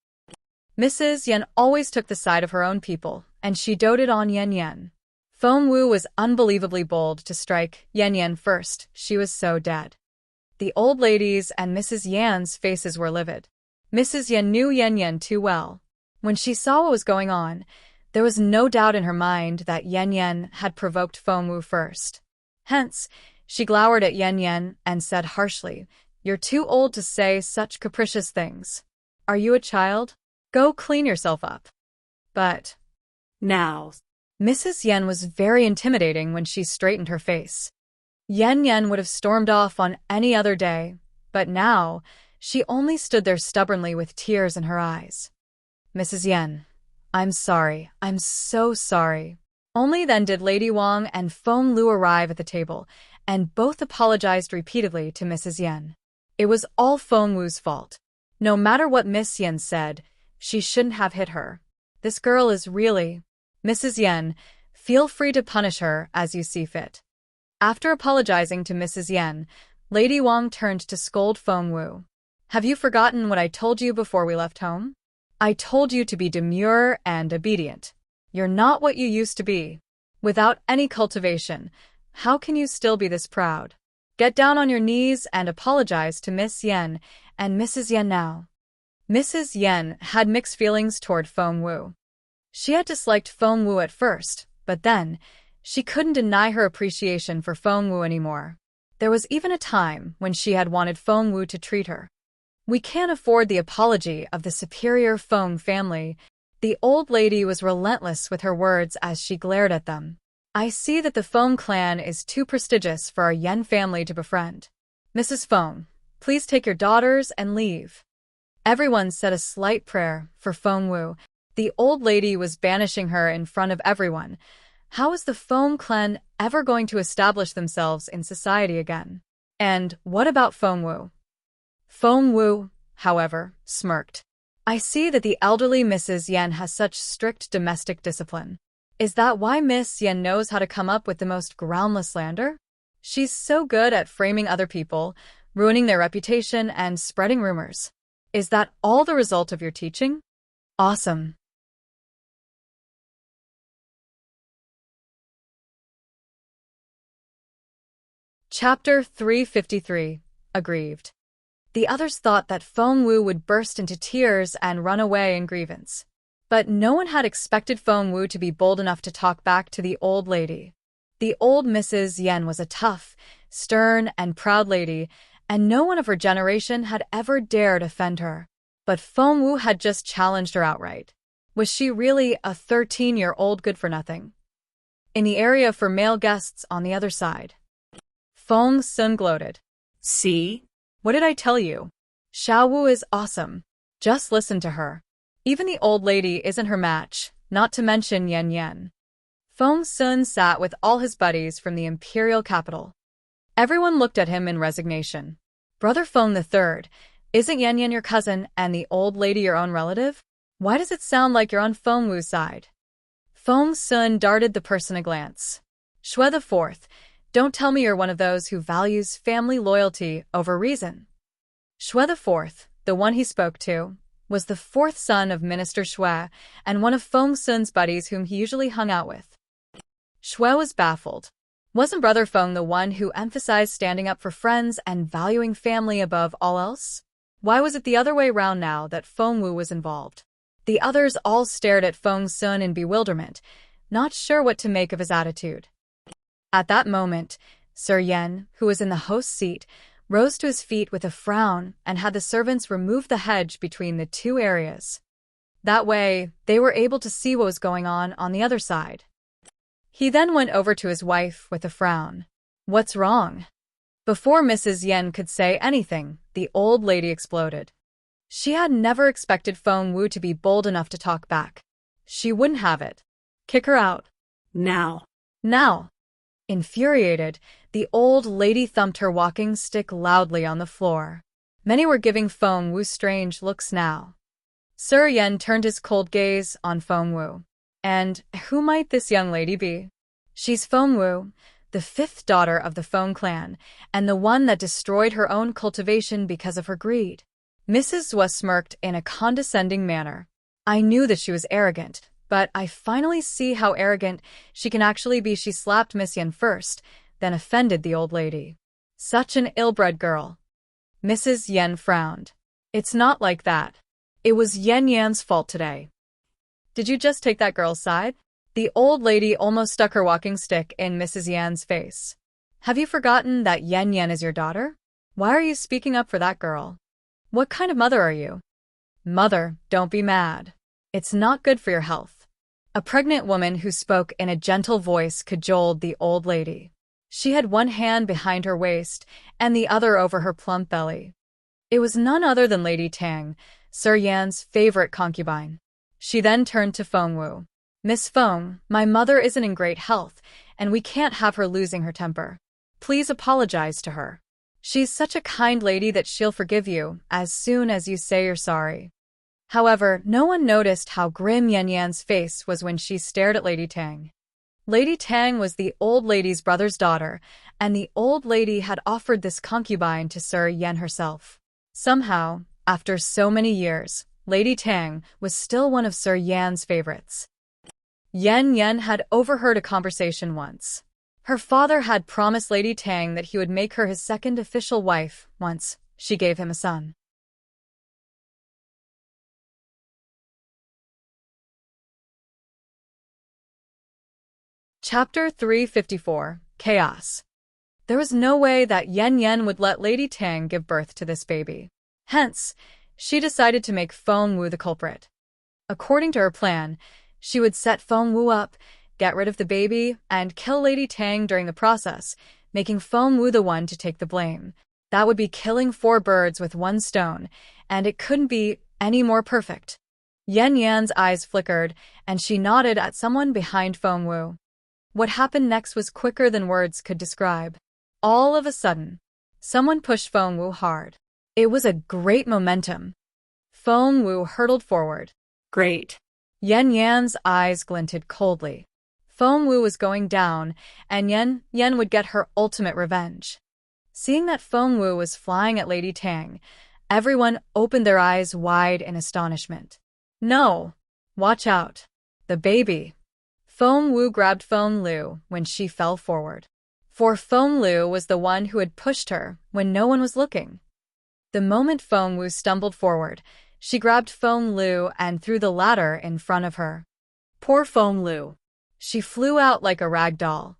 Mrs. Yen always took the side of her own people, and she doted on Yen Yen. Feng Wu was unbelievably bold to strike Yen Yen first. She was so dead. The old ladies and Mrs. Yan's faces were livid. Mrs. Yen knew Yen Yen too well. When she saw what was going on, there was no doubt in her mind that Yen Yen had provoked Feng Wu first. Hence, she glowered at Yen Yen and said harshly, "You're too old to say such capricious things. Are you a child? Go clean yourself up." But Now. Mrs. Yen was very intimidating when she straightened her face. Yen Yen would have stormed off on any other day, but now she only stood there stubbornly with tears in her eyes. "Mrs. Yen, I'm sorry. I'm so sorry." Only then did Lady Wang and Feng Lu arrive at the table, and both apologized repeatedly to Mrs. Yen. It was all Feng Wu's fault. No matter what Miss Yen said, she shouldn't have hit her. This girl is really... Mrs. Yen, feel free to punish her as you see fit. After apologizing to Mrs. Yen, Lady Wang turned to scold Feng Wu. "Have you forgotten what I told you before we left home? I told you to be demure and obedient. You're not what you used to be. Without any cultivation, how can you still be this proud? Get down on your knees and apologize to Miss Yen and Mrs. Yen now." Mrs. Yen had mixed feelings toward Feng Wu. She had disliked Feng Wu at first, but then she couldn't deny her appreciation for Feng Wu anymore. There was even a time when she had wanted Feng Wu to treat her. "We can't afford the apology of the superior Feng family." The old lady was relentless with her words as she glared at them. "I see that the Feng clan is too prestigious for our Yen family to befriend. Mrs. Feng, please take your daughters and leave." Everyone said a slight prayer for Feng Wu. The old lady was banishing her in front of everyone. How is the Feng clan ever going to establish themselves in society again? And what about Feng Wu? Feng Wu, however, smirked. "I see that the elderly Mrs. Yen has such strict domestic discipline. Is that why Miss Yen knows how to come up with the most groundless slander? She's so good at framing other people, ruining their reputation, and spreading rumors. Is that all the result of your teaching? Awesome." Chapter 353, Aggrieved. The others thought that Feng Wu would burst into tears and run away in grievance. But no one had expected Feng Wu to be bold enough to talk back to the old lady. The old Mrs. Yen was a tough, stern, and proud lady, and no one of her generation had ever dared offend her. But Feng Wu had just challenged her outright. Was she really a 13-year-old good-for-nothing? In the area for male guests on the other side, Feng Sun gloated. See? "What did I tell you? Xiao Wu is awesome. Just listen to her. Even the old lady isn't her match, not to mention Yen Yen." Feng Sun sat with all his buddies from the imperial capital. Everyone looked at him in resignation. "Brother Feng III, isn't Yen Yen your cousin and the old lady your own relative? Why does it sound like you're on Feng Wu's side?" Feng Sun darted the person a glance. "Shui IV, don't tell me you're one of those who values family loyalty over reason." Shui IV, the one he spoke to, was the fourth son of Minister Shui and one of Feng Sun's buddies whom he usually hung out with. Shui was baffled. Wasn't Brother Feng the one who emphasized standing up for friends and valuing family above all else? Why was it the other way round now that Feng Wu was involved? The others all stared at Feng Sun in bewilderment, not sure what to make of his attitude. At that moment, Sir Yen, who was in the host's seat, rose to his feet with a frown and had the servants remove the hedge between the two areas. That way, they were able to see what was going on the other side. He then went over to his wife with a frown. "What's wrong?" Before Mrs. Yen could say anything, the old lady exploded. She had never expected Feng Wu to be bold enough to talk back. She wouldn't have it. "Kick her out. Now." Now." Infuriated, the old lady thumped her walking stick loudly on the floor. Many were giving Feng Wu strange looks now. Sir Yen turned his cold gaze on Feng Wu. And who might this young lady be? She's Feng Wu, the fifth daughter of the Feng clan, and the one that destroyed her own cultivation because of her greed. Mrs. Wu smirked in a condescending manner. I knew that she was arrogant, but I finally see how arrogant she can actually be. She slapped Miss Yen first, then offended the old lady. Such an ill-bred girl. Mrs. Yen frowned. It's not like that. It was Yan Yan's fault today. Did you just take that girl's side? The old lady almost stuck her walking stick in Mrs. Yan's face. Have you forgotten that Yan Yan is your daughter? Why are you speaking up for that girl? What kind of mother are you? Mother, don't be mad. It's not good for your health. A pregnant woman who spoke in a gentle voice cajoled the old lady. She had one hand behind her waist and the other over her plump belly. It was none other than Lady Tang, Sir Yan's favorite concubine. She then turned to Feng Wu. Miss Feng, my mother isn't in great health, and we can't have her losing her temper. Please apologize to her. She's such a kind lady that she'll forgive you as soon as you say you're sorry. However, no one noticed how grim Yan Yan's face was when she stared at Lady Tang. Lady Tang was the old lady's brother's daughter, and the old lady had offered this concubine to Sir Yan herself. Somehow, after so many years, Lady Tang was still one of Sir Yan's favorites. Yan Yan had overheard a conversation once. Her father had promised Lady Tang that he would make her his second official wife once she gave him a son. Chapter 354, Chaos. There was no way that Yan Yan would let Lady Tang give birth to this baby. Hence, she decided to make Feng Wu the culprit. According to her plan, she would set Feng Wu up, get rid of the baby, and kill Lady Tang during the process, making Feng Wu the one to take the blame. That would be killing 4 birds with 1 stone, and it couldn't be any more perfect. Yan Yan's eyes flickered, and she nodded at someone behind Feng Wu. What happened next was quicker than words could describe. All of a sudden, someone pushed Feng Wu hard. It was a great momentum. Feng Wu hurtled forward. Great. Yan Yan's eyes glinted coldly. Feng Wu was going down, and Yan would get her ultimate revenge. Seeing that Feng Wu was flying at Lady Tang, everyone opened their eyes wide in astonishment. No! Watch out! The baby! Feng Wu grabbed Feng Lu when she fell forward. For Feng Lu was the one who had pushed her when no one was looking. The moment Feng Wu stumbled forward, she grabbed Feng Lu and threw the ladder in front of her. Poor Feng Lu. She flew out like a rag doll.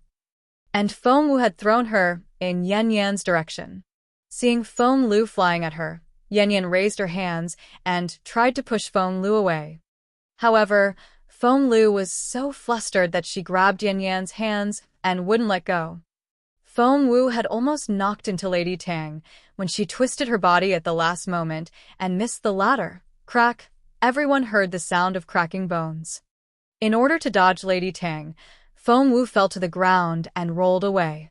And Feng Wu had thrown her in Yan Yan's direction. Seeing Feng Lu flying at her, Yan Yan raised her hands and tried to push Feng Lu away. However, Feng Lu was so flustered that she grabbed Yan Yan's hands and wouldn't let go. Feng Wu had almost knocked into Lady Tang when she twisted her body at the last moment and missed the ladder. Crack! Everyone heard the sound of cracking bones. In order to dodge Lady Tang, Feng Wu fell to the ground and rolled away.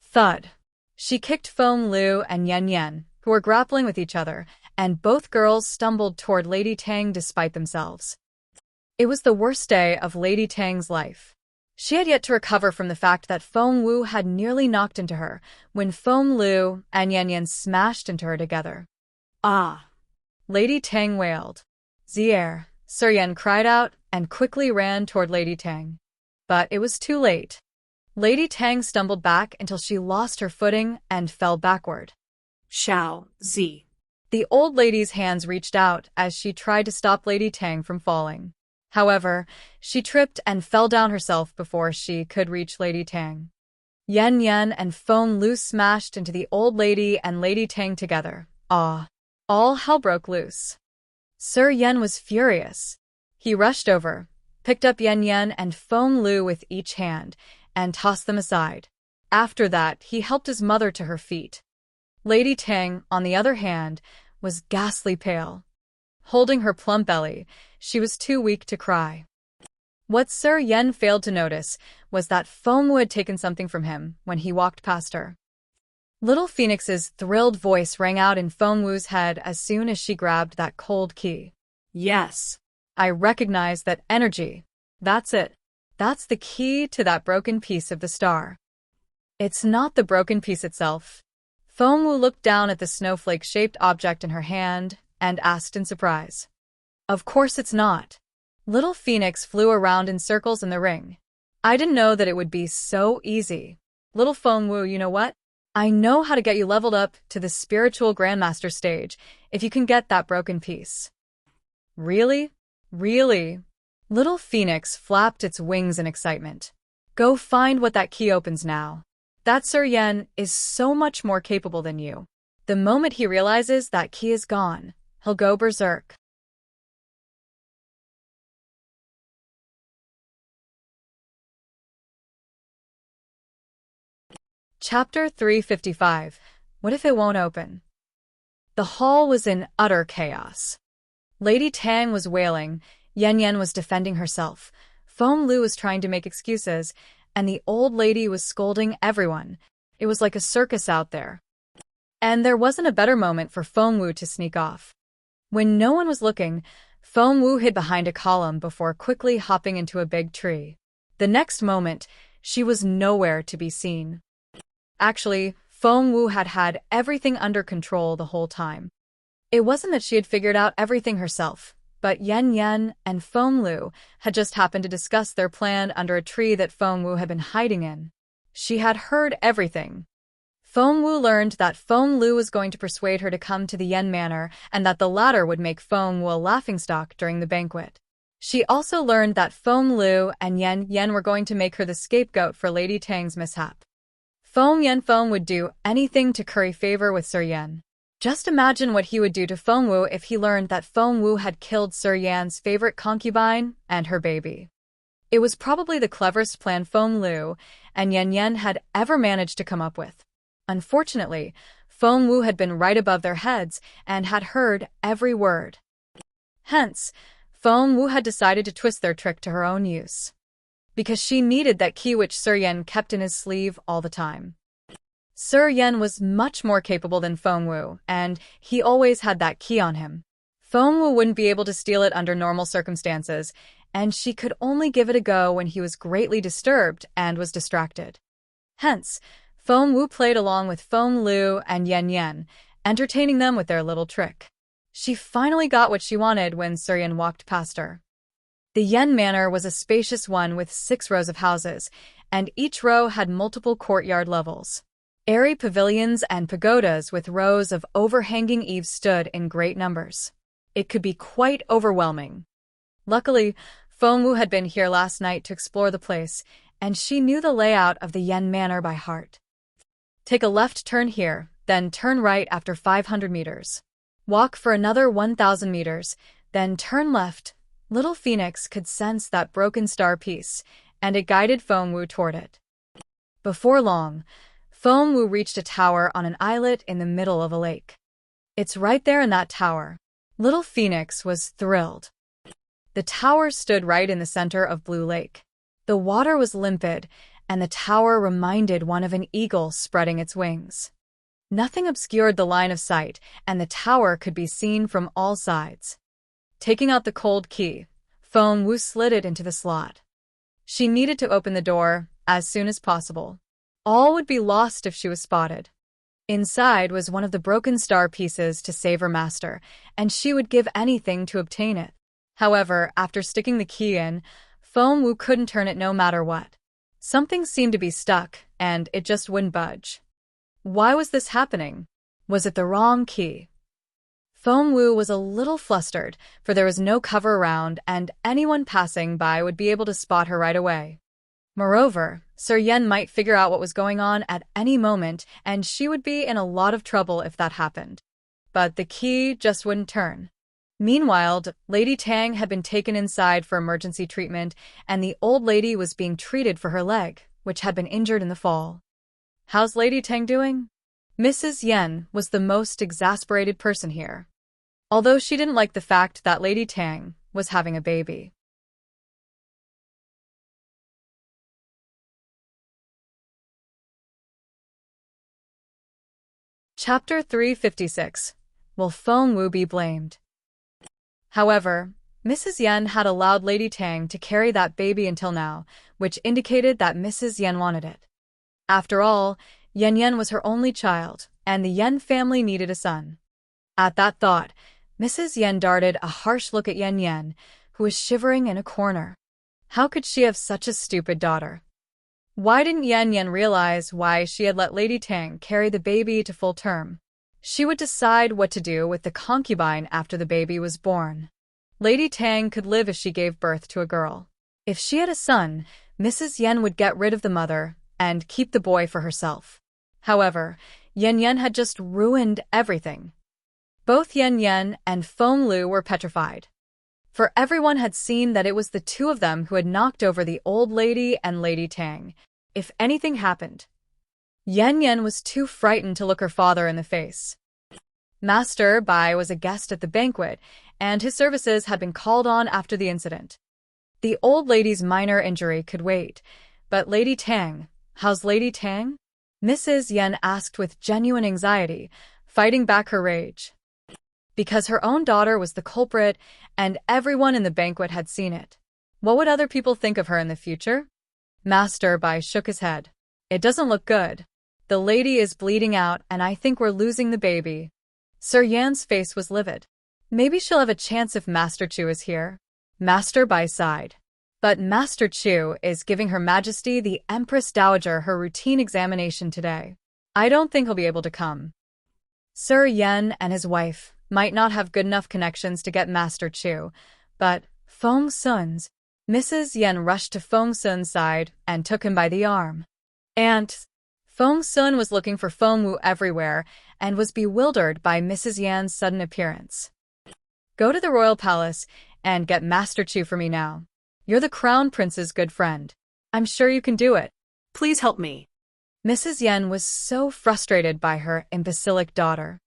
Thud! She kicked Feng Lu and Yan Yan, who were grappling with each other, and both girls stumbled toward Lady Tang despite themselves. It was the worst day of Lady Tang's life. She had yet to recover from the fact that Feng Wu had nearly knocked into her when Feng Lu and Yan Yan smashed into her together. Ah! Lady Tang wailed. Zier! Sir Yan cried out and quickly ran toward Lady Tang. But it was too late. Lady Tang stumbled back until she lost her footing and fell backward. Xiao, Z. The old lady's hands reached out as she tried to stop Lady Tang from falling. However, she tripped and fell down herself before she could reach Lady Tang. Yan Yan and Feng Lu smashed into the old lady and Lady Tang together. Ah! All hell broke loose. Sir Yan was furious. He rushed over, picked up Yan Yan and Feng Lu with each hand, and tossed them aside. After that, he helped his mother to her feet. Lady Tang, on the other hand, was ghastly pale. Holding her plump belly, she was too weak to cry. What Sir Yan failed to notice was that Feng Wu had taken something from him when he walked past her. Little Phoenix's thrilled voice rang out in Feng Wu's head as soon as she grabbed that cold key. Yes. I recognize that energy. That's it. That's the key to that broken piece of the star. It's not the broken piece itself. Feng Wu looked down at the snowflake-shaped object in her hand and asked in surprise. Of course it's not. Little Phoenix flew around in circles in the ring. I didn't know that it would be so easy. Little Feng Wu, you know what? I know how to get you leveled up to the spiritual grandmaster stage if you can get that broken piece. Really? Really? Little Phoenix flapped its wings in excitement. Go find what that key opens now. That Sir Yan is so much more capable than you. The moment he realizes that key is gone, he'll go berserk. Chapter 355. What if it won't open? The hall was in utter chaos. Lady Tang was wailing, Yan Yan was defending herself, Feng Lu was trying to make excuses, and the old lady was scolding everyone. It was like a circus out there. And there wasn't a better moment for Feng Wu to sneak off. When no one was looking, Feng Wu hid behind a column before quickly hopping into a big tree. The next moment, she was nowhere to be seen. Actually, Feng Wu had had everything under control the whole time. It wasn't that she had figured out everything herself, but Yan Yan and Feng Lu had just happened to discuss their plan under a tree that Feng Wu had been hiding in. She had heard everything. Feng Wu learned that Feng Lu was going to persuade her to come to the Yan Manor and that the latter would make Feng Wu a laughingstock during the banquet. She also learned that Feng Lu and Yan Yan were going to make her the scapegoat for Lady Tang's mishap. Feng would do anything to curry favor with Sir Yan. Just imagine what he would do to Feng Wu if he learned that Feng Wu had killed Sir Yan's favorite concubine and her baby. It was probably the cleverest plan Feng Lu and Yan Yan had ever managed to come up with. Unfortunately, Feng Wu had been right above their heads and had heard every word. Hence, Feng Wu had decided to twist their trick to her own use. Because she needed that key which Sir Yan kept in his sleeve all the time. Sir Yan was much more capable than Feng Wu, and he always had that key on him. Feng Wu wouldn't be able to steal it under normal circumstances, and she could only give it a go when he was greatly disturbed and was distracted. Hence, Feng Wu played along with Feng Lu and Yan Yan, entertaining them with their little trick. She finally got what she wanted when Sir Yan walked past her. The Yan Manor was a spacious one with 6 rows of houses, and each row had multiple courtyard levels. Airy pavilions and pagodas with rows of overhanging eaves stood in great numbers. It could be quite overwhelming. Luckily, Feng Wu had been here last night to explore the place, and she knew the layout of the Yan Manor by heart. Take a left turn here, then turn right after 500 meters. Walk for another 1,000 meters, then turn left. Little Phoenix could sense that broken star piece, and it guided Feng Wu toward it. Before long, Feng Wu reached a tower on an islet in the middle of a lake. It's right there in that tower. Little Phoenix was thrilled. The tower stood right in the center of Blue Lake. The water was limpid, and the tower reminded one of an eagle spreading its wings. Nothing obscured the line of sight, and the tower could be seen from all sides. Taking out the cold key, Feng Wu slid it into the slot. She needed to open the door as soon as possible. All would be lost if she was spotted. Inside was one of the broken star pieces to save her master, and she would give anything to obtain it. However, after sticking the key in, Feng Wu couldn't turn it no matter what. Something seemed to be stuck, and it just wouldn't budge. Why was this happening? Was it the wrong key? Feng Wu was a little flustered, for there was no cover around, and anyone passing by would be able to spot her right away. Moreover, Sir Yan might figure out what was going on at any moment, and she would be in a lot of trouble if that happened. But the key just wouldn't turn. Meanwhile, Lady Tang had been taken inside for emergency treatment, and the old lady was being treated for her leg, which had been injured in the fall. How's Lady Tang doing? Mrs. Yan was the most exasperated person here, although she didn't like the fact that Lady Tang was having a baby. Chapter 356. Will Feng Wu be blamed? However, Mrs. Yen had allowed Lady Tang to carry that baby until now, which indicated that Mrs. Yen wanted it. After all, Yen was her only child, and the Yen family needed a son. At that thought, Mrs. Yen darted a harsh look at Yen, who was shivering in a corner. How could she have such a stupid daughter? Why didn't Yen realize why she had let Lady Tang carry the baby to full term? She would decide what to do with the concubine after the baby was born. Lady Tang could live if she gave birth to a girl. If she had a son, Mrs. Yen would get rid of the mother and keep the boy for herself. However, Yen had just ruined everything. Both Yen and Feng Lu were petrified. For everyone had seen that it was the two of them who had knocked over the old lady and Lady Tang. If anything happened, Yen was too frightened to look her father in the face. Master Bai was a guest at the banquet, and his services had been called on after the incident. The old lady's minor injury could wait, but Lady Tang, how's Lady Tang? Mrs. Yen asked with genuine anxiety, fighting back her rage. Because her own daughter was the culprit, and everyone in the banquet had seen it. What would other people think of her in the future? Master Bai shook his head. It doesn't look good. The lady is bleeding out, and I think we're losing the baby. Sir Yan's face was livid. Maybe she'll have a chance if Master Chu is here. Master Bai sighed. But Master Chu is giving Her Majesty the Empress Dowager her routine examination today. I don't think he'll be able to come. Sir Yan and his wife might not have good enough connections to get Master Chu, but Feng Sun's. Mrs. Yen rushed to Feng Sun's side and took him by the arm. Aunt. Feng Sun was looking for Feng Wu everywhere and was bewildered by Mrs. Yan's sudden appearance. Go to the royal palace and get Master Chu for me now. You're the crown prince's good friend. I'm sure you can do it. Please help me. Mrs. Yen was so frustrated by her imbecilic daughter.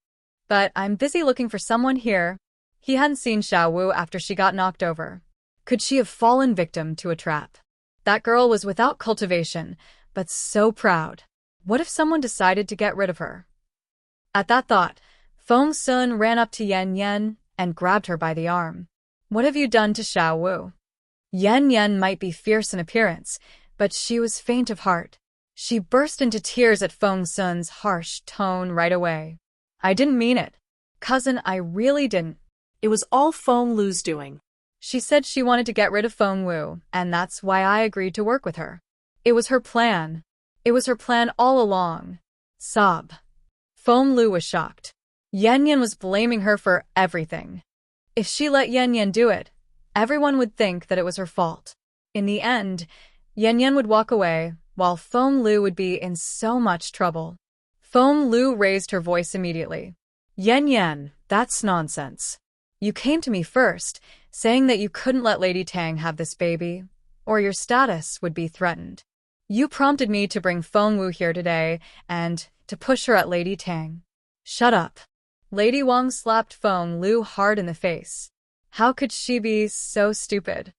But I'm busy looking for someone here. He hadn't seen Xiao Wu after she got knocked over. Could she have fallen victim to a trap? That girl was without cultivation, but so proud. What if someone decided to get rid of her? At that thought, Feng Sun ran up to Yen and grabbed her by the arm. What have you done to Xiao Wu? Yen might be fierce in appearance, but she was faint of heart. She burst into tears at Feng Sun's harsh tone right away. I didn't mean it. Cousin, I really didn't. It was all Feng Lu's doing. She said she wanted to get rid of Feng Wu, and that's why I agreed to work with her. It was her plan. It was her plan all along. Sob. Feng Lu was shocked. Yen was blaming her for everything. If she let Yen do it, everyone would think that it was her fault. In the end, Yen would walk away, while Feng Lu would be in so much trouble. Feng Lu raised her voice immediately. Yen, that's nonsense. You came to me first, saying that you couldn't let Lady Tang have this baby, or your status would be threatened. You prompted me to bring Feng Wu here today, and to push her at Lady Tang. Shut up. Lady Wang slapped Feng Lu hard in the face. How could she be so stupid?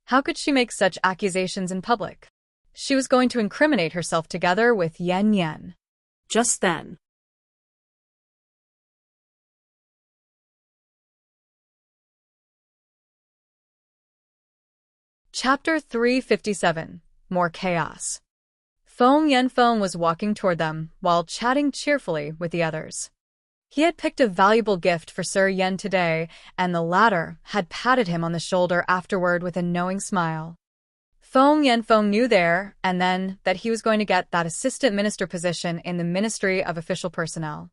How could she make such accusations in public? She was going to incriminate herself together with Yen. Just then. Chapter 357. More Chaos. Feng was walking toward them while chatting cheerfully with the others. He had picked a valuable gift for Sir Yen today, and the latter had patted him on the shoulder afterward with a knowing smile. Feng knew there and then that he was going to get that assistant minister position in the Ministry of Official Personnel.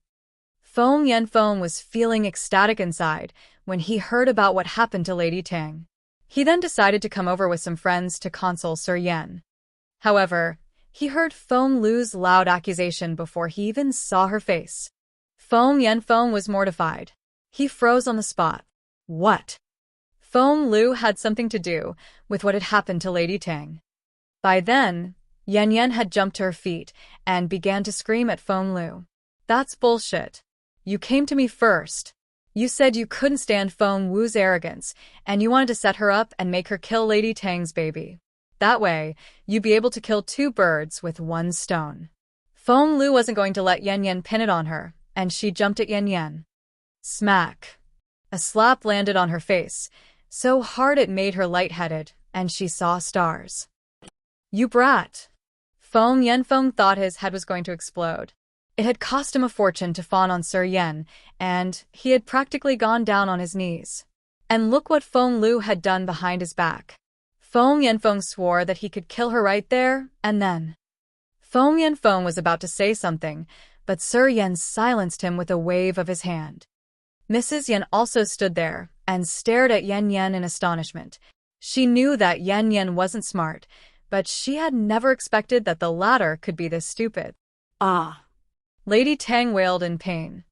Feng was feeling ecstatic inside when he heard about what happened to Lady Tang. He then decided to come over with some friends to console Sir Yen. However, he heard Feng Lu's loud accusation before he even saw her face. Feng was mortified. He froze on the spot. What? Feng Lu had something to do with what had happened to Lady Tang. By then, Yen had jumped to her feet and began to scream at Feng Lu. That's bullshit. You came to me first. You said you couldn't stand Feng Wu's arrogance, and you wanted to set her up and make her kill Lady Tang's baby. That way, you'd be able to kill two birds with one stone. Feng Lu wasn't going to let Yen pin it on her, and she jumped at Yen. Smack. A slap landed on her face, so hard it made her lightheaded, and she saw stars. You brat! Feng Yanfeng thought his head was going to explode. It had cost him a fortune to fawn on Sir Yen, and he had practically gone down on his knees. And look what Feng Lu had done behind his back. Feng Yanfeng swore that he could kill her right there and then. Feng Yanfeng was about to say something, but Sir Yen silenced him with a wave of his hand. Mrs. Yen also stood there and stared at Yan Yan in astonishment. She knew that Yan Yan wasn't smart, but she had never expected that the latter could be this stupid. Ah! Lady Tang wailed in pain.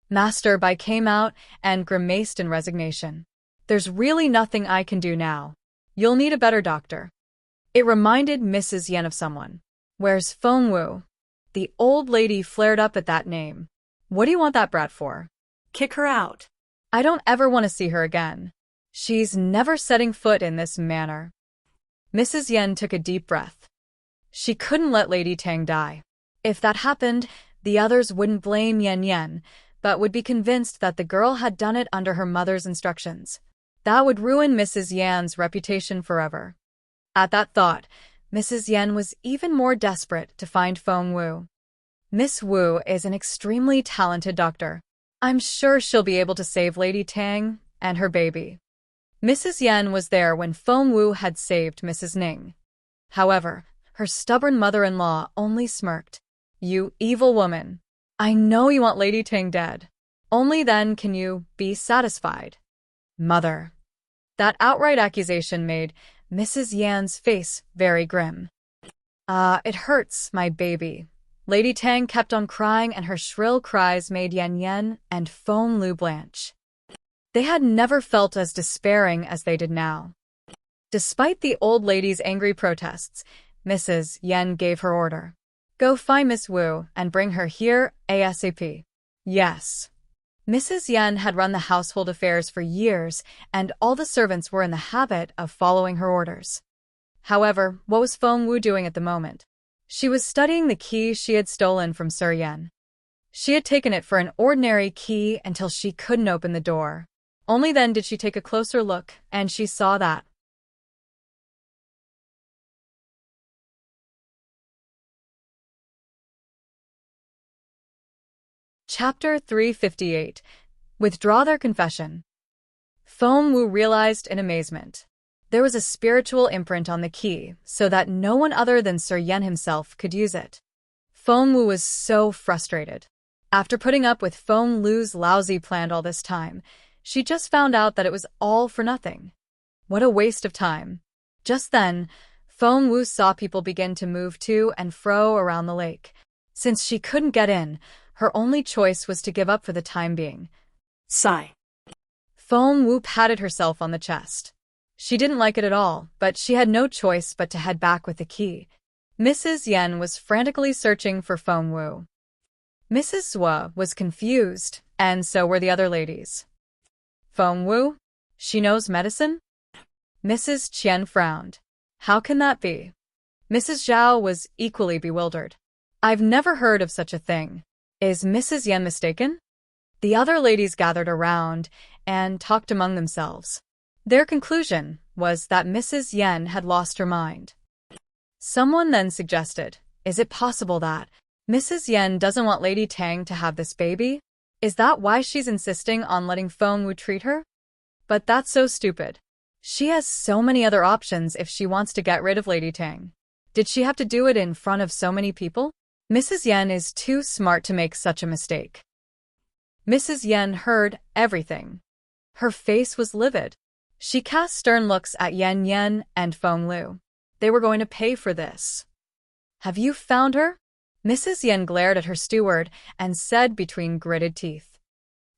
Master Bai came out and grimaced in resignation. There's really nothing I can do now. You'll need a better doctor. It reminded Mrs. Yen of someone. Where's Feng Wu? The old lady flared up at that name. What do you want that brat for? Kick her out. I don't ever want to see her again. She's never setting foot in this manor. Mrs. Yen took a deep breath. She couldn't let Lady Tang die. If that happened, the others wouldn't blame Yan Yan, but would be convinced that the girl had done it under her mother's instructions. That would ruin Mrs. Yan's reputation forever. At that thought, Mrs. Yen was even more desperate to find Feng Wu. Miss Wu is an extremely talented doctor. I'm sure she'll be able to save Lady Tang and her baby. Mrs. Yen was there when Feng Wu had saved Mrs. Ning. However, her stubborn mother-in-law only smirked. You evil woman. I know you want Lady Tang dead. Only then can you be satisfied. Mother. That outright accusation made Mrs. Yan's face very grim. It hurts, my baby. Lady Tang kept on crying, and her shrill cries made Yan Yan and Feng Lu blanch. They had never felt as despairing as they did now. Despite the old lady's angry protests, Mrs. Yen gave her order. Go find Miss Wu and bring her here ASAP. Yes. Mrs. Yen had run the household affairs for years, and all the servants were in the habit of following her orders. However, what was Feng Wu doing at the moment? She was studying the key she had stolen from Sir Yen. She had taken it for an ordinary key until she couldn't open the door. Only then did she take a closer look, and she saw that. Chapter 358. Withdraw their confession. Feng Wu realized in amazement. There was a spiritual imprint on the key, so that no one other than Sir Yen himself could use it. Feng Wu was so frustrated. After putting up with Feng Lu's lousy plan all this time, she just found out that it was all for nothing. What a waste of time. Just then, Feng Wu saw people begin to move to and fro around the lake. Since she couldn't get in, her only choice was to give up for the time being. Sigh. Feng Wu patted herself on the chest. She didn't like it at all, but she had no choice but to head back with the key. Mrs. Yen was frantically searching for Feng Wu. Mrs. Zhua was confused, and so were the other ladies. Feng Wu? She knows medicine? Mrs. Qian frowned. How can that be? Mrs. Xiao was equally bewildered. I've never heard of such a thing. Is Mrs. Yen mistaken? The other ladies gathered around and talked among themselves. Their conclusion was that Mrs. Yen had lost her mind. Someone then suggested, is it possible that Mrs. Yen doesn't want Lady Tang to have this baby? Is that why she's insisting on letting Feng Wu treat her? But that's so stupid. She has so many other options if she wants to get rid of Lady Tang. Did she have to do it in front of so many people? Mrs. Yen is too smart to make such a mistake. Mrs. Yen heard everything. Her face was livid. She cast stern looks at Yan Yan and Feng Lu. They were going to pay for this. Have you found her? Mrs. Yen glared at her steward and said between gritted teeth.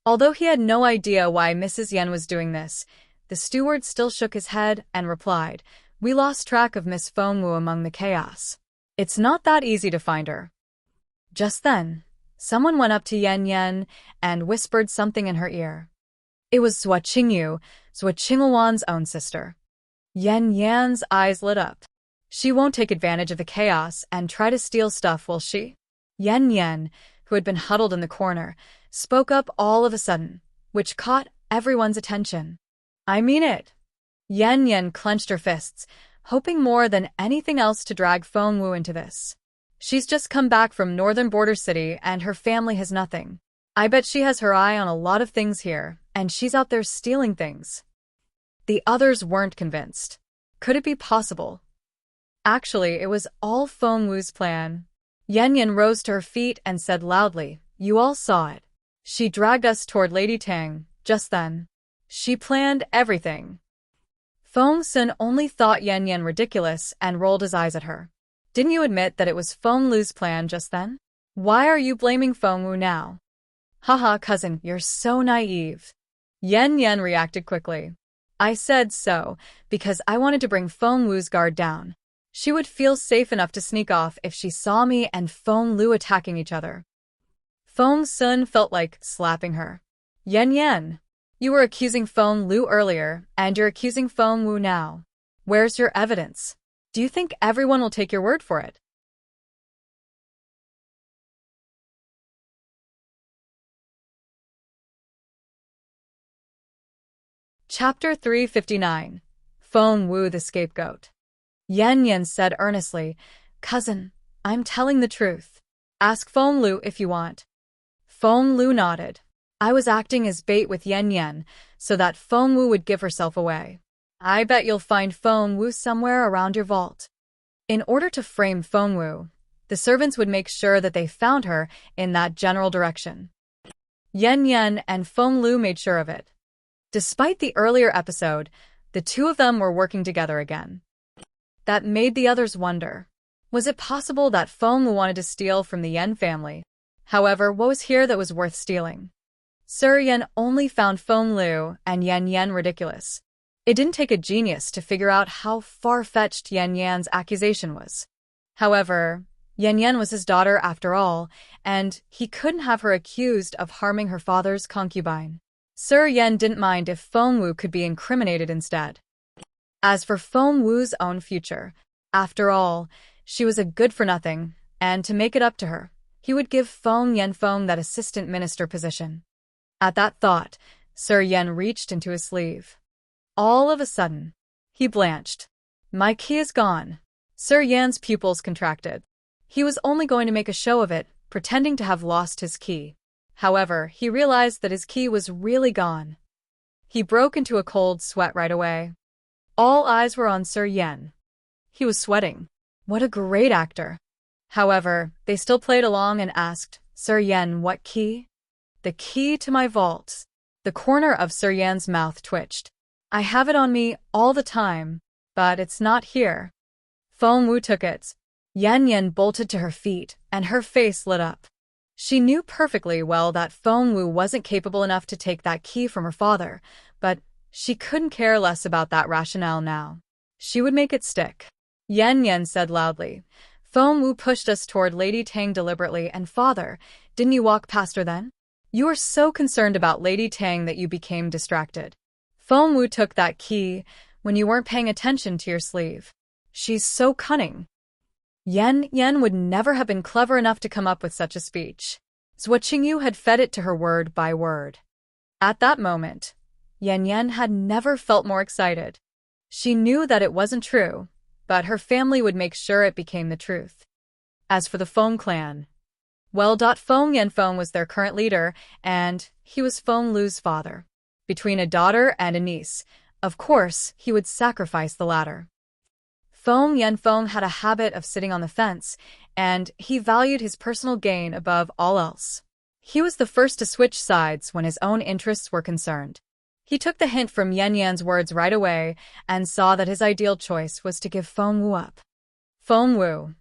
Although he had no idea why Mrs. Yen was doing this, the steward still shook his head and replied, We lost track of Miss Feng Wu among the chaos. It's not that easy to find her. Just then, someone went up to Yan Yan and whispered something in her ear. It was Zhua Qingyu, Zhua Qingluan's own sister. Yan Yan's eyes lit up. She won't take advantage of the chaos and try to steal stuff, will she? Yan Yan, who had been huddled in the corner, spoke up all of a sudden, which caught everyone's attention. I mean it. Yan Yan clenched her fists, hoping more than anything else to drag Feng Wu into this. She's just come back from northern border city and her family has nothing. I bet she has her eye on a lot of things here, and she's out there stealing things. The others weren't convinced. Could it be possible? Actually, it was all Feng Wu's plan. Yan Yan rose to her feet and said loudly, "You all saw it. She dragged us toward Lady Tang, just then. She planned everything." Feng Sun only thought Yan Yan ridiculous and rolled his eyes at her. "Didn't you admit that it was Feng Lu's plan just then? Why are you blaming Feng Wu now?" "Haha, cousin, you're so naive." Yan Yan reacted quickly. "I said so, because I wanted to bring Feng Wu's guard down. She would feel safe enough to sneak off if she saw me and Feng Lu attacking each other." Feng Sun felt like slapping her. "Yan Yan, you were accusing Feng Lu earlier, and you're accusing Feng Wu now. Where's your evidence? Do you think everyone will take your word for it?" Chapter 359. Feng Wu the Scapegoat. Yan Yan said earnestly, "Cousin, I'm telling the truth. Ask Feng Lu if you want." Feng Lu nodded. "I was acting as bait with Yan Yan, so that Feng Wu would give herself away. I bet you'll find Feng Wu somewhere around your vault." In order to frame Feng Wu, the servants would make sure that they found her in that general direction. Yan Yan and Feng Lu made sure of it. Despite the earlier episode, the two of them were working together again. That made the others wonder. Was it possible that Feng Wu wanted to steal from the Yan family? However, what was here that was worth stealing? Sir Yan only found Feng Lu and Yan Yan ridiculous. It didn't take a genius to figure out how far-fetched Yan Yan's accusation was. However, Yan Yan was his daughter after all, and he couldn't have her accused of harming her father's concubine. Sir Yan didn't mind if Feng Wu could be incriminated instead. As for Feng Wu's own future, after all, she was a good-for-nothing, and to make it up to her, he would give Feng Yanfeng that assistant minister position. At that thought, Sir Yan reached into his sleeve. All of a sudden, he blanched. "My key is gone." Sir Yan's pupils contracted. He was only going to make a show of it, pretending to have lost his key. However, he realized that his key was really gone. He broke into a cold sweat right away. All eyes were on Sir Yan. He was sweating. What a great actor. However, they still played along and asked, "Sir Yan, what key?" "The key to my vault." The corner of Sir Yan's mouth twitched. "I have it on me all the time, but it's not here." Feng Wu took it. Yan Yan bolted to her feet, and her face lit up. She knew perfectly well that Feng Wu wasn't capable enough to take that key from her father, but she couldn't care less about that rationale now. She would make it stick. Yan Yan said loudly, "Feng Wu pushed us toward Lady Tang deliberately, and father, didn't you walk past her then? You were so concerned about Lady Tang that you became distracted. Feng Wu took that key when you weren't paying attention to your sleeve. She's so cunning." Yan Yan would never have been clever enough to come up with such a speech. Zhuo Qingyu had fed it to her word by word. At that moment, Yan Yan had never felt more excited. She knew that it wasn't true, but her family would make sure it became the truth. As for the Feng clan, well, Feng Yanfeng was their current leader, and he was Feng Lu's father. Between a daughter and a niece, of course, he would sacrifice the latter. Feng Yanfeng had a habit of sitting on the fence, and he valued his personal gain above all else. He was the first to switch sides when his own interests were concerned. He took the hint from Yan Yan's words right away and saw that his ideal choice was to give Feng Wu up. Feng Wu.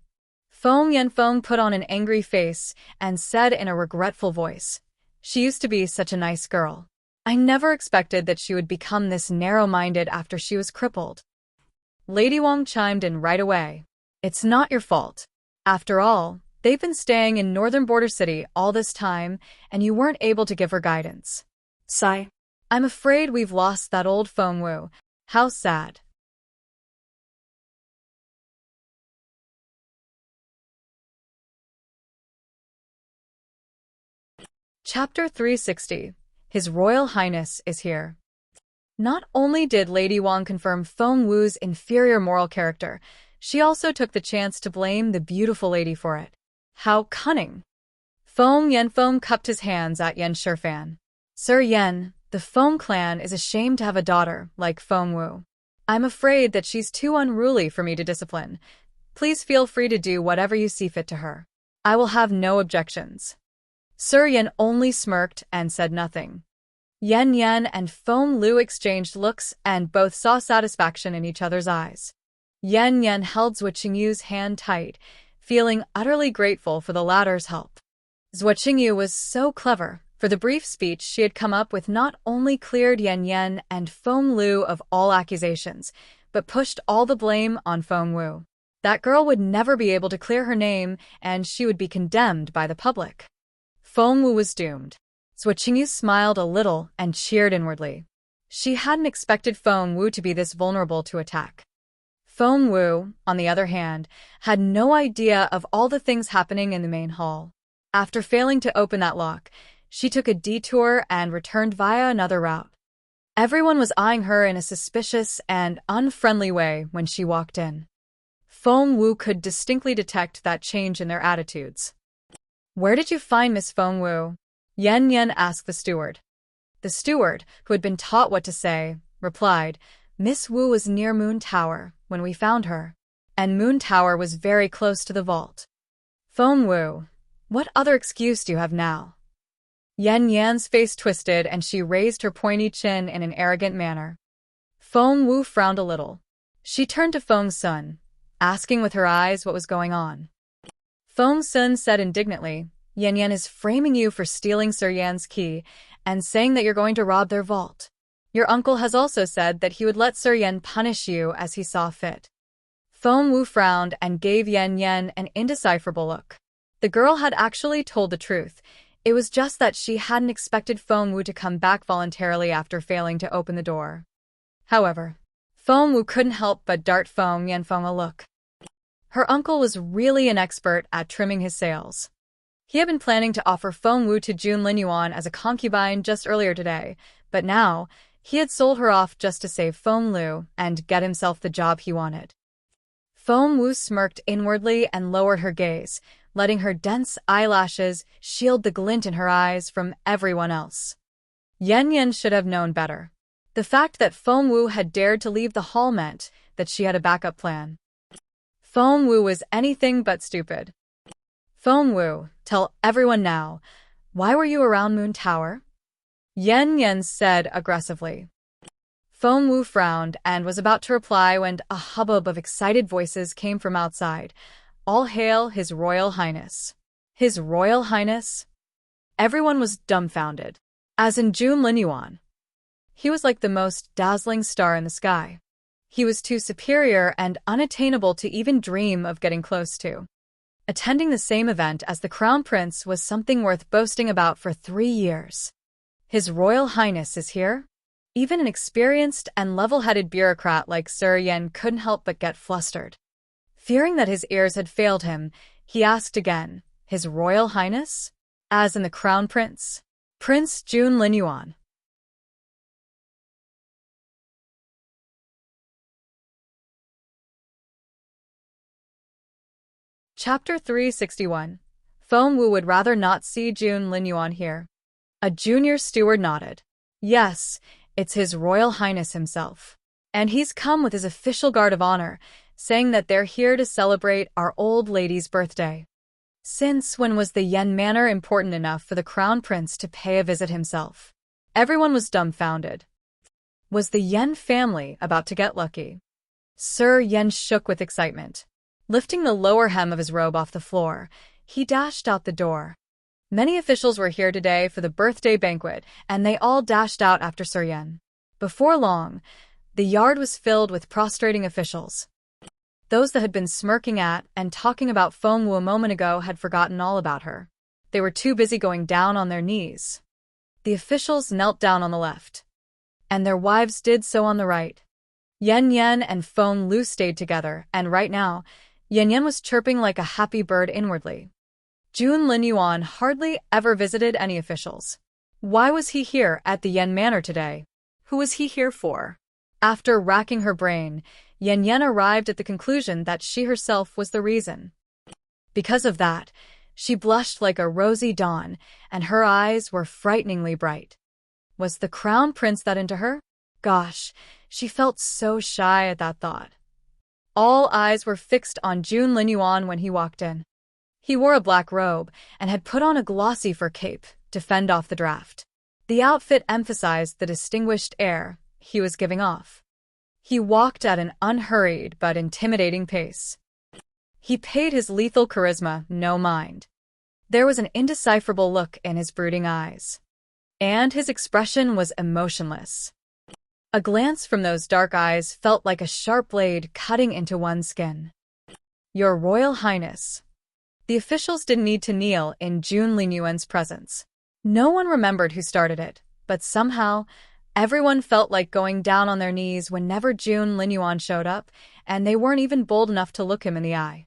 Feng Yanfeng put on an angry face and said in a regretful voice, "She used to be such a nice girl. I never expected that she would become this narrow-minded after she was crippled." Lady Wang chimed in right away. "It's not your fault. After all, they've been staying in northern border city all this time, and you weren't able to give her guidance." Sigh. "I'm afraid we've lost that old Feng Wu. How sad." Chapter 360. His Royal Highness is here. Not only did Lady Wang confirm Feng Wu's inferior moral character, she also took the chance to blame the beautiful lady for it. How cunning! Feng Yanfeng cupped his hands at Yan Shifan. Sir Yan, the Feng clan is ashamed to have a daughter like Feng Wu. I'm afraid that she's too unruly for me to discipline. Please feel free to do whatever you see fit to her. I will have no objections. Sir Yan only smirked and said nothing. Yan Yan and Feng Lu exchanged looks and both saw satisfaction in each other's eyes. Yan Yan held Zhuo Qingyu's hand tight, feeling utterly grateful for the latter's help. Zhuo Qingyu was so clever. For the brief speech she had come up with not only cleared Yan Yan and Feng Lu of all accusations, but pushed all the blame on Feng Wu. That girl would never be able to clear her name, and she would be condemned by the public. Feng Wu was doomed. Zhuo Qingyu smiled a little and cheered inwardly. She hadn't expected Feng Wu to be this vulnerable to attack. Feng Wu, on the other hand, had no idea of all the things happening in the main hall. After failing to open that lock, she took a detour and returned via another route. Everyone was eyeing her in a suspicious and unfriendly way when she walked in. Feng Wu could distinctly detect that change in their attitudes. "Where did you find Miss Feng Wu?" Yan Yan asked the steward. The steward, who had been taught what to say, replied, "Miss Wu was near Moon Tower when we found her, and Moon Tower was very close to the vault." "Feng Wu, what other excuse do you have now?" Yan Yan's face twisted and she raised her pointy chin in an arrogant manner. Feng Wu frowned a little. She turned to Feng Sun, asking with her eyes what was going on. Feng Sun said indignantly, "Yan Yan is framing you for stealing Sir Yan's key and saying that you're going to rob their vault. Your uncle has also said that he would let Sir Yan punish you as he saw fit." Feng Wu frowned and gave Yan Yan an indecipherable look. The girl had actually told the truth. It was just that she hadn't expected Feng Wu to come back voluntarily after failing to open the door. However, Feng Wu couldn't help but dart Feng Yanfeng a look. Her uncle was really an expert at trimming his sails. He had been planning to offer Feng Wu to Jun Linyuan as a concubine just earlier today, but now he had sold her off just to save Feng Lu and get himself the job he wanted. Feng Wu smirked inwardly and lowered her gaze, letting her dense eyelashes shield the glint in her eyes from everyone else. Yan Yan should have known better. The fact that Feng Wu had dared to leave the hall meant that she had a backup plan. Feng Wu was anything but stupid. "Feng Wu, tell everyone now, why were you around Moon Tower?" Yan Yan said aggressively. Feng Wu frowned and was about to reply when a hubbub of excited voices came from outside. "All hail His Royal Highness." His Royal Highness? Everyone was dumbfounded. As in Jun Linyuan. He was like the most dazzling star in the sky. He was too superior and unattainable to even dream of getting close to. Attending the same event as the Crown Prince was something worth boasting about for 3 years. His Royal Highness is here? Even an experienced and level-headed bureaucrat like Sir Yan couldn't help but get flustered. Fearing that his ears had failed him, he asked again, "His Royal Highness?" As in the Crown Prince? Prince Jun Linyuan. Chapter 361. Feng Wu would rather not see Jun Linyuan here. A junior steward nodded. "Yes, it's His Royal Highness himself. And he's come with his official guard of honor, saying that they're here to celebrate our old lady's birthday." Since when was the Yan Manor important enough for the Crown Prince to pay a visit himself? Everyone was dumbfounded. Was the Yan family about to get lucky? Sir Yan shook with excitement. Lifting the lower hem of his robe off the floor, he dashed out the door. Many officials were here today for the birthday banquet, and they all dashed out after Sir Yan. Before long, the yard was filled with prostrating officials. Those that had been smirking at and talking about Feng Wu a moment ago had forgotten all about her. They were too busy going down on their knees. The officials knelt down on the left, and their wives did so on the right. Yan Yan and Feng Lu stayed together, and right now, Yan Yan was chirping like a happy bird inwardly. Jun Linyuan hardly ever visited any officials. Why was he here at the Yan Manor today? Who was he here for? After racking her brain, Yan arrived at the conclusion that she herself was the reason. Because of that, she blushed like a rosy dawn, and her eyes were frighteningly bright. Was the crown prince that into her? Gosh, she felt so shy at that thought. All eyes were fixed on Jun Linyuan when he walked in. He wore a black robe and had put on a glossy fur cape to fend off the draft. The outfit emphasized the distinguished air he was giving off. He walked at an unhurried but intimidating pace. He paid his lethal charisma no mind. There was an indecipherable look in his brooding eyes. And his expression was emotionless. A glance from those dark eyes felt like a sharp blade cutting into one's skin. Your Royal Highness. The officials didn't need to kneel in Jun Linyuan's presence. No one remembered who started it, but somehow, everyone felt like going down on their knees whenever Jun Linyuan showed up, and they weren't even bold enough to look him in the eye.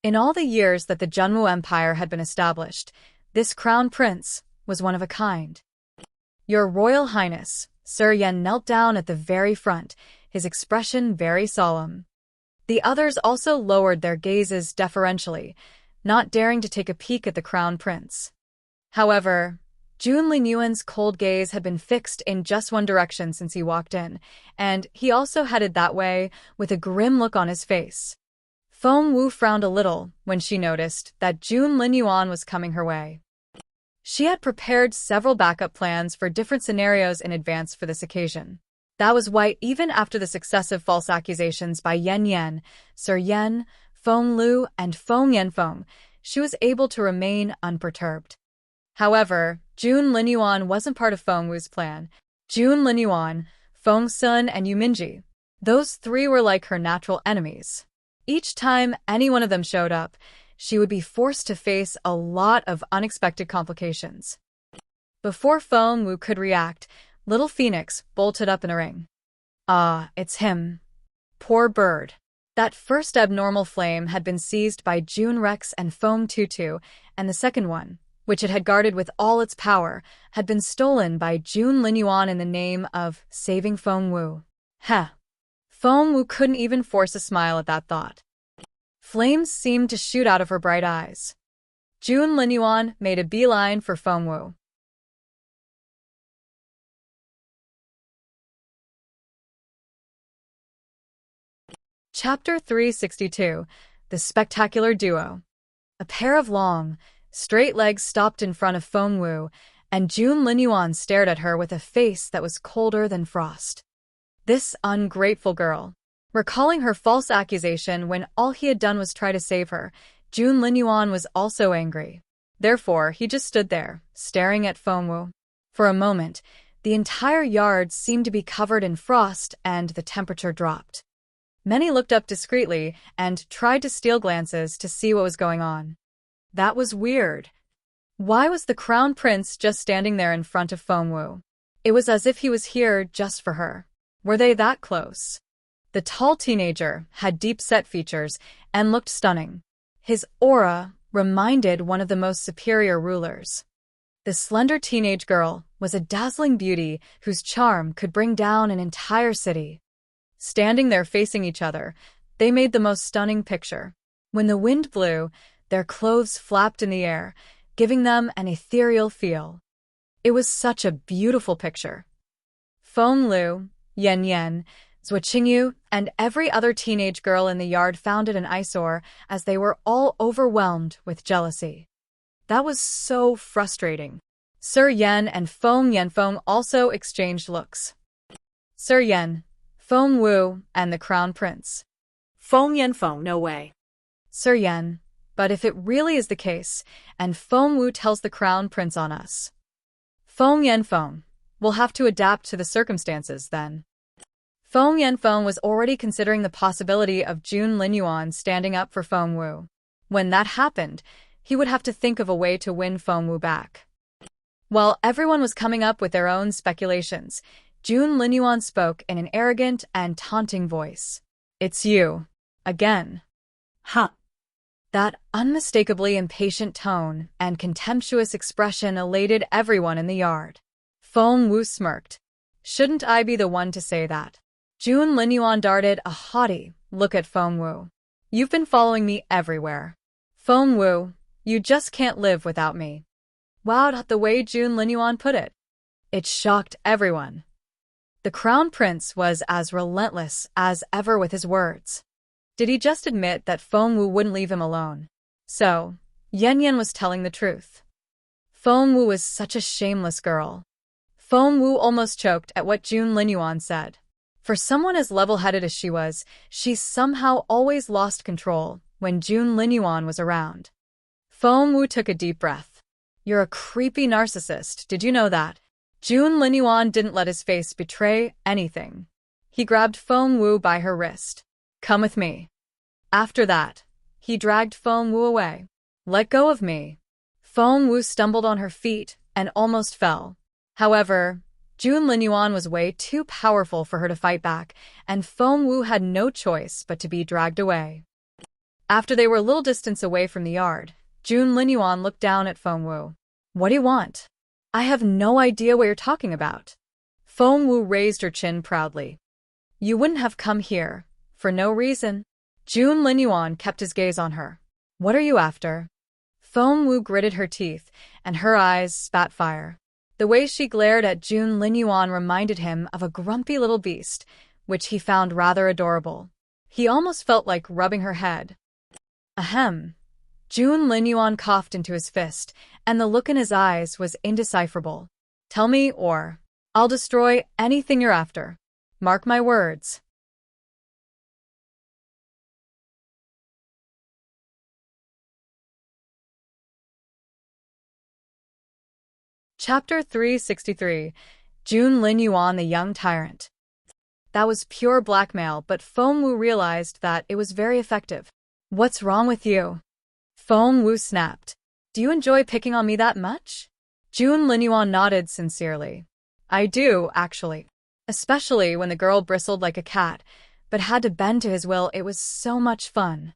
In all the years that the Junwu Empire had been established, this crown prince was one of a kind. Your Royal Highness, Sir Yan knelt down at the very front, his expression very solemn. The others also lowered their gazes deferentially, not daring to take a peek at the crown prince. However, Jun Linyuan's cold gaze had been fixed in just one direction since he walked in, and he also headed that way with a grim look on his face. Feng Wu frowned a little when she noticed that Jun Linyuan was coming her way. She had prepared several backup plans for different scenarios in advance for this occasion. That was why even after the successive false accusations by Yan, Sir Yan, Feng Lu, and Feng Yanfeng, she was able to remain unperturbed. However, Jun Linyuan wasn't part of Feng Wu's plan. Jun Linyuan, Feng Sun, and Yuminji, those three were like her natural enemies. Each time any one of them showed up, she would be forced to face a lot of unexpected complications. Before Feng Wu could react, Little Phoenix bolted up in a ring. Ah, it's him. Poor bird. That first abnormal flame had been seized by Jun Rex and Feng Tutu, and the second one, which it had guarded with all its power, had been stolen by Jun Linyuan in the name of saving Feng Wu. Heh. Feng Wu couldn't even force a smile at that thought. Flames seemed to shoot out of her bright eyes. Jun Linyuan made a beeline for Feng Wu. Chapter 362, The Spectacular Duo. A pair of long, straight legs stopped in front of Feng Wu, and Jun Linyuan stared at her with a face that was colder than frost. This ungrateful girl. Recalling her false accusation when all he had done was try to save her, Jun Linyuan was also angry. Therefore, he just stood there, staring at Feng Wu. For a moment, the entire yard seemed to be covered in frost and the temperature dropped. Many looked up discreetly and tried to steal glances to see what was going on. That was weird. Why was the crown prince just standing there in front of Feng Wu? It was as if he was here just for her. Were they that close? The tall teenager had deep-set features and looked stunning. His aura reminded one of the most superior rulers. The slender teenage girl was a dazzling beauty whose charm could bring down an entire city. Standing there facing each other, they made the most stunning picture. When the wind blew, their clothes flapped in the air, giving them an ethereal feel. It was such a beautiful picture. Feng Lu, Yan, Zuoqingyu, and every other teenage girl in the yard found it an eyesore as they were all overwhelmed with jealousy. That was so frustrating. Sir Yan and Feng Yanfeng also exchanged looks. Sir Yan, Feng Wu, and the crown prince. Feng Yanfeng, no way. Sir Yan, but if it really is the case, and Feng Wu tells the crown prince on us. Feng Yanfeng, we'll have to adapt to the circumstances then. Feng Yanfeng was already considering the possibility of Jun Linyuan standing up for Feng Wu. When that happened, he would have to think of a way to win Feng Wu back. While everyone was coming up with their own speculations, Jun Linyuan spoke in an arrogant and taunting voice. It's you. Again. Huh. That unmistakably impatient tone and contemptuous expression elated everyone in the yard. Feng Wu smirked. Shouldn't I be the one to say that? June Linyuan darted a haughty look at Feng Wu. You've been following me everywhere. Feng Wu, you just can't live without me. Wowed at the way June Linyuan put it. It shocked everyone. The Crown Prince was as relentless as ever with his words. Did he just admit that Feng Wu wouldn't leave him alone? So, Yan was telling the truth. Feng Wu was such a shameless girl. Feng Wu almost choked at what June Linyuan said. For someone as level-headed as she was, she somehow always lost control when June Linyuan was around. Feng Wu took a deep breath. You're a creepy narcissist, did you know that? June Linyuan didn't let his face betray anything. He grabbed Feng Wu by her wrist. Come with me. After that, he dragged Feng Wu away. Let go of me. Feng Wu stumbled on her feet and almost fell. However, June Linyuan was way too powerful for her to fight back, and Feng Wu had no choice but to be dragged away. After they were a little distance away from the yard, June Linyuan looked down at Feng Wu. What do you want? I have no idea what you're talking about. Feng Wu raised her chin proudly. You wouldn't have come here for no reason. June Linyuan kept his gaze on her. What are you after? Feng Wu gritted her teeth, and her eyes spat fire. The way she glared at June Linyuan reminded him of a grumpy little beast, which he found rather adorable. He almost felt like rubbing her head. Ahem. June Linyuan coughed into his fist, and the look in his eyes was indecipherable. Tell me, or I'll destroy anything you're after. Mark my words. Chapter 363. June Linyuan, the Young Tyrant. That was pure blackmail, but Feng Wu realized that it was very effective. What's wrong with you? Feng Wu snapped. Do you enjoy picking on me that much? June Linyuan nodded sincerely. I do, actually. Especially when the girl bristled like a cat, but had to bend to his will. It was so much fun.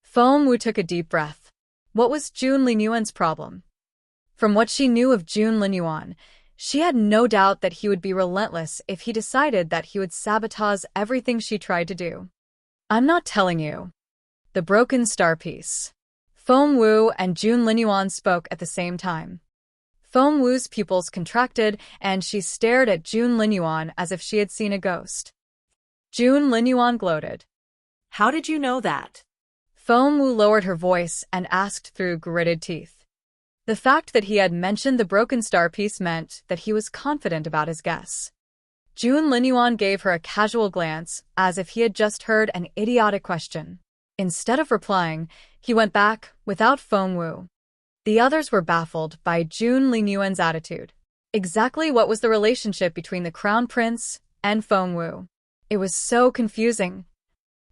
Feng Wu took a deep breath. What was June Linyuan's problem? From what she knew of June Linyuan, she had no doubt that he would be relentless if he decided that he would sabotage everything she tried to do. I'm not telling you. The broken star piece. Feng Wu and June Linyuan spoke at the same time. Feng Wu's pupils contracted, and she stared at June Linyuan as if she had seen a ghost. June Linyuan gloated. How did you know that? Feng Wu lowered her voice and asked through gritted teeth. The fact that he had mentioned the broken star piece meant that he was confident about his guess. June Linyuan gave her a casual glance, as if he had just heard an idiotic question. Instead of replying, he went back without Feng Wu. The others were baffled by June Linyuan's attitude. Exactly what was the relationship between the Crown Prince and Feng Wu? It was so confusing.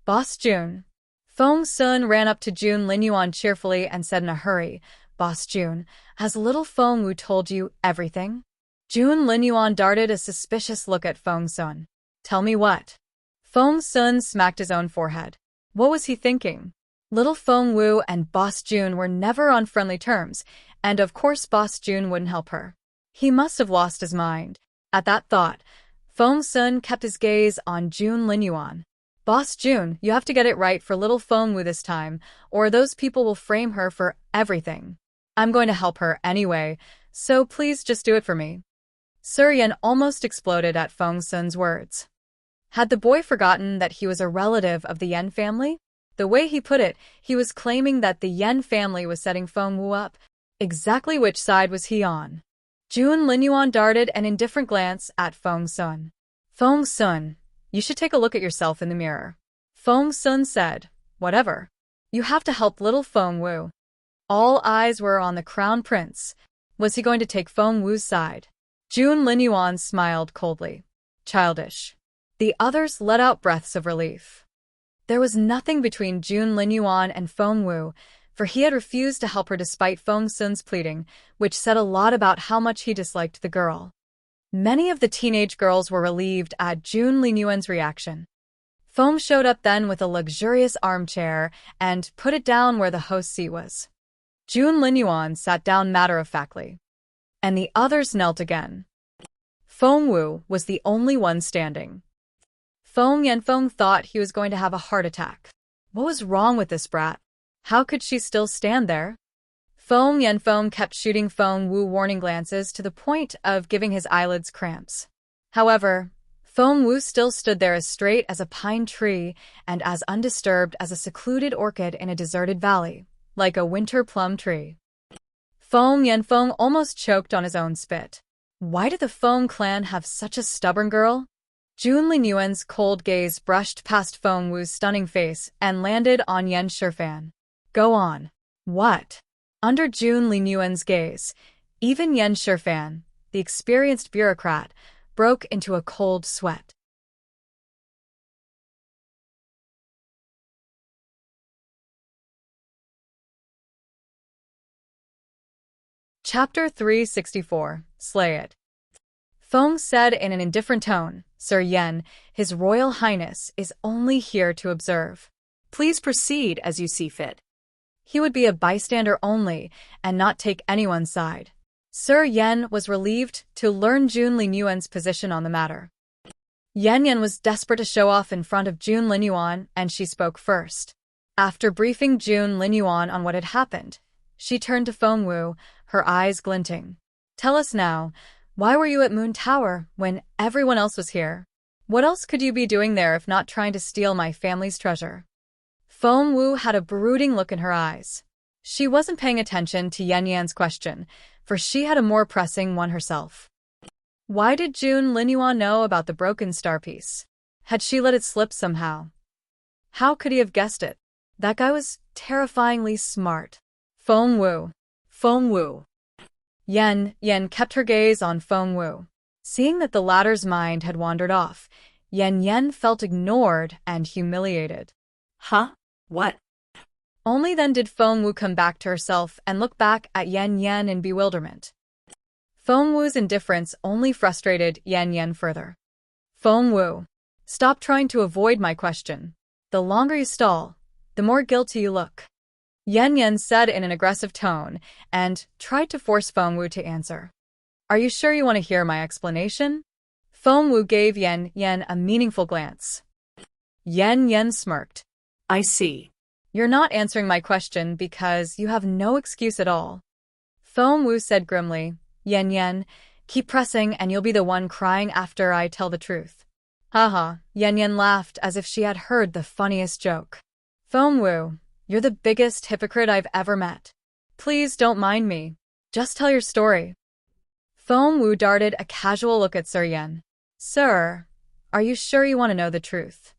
Boss June. Feng Sun ran up to June Linyuan cheerfully and said in a hurry, Boss June, has little Feng Wu told you everything? June Linyuan darted a suspicious look at Feng Sun. Tell me what? Feng Sun smacked his own forehead. What was he thinking? Little Feng Wu and Boss June were never on friendly terms, and of course Boss June wouldn't help her. He must have lost his mind. At that thought, Feng Sun kept his gaze on June Linyuan. Boss June, you have to get it right for little Feng Wu this time, or those people will frame her for everything. I'm going to help her anyway, so please just do it for me. Sir Yan almost exploded at Feng Sun's words. Had the boy forgotten that he was a relative of the Yan family? The way he put it, he was claiming that the Yan family was setting Feng Wu up. Exactly which side was he on? June Linyuan darted an indifferent glance at Feng Sun. Feng Sun, you should take a look at yourself in the mirror. Feng Sun said, whatever. You have to help little Feng Wu. All eyes were on the Crown Prince. Was he going to take Feng Wu's side? June Linyuan smiled coldly. Childish. The others let out breaths of relief. There was nothing between June Linyuan and Feng Wu, for he had refused to help her despite Feng Sun's pleading, which said a lot about how much he disliked the girl. Many of the teenage girls were relieved at June Linyuan's reaction. Feng showed up then with a luxurious armchair and put it down where the host's seat was. June Linyuan sat down matter-of-factly. And the others knelt again. Feng Wu was the only one standing. Feng Yanfeng thought he was going to have a heart attack. What was wrong with this brat? How could she still stand there? Feng Yanfeng kept shooting Feng Wu warning glances to the point of giving his eyelids cramps. However, Feng Wu still stood there as straight as a pine tree and as undisturbed as a secluded orchid in a deserted valley, like a winter plum tree. Feng Yanfeng almost choked on his own spit. Why did the Feng clan have such a stubborn girl? Jun Linyuan's cold gaze brushed past Feng Wu's stunning face and landed on Yan Shifan. Go on. What? Under Jun Linyuan's gaze, even Yan Shifan, the experienced bureaucrat, broke into a cold sweat. Chapter 364. Slay It. Feng said in an indifferent tone, Sir Yan, His Royal Highness is only here to observe. Please proceed as you see fit. He would be a bystander only and not take anyone's side. Sir Yan was relieved to learn Jun Linyuan's position on the matter. Yan was desperate to show off in front of Jun Linyuan, and she spoke first. After briefing Jun Linyuan on what had happened, she turned to Feng Wu, her eyes glinting. Tell us now, why were you at Moon Tower when everyone else was here? What else could you be doing there if not trying to steal my family's treasure? Feng Wu had a brooding look in her eyes. She wasn't paying attention to Yan's question, for she had a more pressing one herself. Why did Jun Linyuan know about the broken star piece? Had she let it slip somehow? How could he have guessed it? That guy was terrifyingly smart. Feng Wu. Feng Wu. Yan kept her gaze on Feng Wu. Seeing that the latter's mind had wandered off, Yan felt ignored and humiliated. Huh? What? Only then did Feng Wu come back to herself and look back at Yan in bewilderment. Feng Wu's indifference only frustrated Yan further. Feng Wu, stop trying to avoid my question. The longer you stall, the more guilty you look. Yan said in an aggressive tone and tried to force Feng Wu to answer. Are you sure you want to hear my explanation? Feng Wu gave Yan a meaningful glance. Yan smirked. I see. You're not answering my question because you have no excuse at all. Feng Wu said grimly, Yan, keep pressing and you'll be the one crying after I tell the truth. Haha, Yan laughed as if she had heard the funniest joke. Feng Wu, you're the biggest hypocrite I've ever met. Please don't mind me. Just tell your story. Feng Wu darted a casual look at Sir Yan. Sir, are you sure you want to know the truth?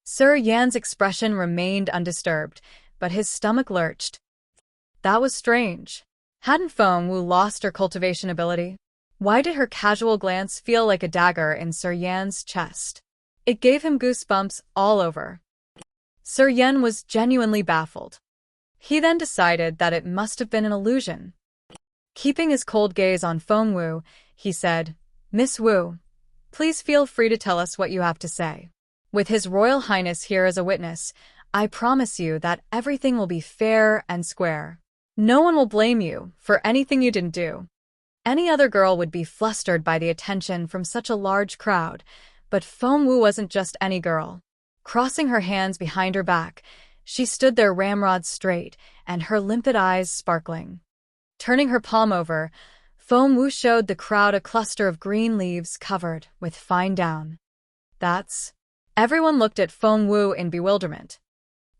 Sir Yan's expression remained undisturbed, but his stomach lurched. That was strange. Hadn't Feng Wu lost her cultivation ability? Why did her casual glance feel like a dagger in Sir Yan's chest? It gave him goosebumps all over. Sir Yan was genuinely baffled. He then decided that it must have been an illusion. Keeping his cold gaze on Feng Wu, he said, Miss Wu, please feel free to tell us what you have to say. With His Royal Highness here as a witness, I promise you that everything will be fair and square. No one will blame you for anything you didn't do. Any other girl would be flustered by the attention from such a large crowd, but Feng Wu wasn't just any girl. Crossing her hands behind her back, she stood there ramrod straight and her limpid eyes sparkling. Turning her palm over, Feng Wu showed the crowd a cluster of green leaves covered with fine down. That's... Everyone looked at Feng Wu in bewilderment.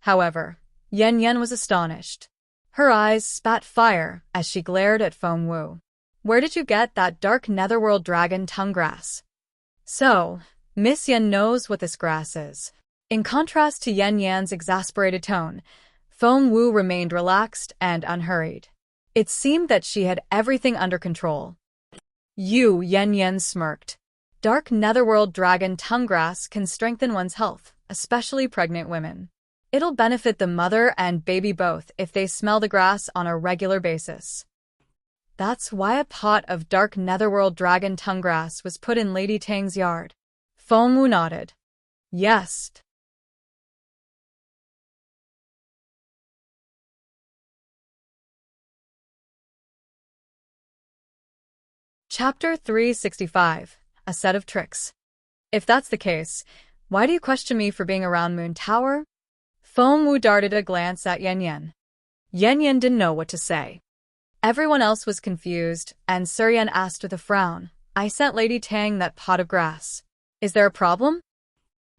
However, Yan was astonished. Her eyes spat fire as she glared at Feng Wu. Where did you get that dark netherworld dragon tongue grass? So, Miss Yan knows what this grass is. In contrast to Yan's exasperated tone, Feng Wu remained relaxed and unhurried. It seemed that she had everything under control. Yan smirked. Dark netherworld dragon tongue grass can strengthen one's health, especially pregnant women. It'll benefit the mother and baby both if they smell the grass on a regular basis. That's why a pot of dark netherworld dragon tongue grass was put in Lady Tang's yard. Feng Wu nodded. Yes. Chapter 365. a set of tricks. If that's the case, why do you question me for being around Moon Tower? Feng Wu darted a glance at Yan Yan. Yan Yan didn't know what to say. Everyone else was confused, and Sir Yan asked with a frown, I sent Lady Tang that pot of grass. Is there a problem?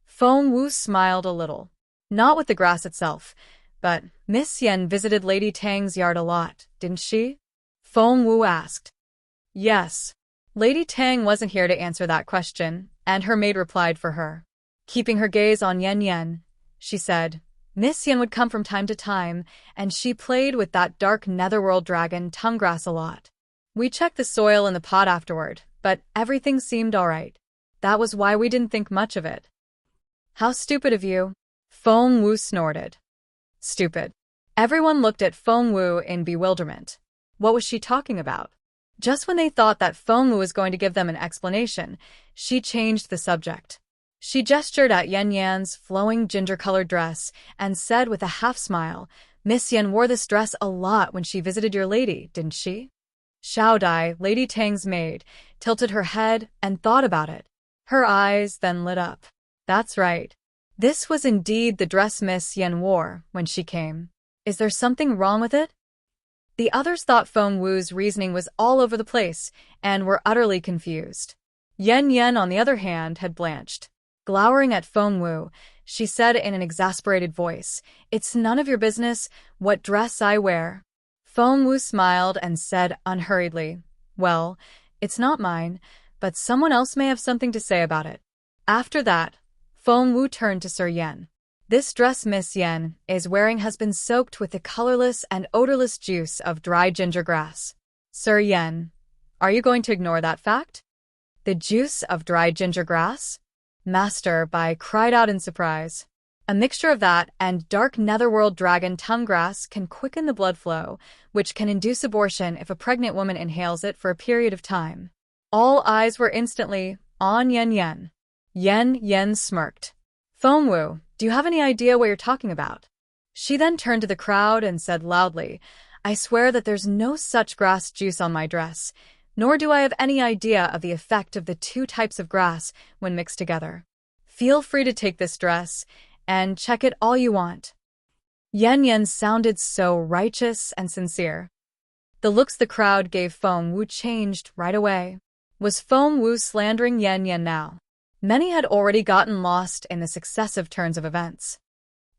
Feng Wu smiled a little. Not with the grass itself, but Miss Yan visited Lady Tang's yard a lot, didn't she? Feng Wu asked. Yes. Lady Tang wasn't here to answer that question, and her maid replied for her. Keeping her gaze on Yan Yan, she said, Miss Yan would come from time to time, and she played with that dark netherworld dragon Tonguegrass a lot. We checked the soil in the pot afterward, but everything seemed all right. That was why we didn't think much of it. How stupid of you. Feng Wu snorted. Stupid. Everyone looked at Feng Wu in bewilderment. What was she talking about? Just when they thought that Feng Wu was going to give them an explanation, she changed the subject. She gestured at Yan Yan's flowing ginger-colored dress and said with a half-smile, Miss Yan wore this dress a lot when she visited your lady, didn't she? Xiao Dai, Lady Tang's maid, tilted her head and thought about it. Her eyes then lit up. That's right. This was indeed the dress Miss Yan wore when she came. Is there something wrong with it? The others thought Feng Wu's reasoning was all over the place and were utterly confused. Yan Yan, on the other hand, had blanched. Glowering at Feng Wu, she said in an exasperated voice, It's none of your business what dress I wear. Feng Wu smiled and said unhurriedly, Well, it's not mine, but someone else may have something to say about it. After that, Feng Wu turned to Sir Yan. This dress Miss Yan is wearing has been soaked with the colorless and odorless juice of dry ginger grass. Sir Yan, are you going to ignore that fact? The juice of dry ginger grass? Master Bai cried out in surprise. A mixture of that and dark netherworld dragon tonguegrass can quicken the blood flow, which can induce abortion if a pregnant woman inhales it for a period of time. All eyes were instantly on Yan Yan. Yan Yan smirked. Feng Wu, do you have any idea what you're talking about? She then turned to the crowd and said loudly, I swear that there's no such grass juice on my dress, nor do I have any idea of the effect of the two types of grass when mixed together. Feel free to take this dress and check it all you want. Yan Yan sounded so righteous and sincere. The looks the crowd gave Feng Wu changed right away. Was Feng Wu slandering Yan Yan now? Many had already gotten lost in the successive turns of events.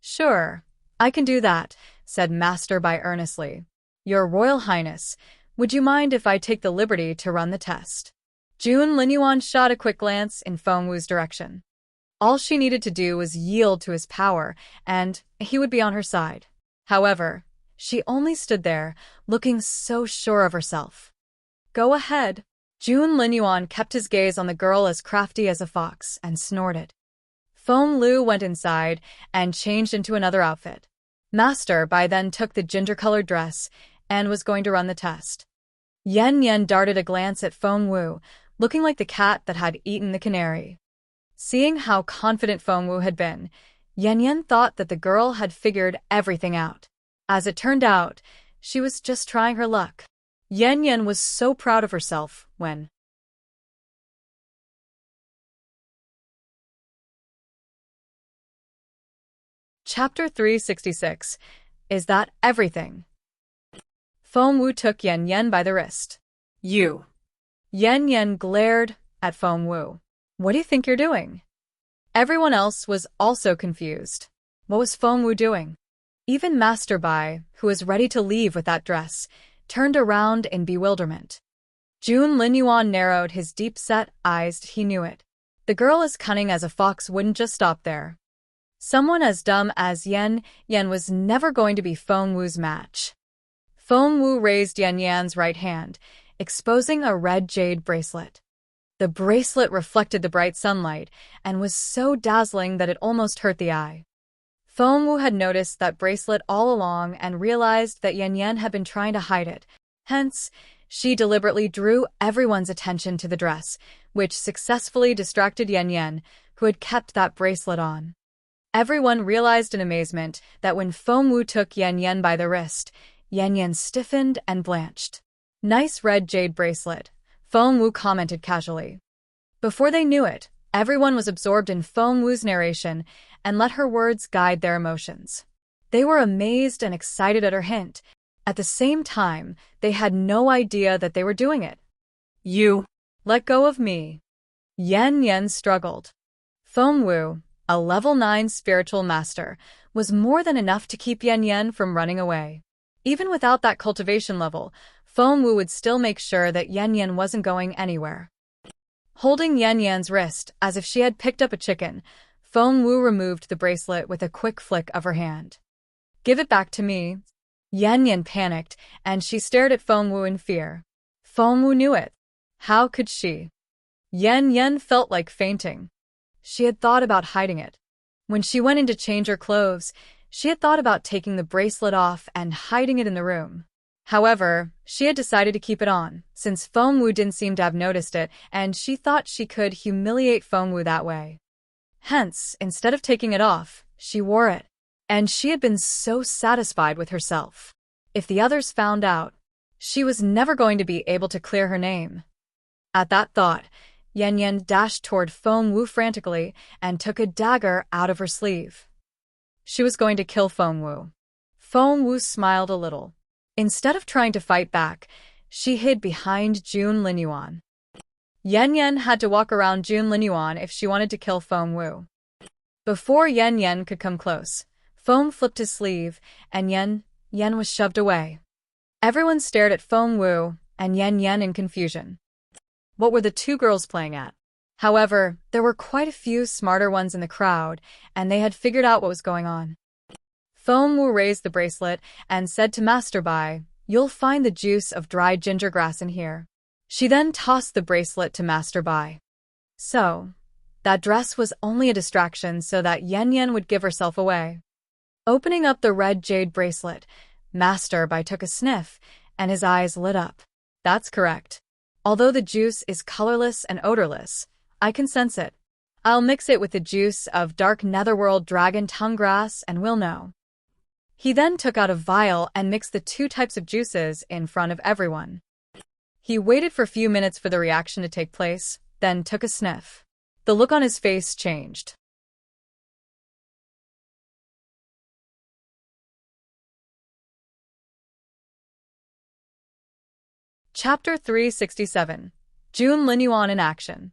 Sure, I can do that, said Master Bai earnestly. Your Royal Highness, would you mind if I take the liberty to run the test? June Linyuan shot a quick glance in Feng Wu's direction. All she needed to do was yield to his power, and he would be on her side. However, she only stood there, looking so sure of herself. Go ahead. June Linyuan kept his gaze on the girl as crafty as a fox and snorted. Feng Lu went inside and changed into another outfit. Master Bai then took the ginger-colored dress and was going to run the test. Yan Yan darted a glance at Feng Wu, looking like the cat that had eaten the canary. Seeing how confident Feng Wu had been, Yan Yan thought that the girl had figured everything out. As it turned out, she was just trying her luck. Yan Yan was so proud of herself when Chapter 366. Is that everything? Feng Wu took Yan Yan by the wrist. You. Yan Yan glared at Feng Wu. What do you think you're doing? Everyone else was also confused. What was Feng Wu doing? Even Master Bai, who was ready to leave with that dress, turned around in bewilderment. June Linyuan narrowed his deep-set eyes. He knew it. The girl as cunning as a fox wouldn't just stop there. Someone as dumb as Yan Yan was never going to be Feng Wu's match. Feng Wu raised Yan Yan's right hand, exposing a red jade bracelet. The bracelet reflected the bright sunlight and was so dazzling that it almost hurt the eye. Feng Wu had noticed that bracelet all along and realized that Yan Yan had been trying to hide it. Hence, she deliberately drew everyone's attention to the dress, which successfully distracted Yan Yan, who had kept that bracelet on. Everyone realized in amazement that when Feng Wu took Yan Yan by the wrist, Yan Yan stiffened and blanched. Nice red jade bracelet, Feng Wu commented casually. Before they knew it, everyone was absorbed in Feng Wu's narration and let her words guide their emotions. They were amazed and excited at her hint. At the same time, they had no idea that they were doing it. You. Let go of me. Yan struggled. Feng Wu, a level 9 spiritual master, was more than enough to keep Yan from running away. Even without that cultivation level, Feng Wu would still make sure that Yan wasn't going anywhere. Holding Yan's wrist as if she had picked up a chicken, Feng Wu removed the bracelet with a quick flick of her hand. Give it back to me. Yan panicked, and she stared at Feng Wu in fear. Feng Wu knew it. How could she? Yan felt like fainting. She had thought about hiding it. When she went in to change her clothes, she had thought about taking the bracelet off and hiding it in the room. However, she had decided to keep it on, since Feng Wu didn't seem to have noticed it, and she thought she could humiliate Feng Wu that way. Hence, instead of taking it off, she wore it. And she had been so satisfied with herself. If the others found out, she was never going to be able to clear her name. At that thought, Yan dashed toward Feng Wu frantically and took a dagger out of her sleeve. She was going to kill Feng Wu. Feng Wu smiled a little. Instead of trying to fight back, she hid behind Jun Linyuan. Yan had to walk around Jun Linyuan if she wanted to kill Feng Wu. Before Yan could come close, Feng flipped his sleeve, and Yan was shoved away. Everyone stared at Feng Wu and Yan in confusion. What were the two girls playing at? However, there were quite a few smarter ones in the crowd, and they had figured out what was going on. Feng Wu raised the bracelet and said to Master Bai, "You'll find the juice of dried ginger grass in here." She then tossed the bracelet to Master Bai. So, that dress was only a distraction so that Yan would give herself away. Opening up the red jade bracelet, Master Bai took a sniff, and his eyes lit up. That's correct. Although the juice is colorless and odorless, I can sense it. I'll mix it with the juice of dark netherworld dragon tongue grass and we'll know. He then took out a vial and mixed the two types of juices in front of everyone. He waited for a few minutes for the reaction to take place, then took a sniff. The look on his face changed. Chapter 367. Jun Linyuan in Action.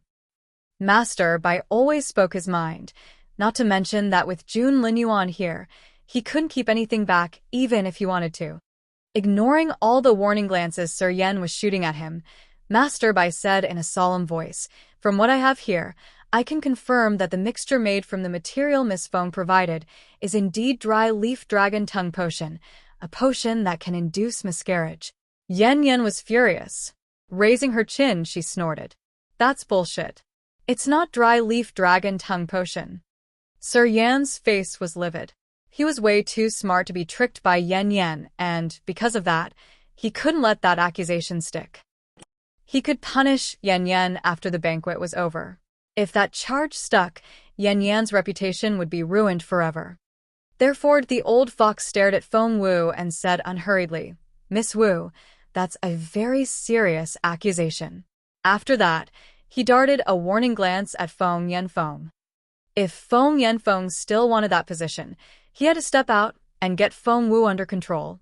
Master Bai always spoke his mind, not to mention that with Jun Linyuan here, he couldn't keep anything back even if he wanted to. Ignoring all the warning glances Sir Yan was shooting at him, Master Bai said in a solemn voice, "From what I have here, I can confirm that the mixture made from the material Miss Feng provided is indeed dry leaf dragon tongue potion, a potion that can induce miscarriage." Yan was furious. Raising her chin, she snorted. "That's bullshit. It's not dry leaf dragon tongue potion." Sir Yan's face was livid. He was way too smart to be tricked by Yan, and, because of that, he couldn't let that accusation stick. He could punish Yan after the banquet was over. If that charge stuck, Yan's reputation would be ruined forever. Therefore, the old fox stared at Feng Wu and said unhurriedly, "Miss Wu, that's a very serious accusation." After that, he darted a warning glance at Feng Yanfeng. If Feng Yanfeng still wanted that position, he had to step out and get Feng Wu under control.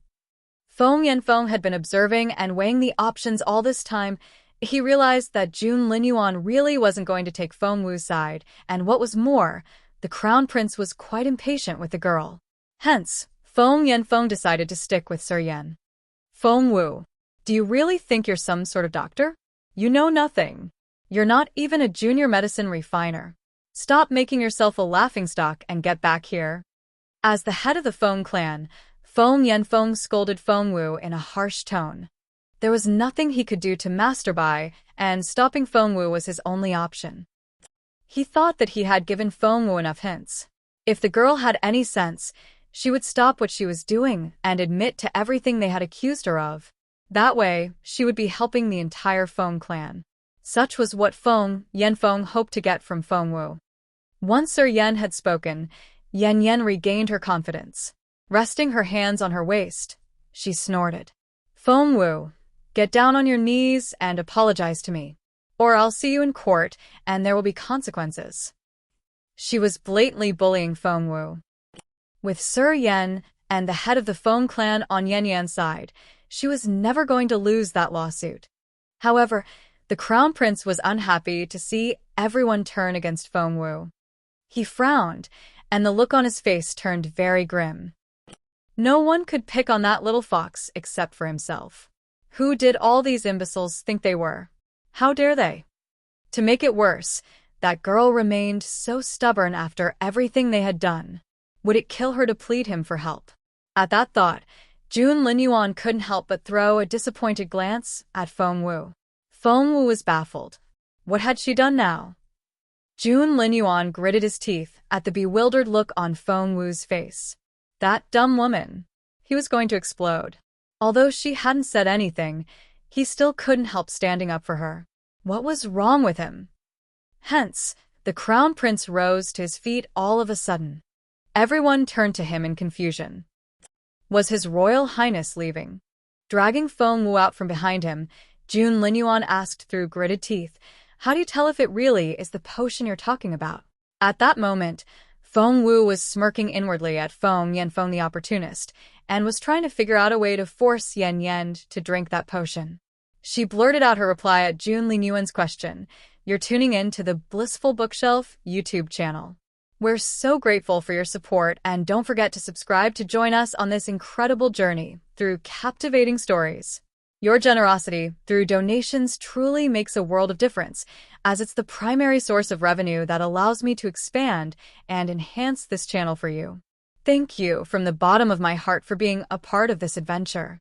Feng Yanfeng had been observing and weighing the options all this time. He realized that Jun Linyuan really wasn't going to take Feng Wu's side, and what was more, the Crown Prince was quite impatient with the girl. Hence, Feng Yanfeng decided to stick with Sir Yan. "Feng Wu, do you really think you're some sort of doctor? You know nothing. You're not even a junior medicine refiner. Stop making yourself a laughingstock and get back here." As the head of the Feng clan, Feng Yanfeng scolded Feng Wu in a harsh tone. There was nothing he could do to Master Bai, and stopping Feng Wu was his only option. He thought that he had given Feng Wu enough hints. If the girl had any sense, she would stop what she was doing and admit to everything they had accused her of. That way, she would be helping the entire Feng clan. Such was what Feng Yanfeng hoped to get from Feng Wu. Once Sir Yan had spoken, Yan regained her confidence. Resting her hands on her waist, she snorted. "Feng Wu, get down on your knees and apologize to me." or I'll see you in court and there will be consequences. She was blatantly bullying Feng Wu. With Sir Yan and the head of the Feng clan on Yanyan's side, she was never going to lose that lawsuit. However, the crown prince was unhappy to see everyone turn against Feng Wu. He frowned, and the look on his face turned very grim. No one could pick on that little fox except for himself. Who did all these imbeciles think they were? How dare they? To make it worse, that girl remained so stubborn after everything they had done. Would it kill her to plead him for help? At that thought, Linyuan couldn't help but throw a disappointed glance at Feng Wu. Feng Wu was baffled. What had she done now? Linyuan gritted his teeth at the bewildered look on Feng Wu's face. That dumb woman. He was going to explode. Although she hadn't said anything, he still couldn't help standing up for her. What was wrong with him? Hence, the crown prince rose to his feet all of a sudden. Everyone turned to him in confusion. Was His Royal Highness leaving? Dragging Feng Wu out from behind him, Linyuan asked through gritted teeth, "How do you tell if it really is the potion you're talking about?" At that moment, Feng Wu was smirking inwardly at Feng the opportunist, and was trying to figure out a way to force Yan to drink that potion. She blurted out her reply at Linyuan's question, "You're tuning in to the Blissful Bookshelf YouTube channel. We're so grateful for your support, and don't forget to subscribe to join us on this incredible journey through captivating stories. Your generosity through donations truly makes a world of difference, as it's the primary source of revenue that allows me to expand and enhance this channel for you. Thank you from the bottom of my heart for being a part of this adventure."